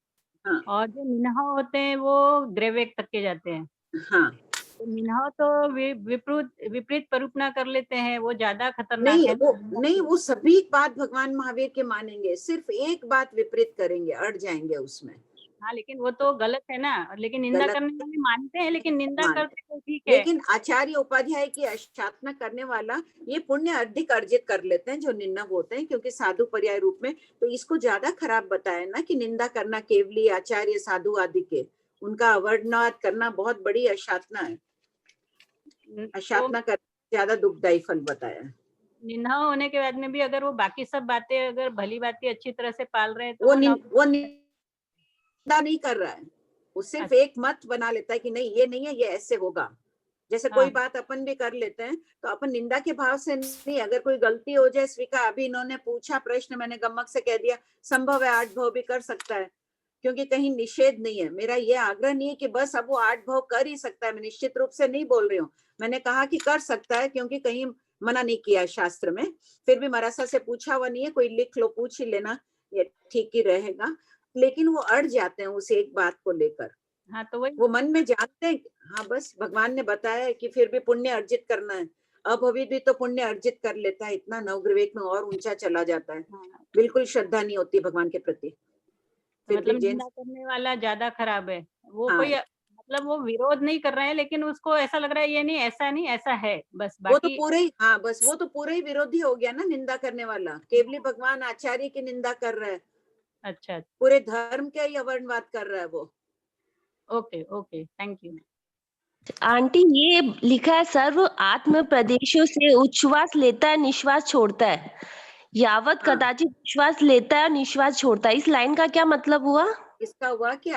और जो निन्हा होते हैं वो ग्रेवेक तक के जाते हैं। हाँ, तो निन्हा तो विपरीत परूपना कर लेते हैं, वो ज्यादा खतरनाक नहीं है। वो सभी बात भगवान महावीर के मानेंगे, सिर्फ एक बात विपरीत करेंगे, अड़ जाएंगे उसमें। हाँ, लेकिन वो तो गलत है ना। लेकिन निंदा करने वाले मानते हैं, लेकिन निंदा करते तो ठीक है। लेकिन आचार्य उपाध्याय की अशातना करने वाला ये पुण्य अधिक अर्जित कर लेते हैं जो निंदा होते हैं, क्योंकि साधु पर्याय रूप में, तो इसको ज्यादा खराब बताया ना कि निंदा करना केवली आचार्य साधु आदि के, उनका अवर्णनाद करना बहुत बड़ी अशातना है। अशातना करना ज्यादा दुखदायी फल बताया। निंदा होने के बाद में भी अगर वो बाकी सब बातें अगर भली बातें अच्छी तरह से पाल रहे हैं तो वो निंदा नहीं कर रहा है, वो सिर्फ एक मत बना लेता है कि नहीं ये नहीं है, ये ऐसे होगा। जैसे कोई बात अपन भी कर लेते हैं तो अपन निंदा के भाव से नहीं, अगर कोई गलती हो जाए स्वीकार। अभी इन्होंने पूछा प्रश्न, मैंने गम्मक से कह दिया संभव है 8 भाव भी कर सकता है, क्योंकि कहीं निषेध नहीं है। मेरा ये आग्रह नहीं है कि बस अब वो 8 भाव कर ही सकता है, मैं निश्चित रूप से नहीं बोल रही हूँ। मैंने कहा कि कर सकता है, क्योंकि कहीं मना नहीं किया शास्त्र में। फिर भी मरासा से पूछा हुआ नहीं है, कोई लिख लो, पूछ ही लेना, ये ठीक ही रहेगा। लेकिन वो अड़ जाते हैं उस एक बात को लेकर। हाँ, तो वही वो मन में जानते हैं, हाँ बस भगवान ने बताया है कि फिर भी पुण्य अर्जित करना है। अभी भी तो पुण्य अर्जित कर लेता है, इतना नवग्रवेक में और ऊंचा चला जाता है। बिल्कुल श्रद्धा नहीं होती भगवान के प्रति। मतलब निंदा करने वाला ज्यादा खराब है। वो कोई मतलब वो विरोध नहीं कर रहा है, लेकिन उसको ऐसा लग रहा है ये नहीं, ऐसा नहीं, ऐसा है, बस बाकी वो तो पूरे ही, हाँ बस वो तो पूरे ही विरोधी हो गया ना निंदा करने वाला। केवली भगवान आचार्य की निंदा कर रहा है। अच्छा, पूरे धर्म का ही अवर्णवाद कर रहा है वो। Okay okay, thank you. Aunty, ये लिखा है सर्व आत्म प्रदेशों से उच्छ्वास लेता है, निश्वास छोड़ता है, यावत कदाचित श्वास लेता है और निश्वास छोड़ता है। इस लाइन का क्या मतलब हुआ? इसका हुआ कि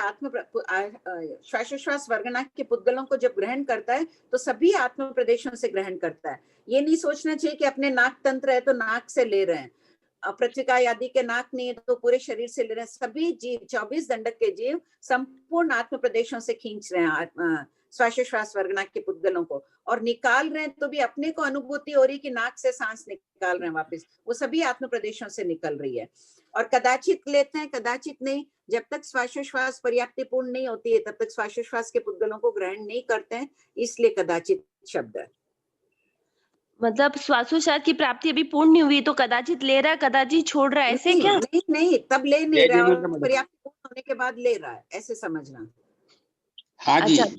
श्वासोश्वास वर्गनाक के पुद्गलों को जब ग्रहण करता है तो सभी आत्म प्रदेशों से ग्रहण करता है। ये नहीं सोचना चाहिए कि अपने नाक तंत्र है तो नाक से ले रहे हैं, पृथ्विका आदि के नाक नहीं है तो पूरे शरीर से ले रहे हैं। सभी जीव 24 दंडक के जीव संपूर्ण आत्म प्रदेशों से खींच रहे हैं श्वासोश्वास वर्गनाक के पुद्गलों को, और निकाल रहे हैं तो भी अपने को अनुभूति हो रही कि नाक से सांस निकाल रहे हैं वापस, वो सभी आत्म प्रदेशों से निकल रही है। और कदाचित लेते हैं, कदाचित नहीं, जब तक श्वासोश्वास पर्याप्तिपूर्ण नहीं होती है तब तक श्वासोश्वास के पुद्गलों को ग्रहण नहीं करते हैं, इसलिए कदाचित शब्द है। मतलब श्वासोश्वास की प्राप्ति अभी पूर्ण नहीं हुई तो कदाचित ले रहा है, कदाचित छोड़ रहा है, ऐसे नहीं, क्या? नहीं नहीं, तब ले नहीं रहा और पर्याप्तिपूर्ण होने के बाद ले रहा है, ऐसे समझना। हाँ जी। अच्छा,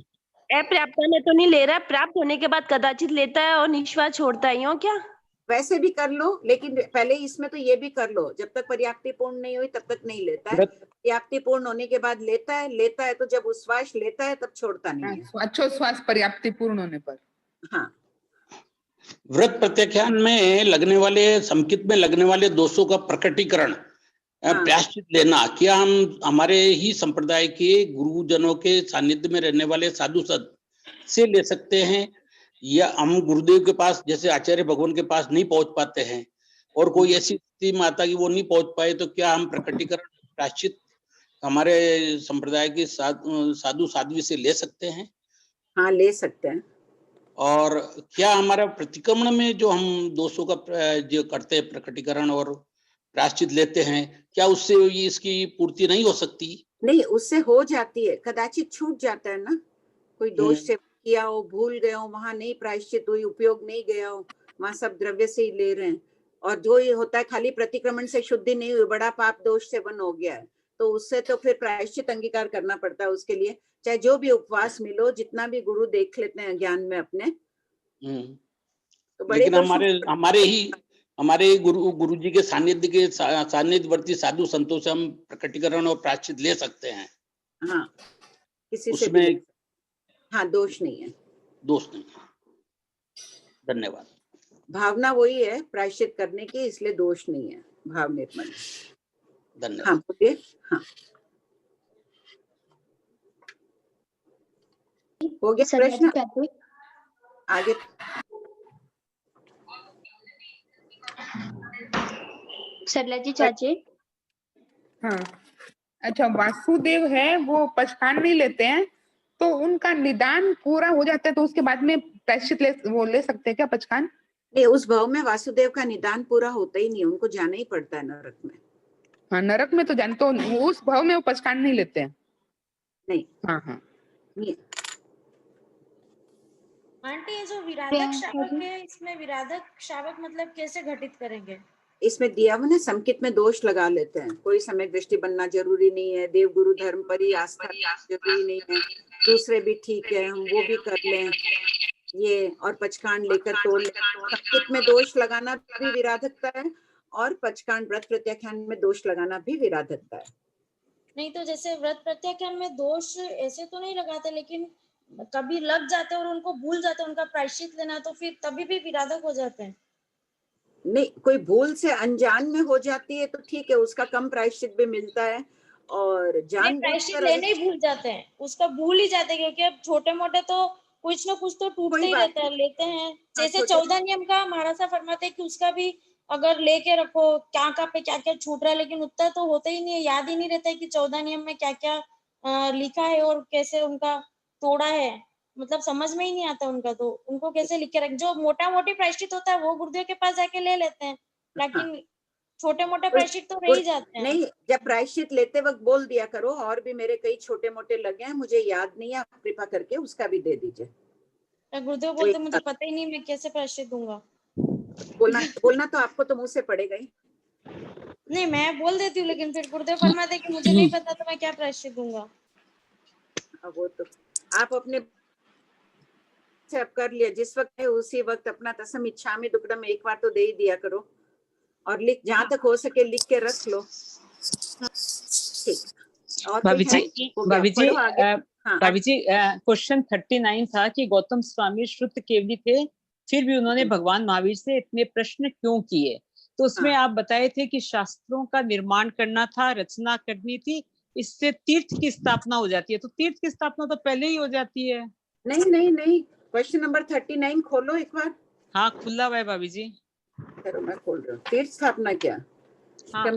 अपर्याप्त में तो नहीं ले रहा है, प्राप्त होने के बाद कदाचित लेता है और निश्वास छोड़ता है, यूं क्या? वैसे भी कर लो, लेकिन पहले इसमें तो ये भी कर लो, जब तक पर्याप्तिपूर्ण नहीं हुई तब तक नहीं लेता है, पर्याप्तिपूर्ण होने के बाद लेता है तो जब उच्छ्वास लेता है तब छोड़ता नहीं है। श्वासोच्छ्वास पर्याप्तिपूर्ण होने पर। हाँ। व्रत प्रत्याख्यान में लगने वाले, संकित में लगने वाले दोषों का प्रकटीकरण, प्रायश्चित लेना, क्या हम हमारे ही संप्रदाय के गुरुजनों के सानिध्य में रहने वाले साधु संत से ले सकते हैं, या हम गुरुदेव के पास जैसे आचार्य भगवान के पास नहीं पहुंच पाते हैं और कोई ऐसी स्थिति में आता कि वो नहीं पहुंच पाए, तो क्या हम प्रकटीकरण प्रायश्चित हमारे संप्रदाय के साधु साध्वी से ले सकते हैं? हाँ, ले सकते हैं। और क्या हमारा प्रतिक्रमण में जो हम दोषों का जो करते हैं प्रकटीकरण और प्रायश्चित लेते हैं, क्या उससे ये इसकी पूर्ति नहीं हो सकती? नहीं, उससे हो जाती है, कदाचित छूट जाता है ना, कोई दोष से किया हो, भूल गए हो, वहां नहीं प्रायश्चित हुई, उपयोग नहीं गया हो, वहां सब द्रव्य से ही ले रहे हैं, और जो ये होता है खाली प्रतिक्रमण से शुद्धि नहीं हुई, बड़ा पाप दोष से वन हो गया है, तो उससे तो फिर प्रायश्चित अंगीकार करना पड़ता है उसके लिए, चाहे जो भी उपवास मिलो, जितना भी गुरु देख लेते हैं ज्ञान में अपने। तो बड़े लेकिन हमारे गुरु जी के सानिध्यवर्ती साधु संतों से हम प्रकटीकरण और प्रायश्चित ले सकते हैं। हाँ, किसी से उसमें भी, हाँ, दोष नहीं है। दोष नहीं है। धन्यवाद। भावना वही है प्रायश्चित करने की, इसलिए दोष नहीं है, भाव निर्मल। धन्यवाद। हाँ, बोलिए। हाँ, हो गया प्रश्न? आगे। सरला जी चाची। हाँ, अच्छा, वासुदेव है वो पचखान नहीं लेते हैं, तो उनका निदान पूरा हो जाता है तो उसके बाद में प्रायश्चित ले सकते हैं क्या पचखान? नहीं, उस भाव में वासुदेव का निदान पूरा होता ही नहीं, उनको जाना ही पड़ता है नरक में। हाँ, नरक में तो जान, तो उस भाव में वो पचखान नहीं लेते हैं। नहीं। हाँ हाँ। नहीं। आंटी, ये जो विराधक शावक है, इसमें विराधक शावक मतलब कैसे घटित करेंगे? इसमें दिया हुआ ना, संकित में दोष लगा लेते हैं, कोई सम्यक दृष्टि बनना जरूरी नहीं है, देव गुरु धर्म पर ही आस्था जरूरी नहीं है, दूसरे भी ठीक है, हम वो भी कर लें, ये और पचकांड लेकर तोड़ लें। संकित में दोष लगाना भी विराधकता है और पचकांड व्रत प्रत्याख्यान में दोष लगाना भी विराधकता है। नहीं, तो जैसे व्रत प्रत्याख्यान में दोष ऐसे तो नहीं लगाते, लेकिन कभी लग जाते हैं और उनको भूल जाते हैं उनका प्रायश्चित लेना, तो फिर तभी भी विराधक हो जाते हैं। नहीं, कोई भूल से अनजान में हो जाती है तो ठीक है, उसका कम प्रायश्चित भी मिलता है, और जान प्रायश्चित लेने ही भूल जाते हैं, उसका भूल ही जाते हैं, क्योंकि अब छोटे मोटे तो कुछ ना कुछ तो टूटते ही रहता है, लेते हैं। जैसे 14 नियम का महाराज साहब फरमाते हैं कि उसका भी अगर लेके रखो, क्या पे क्या क्या छूट रहा है, लेकिन उतना तो होता ही नहीं है, याद ही नहीं रहता है कि 14 नियम में क्या क्या लिखा है और कैसे उनका तोड़ा है, मतलब समझ में ही नहीं आता उनका, तो उनको कैसे लिख के रख। जो मोटा मोटी प्रायश्चित होता है वो गुरुदेव के पास जाके ले लेते हैं, लेकिन छोटे मोटे प्रायश्चित तो रह ही जाते हैं। नहीं, जब प्रायश्चित लेते वक्त बोल दिया करो, और भी मेरे कई छोटे मोटे लगे हैं, मुझे याद नहीं है, आप कृपा करके उसका भी दे दीजिए। गुरुदेव बोलते मुझे पता ही नहीं, मैं कैसे प्रायश्चित दूंगा। बोलना तो आपको तो मुंह से पड़ेगा ही। नहीं, मैं बोल देती हूँ, लेकिन फिर गुरुदेव फरमाते कि मुझे नहीं पता, तो मैं क्या प्रायश्चित दूंगा। अब वो तो आप अपने से अब कर लिया, जिस वक्त है उसी वक्त अपना तसम इच्छा में दुक्कड़म एक बार तो दे ही दिया करो, और लिख, जहां तक हो सके लिख के रख लो। ठीक। और भाभी जी क्वेश्चन 39 था कि गौतम स्वामी श्रुत केवली थे, फिर भी उन्होंने भगवान महावीर से इतने प्रश्न क्यों किए? तो उसमें आप बताए थे कि शास्त्रों का निर्माण करना था, रचना करनी थी, इससे तीर्थ की स्थापना हो जाती है। तो तीर्थ की स्थापना तो पहले ही हो जाती है। नहीं नहीं नहीं, क्वेश्चन नंबर 39 खोलो एक बार। हाँ, खुला हुआ है भाभी जी। चलो मैं खोल रहा हूँ। तीर्थ स्थापना क्या? हाँ।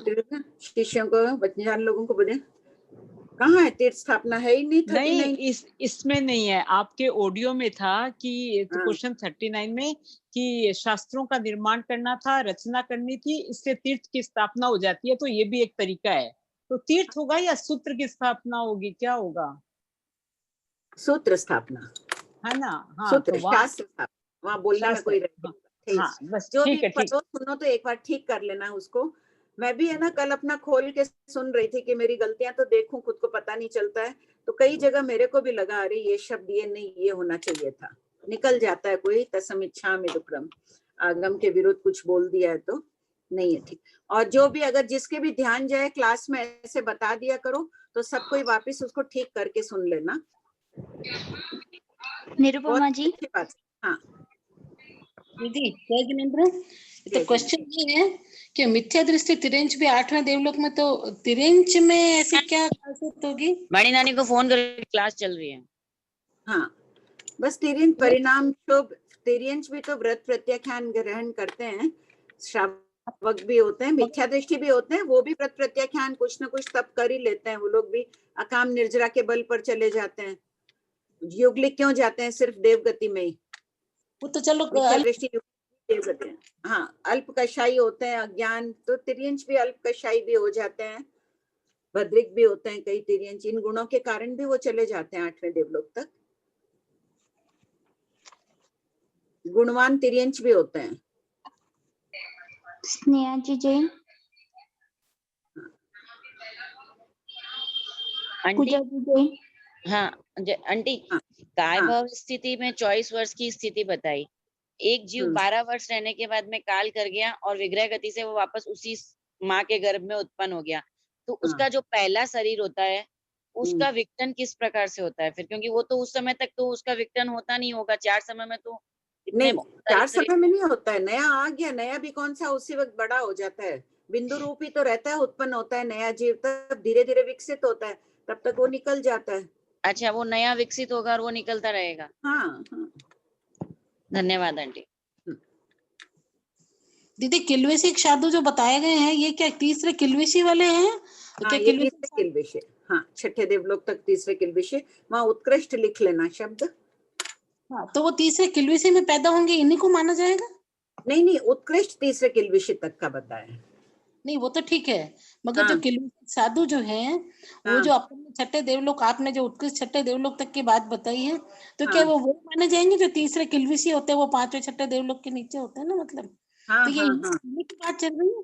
शिष्यों को, बच्चान लोगों को बोले, कहाँ है तीर्थ स्थापना? है ही नहीं। 39 नहीं, इसमें नहीं है, आपके ऑडियो में था कि क्वेश्चन 39 में कि शास्त्रों का निर्माण करना था, रचना करनी थी, इससे तीर्थ की स्थापना हो जाती है। तो ये भी एक तरीका है, तो तीर्थ होगा या सूत्र की स्थापना होगी, क्या होगा? सूत्र स्थापना है ना? हाँ, सूत्र तो वहाँ शास्त्र स्थापना, वहाँ बोलने में कोई हाँ, बस जो ठीक भी है, ठीक। पढ़ो सुनो तो एक बार ठीक कर लेना उसको। मैं भी है ना कल अपना खोल के सुन रही थी कि मेरी गलतियां तो देखूं, खुद को पता नहीं चलता है, तो कई जगह मेरे को भी लगा अरे ये शब्द ये नहीं, ये होना चाहिए था, निकल जाता है कोई तसमिच्छा में दुक्रम, आगम के विरुद्ध कुछ बोल दिया है तो नहीं है ठीक। और जो भी अगर जिसके भी ध्यान जाए क्लास में ऐसे बता दिया करो तो सब कोई वापस उसको ठीक करके सुन लेना। निरुपमा जी। हाँ दीदी जय जिनेंद्र, तो क्वेश्चन ये है कि मिथ्या दृष्टि तिरंज भी 8वें देवलोक में, तो तिरंज में ऐसी क्या खासियत होगी? बड़ी नानी को फोन करके क्लास चल रही है। हाँ बस तिर्यंच परिणाम शुभ, तिर्यंच भी तो व्रत प्रत्याख्यान ग्रहण करते हैं, श्रावक भी होते हैं, मिथ्या दृष्टि भी होते हैं, वो भी व्रत प्रत्याख्यान कुछ न कुछ तब कर ही लेते हैं, वो लोग भी अकाम निर्जरा के बल पर चले जाते हैं। युगलिक क्यों जाते हैं सिर्फ देवगति में ही? वो तो चलो दृष्टि देवगति, हाँ अल्प कषाई होते हैं अज्ञान, तो तिर्यंच भी अल्प कषाई भी हो जाते हैं, भद्रिक भी होते हैं कई तिर्यंच, इन गुणों के कारण भी वो चले जाते हैं 8वें देवलोक तक। गुणवान तिर्यंच भी होते हैं। स्नेहा जी जैन। आंटी जैन। हाँ आंटी, काय भाव स्थिति में 24 वर्ष की स्थिति बताई, एक जीव 12 वर्ष रहने के बाद में काल कर गया और विग्रह गति से वो वापस उसी माँ के गर्भ में उत्पन्न हो गया, तो उसका जो पहला शरीर होता है उसका विघटन किस प्रकार से होता है फिर? क्योंकि वो तो उस समय तक तो उसका विघटन होता नहीं होगा, 4 समय में तो नहीं, 4 समय में नहीं होता है, नया आ गया, नया भी कौन सा उसी वक्त बड़ा हो जाता है, बिंदु रूप ही तो रहता है, उत्पन्न होता है नया जीव, तब धीरे धीरे विकसित होता है, तब तक वो निकल जाता है। अच्छा, वो नया विकसित होगा और वो निकलता रहेगा। हाँ हाँ, धन्यवाद आंटी। दीदी किल्वेशी साधु जो बताए गए हैं ये क्या तीसरे किल्वेशी वाले हैं? हाँ, ये तीसरे किल्वेशी, हाँ 6ठे देवलोक तक तीसरे किल्वेशी, वहाँ उत्कृष्ट लिख लेना शब्द। हाँ, तो वो तीसरे किल्वेशी में पैदा होंगे, इन्हीं को माना जाएगा? नहीं नहीं, उत्कृष्ट तीसरे किल्वेशी तक का बताया। नहीं वो तो ठीक है, मगर जो किल्वेशी साधु जो हैं वो जो अपने 6ठे देवलोक, आपने जो उत्कृष्ट 6ठे देवलोक तक की बात बताई है, तो क्या वो माने जाएंगे जो तीसरे किल्वेशी होते हैं, वो 5वें 6ठे देवलोक के नीचे होते हैं ना, मतलब? हाँ, तो ये उन्हीं की बात चल रही है।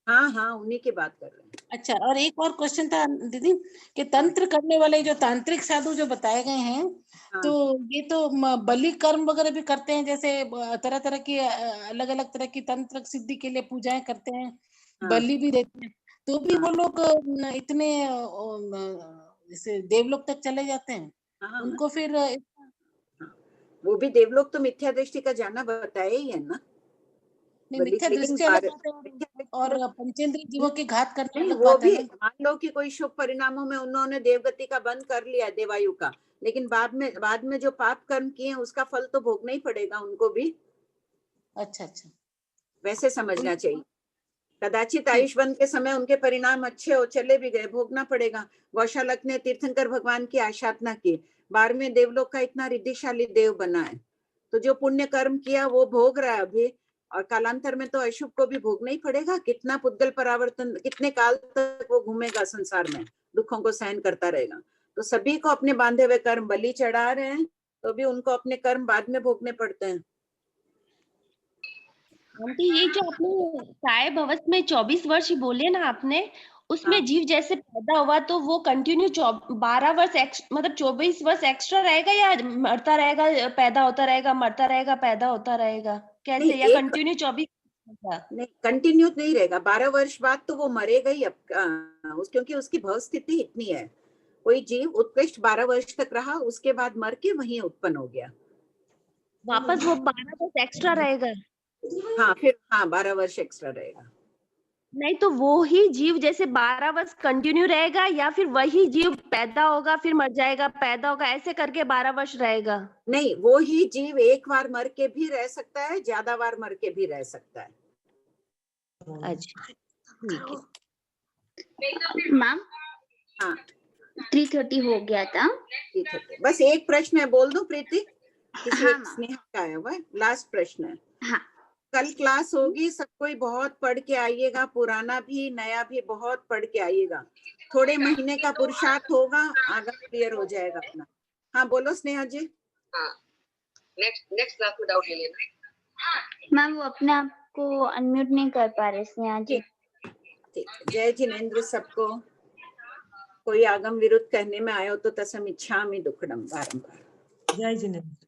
हाँ हाँ, उन्हीं की बात कर रहे हैं। अच्छा, और एक और क्वेश्चन था दीदी कि तंत्र करने वाले जो तांत्रिक साधु जो बताए गए हैं, तो ये तो बलि कर्म वगैरह भी करते हैं, जैसे तरह तरह की अलग अलग तरह की तंत्र सिद्धि के लिए पूजाएं करते हैं, बलि भी देते हैं, तो भी वो लोग इतने जैसे देवलोक तक चले जाते हैं, उनको फिर वो भी देवलोक तो मिथ्या दृष्टि का जाना बताया ही है ना, मिथ्या दृष्टि अलग बात है और पंचेंद्रिय जीवों के घात करने अलग वो बात भी है। मान लो कि कोई शुभ परिणामों में उन्होंने देवगति का बंद कर लिया देवायु का, लेकिन बाद में जो पाप कर्म किए उसका फल तो भोगना ही पड़ेगा उनको भी। अच्छा अच्छा, वैसे समझना चाहिए, कदाचित आयुष्मान के समय उनके परिणाम अच्छे हो, चले भी गए, भोगना पड़ेगा। गौशालक ने तीर्थंकर भगवान की आशाधना की, 12वें देवलोक का इतना रिद्धिशाली देव बना है, तो जो पुण्य कर्म किया वो भोग रहा है अभी, और कालांतर में तो अशुभ को भी भोगना ही पड़ेगा। कितना पुद्गल परावर्तन, कितने काल तक वो घूमेगा संसार में, दुखों को सहन करता रहेगा। तो सभी को अपने बांधे हुए कर्म बलि चढ़ा रहे हैं, तो भी उनको अपने कर्म बाद में भोगने पड़ते हैं। आंटी ये जो आपने काय भवस में 24 वर्ष बोले ना आपने, उसमें जीव जैसे पैदा हुआ तो वो कंटिन्यू 12 वर्ष मतलब 24 वर्ष एक्स्ट्रा रहेगा, या मरता रहेगा, पैदा होता रहेगा, मरता रहेगा, पैदा होता रहेगा, कैसे? या कंटिन्यू 24? नहीं, कंटिन्यू नहीं रहेगा, 12 वर्ष बाद तो वो मरेगा ही अब, क्योंकि उसकी भव स्थिति इतनी है। कोई जीव उत्कृष्ट 12 वर्ष तक रहा, उसके बाद मर के वहीं उत्पन्न हो गया, वापस वो 12 वर्ष एक्स्ट्रा रहेगा। हाँ फिर 12 वर्ष एक्स्ट्रा रहेगा। नहीं तो वो ही जीव जैसे 12 वर्ष कंटिन्यू रहेगा, या फिर वही जीव पैदा होगा फिर मर जाएगा, पैदा होगा, ऐसे करके 12 वर्ष रहेगा? नहीं, वो ही जीव एक बार मर के भी रह सकता है, ज्यादा बार मर के भी रह सकता है। अच्छा मैम, हाँ 3:30 हो गया था। 3:30, बस एक प्रश्न है, बोल दो प्रीति। किसी एक स्नेहा का आया हुआ है, लास्ट प्रश्न है। हाँ, कल क्लास होगी, सब कोई बहुत पढ़ के आइएगा, पुराना भी नया भी बहुत पढ़ के आइएगा। थोड़े महीने का पुरुषार्थ होगा, आगे क्लियर हो जाएगा अपना। हाँ बोलो स्नेहा जी। नेक्स्ट क्लास में डाउट ले लेना। मैम वो अपने आप को अनम्यूट नहीं कर पा रहे स्नेहा जी। ठीक, जय जिनेन्द्र सबको। कोई आगम विरुद्ध कहने में आयो तो तसम इच्छामि दुक्कडम बारंबार। जय जिनेन्द्र।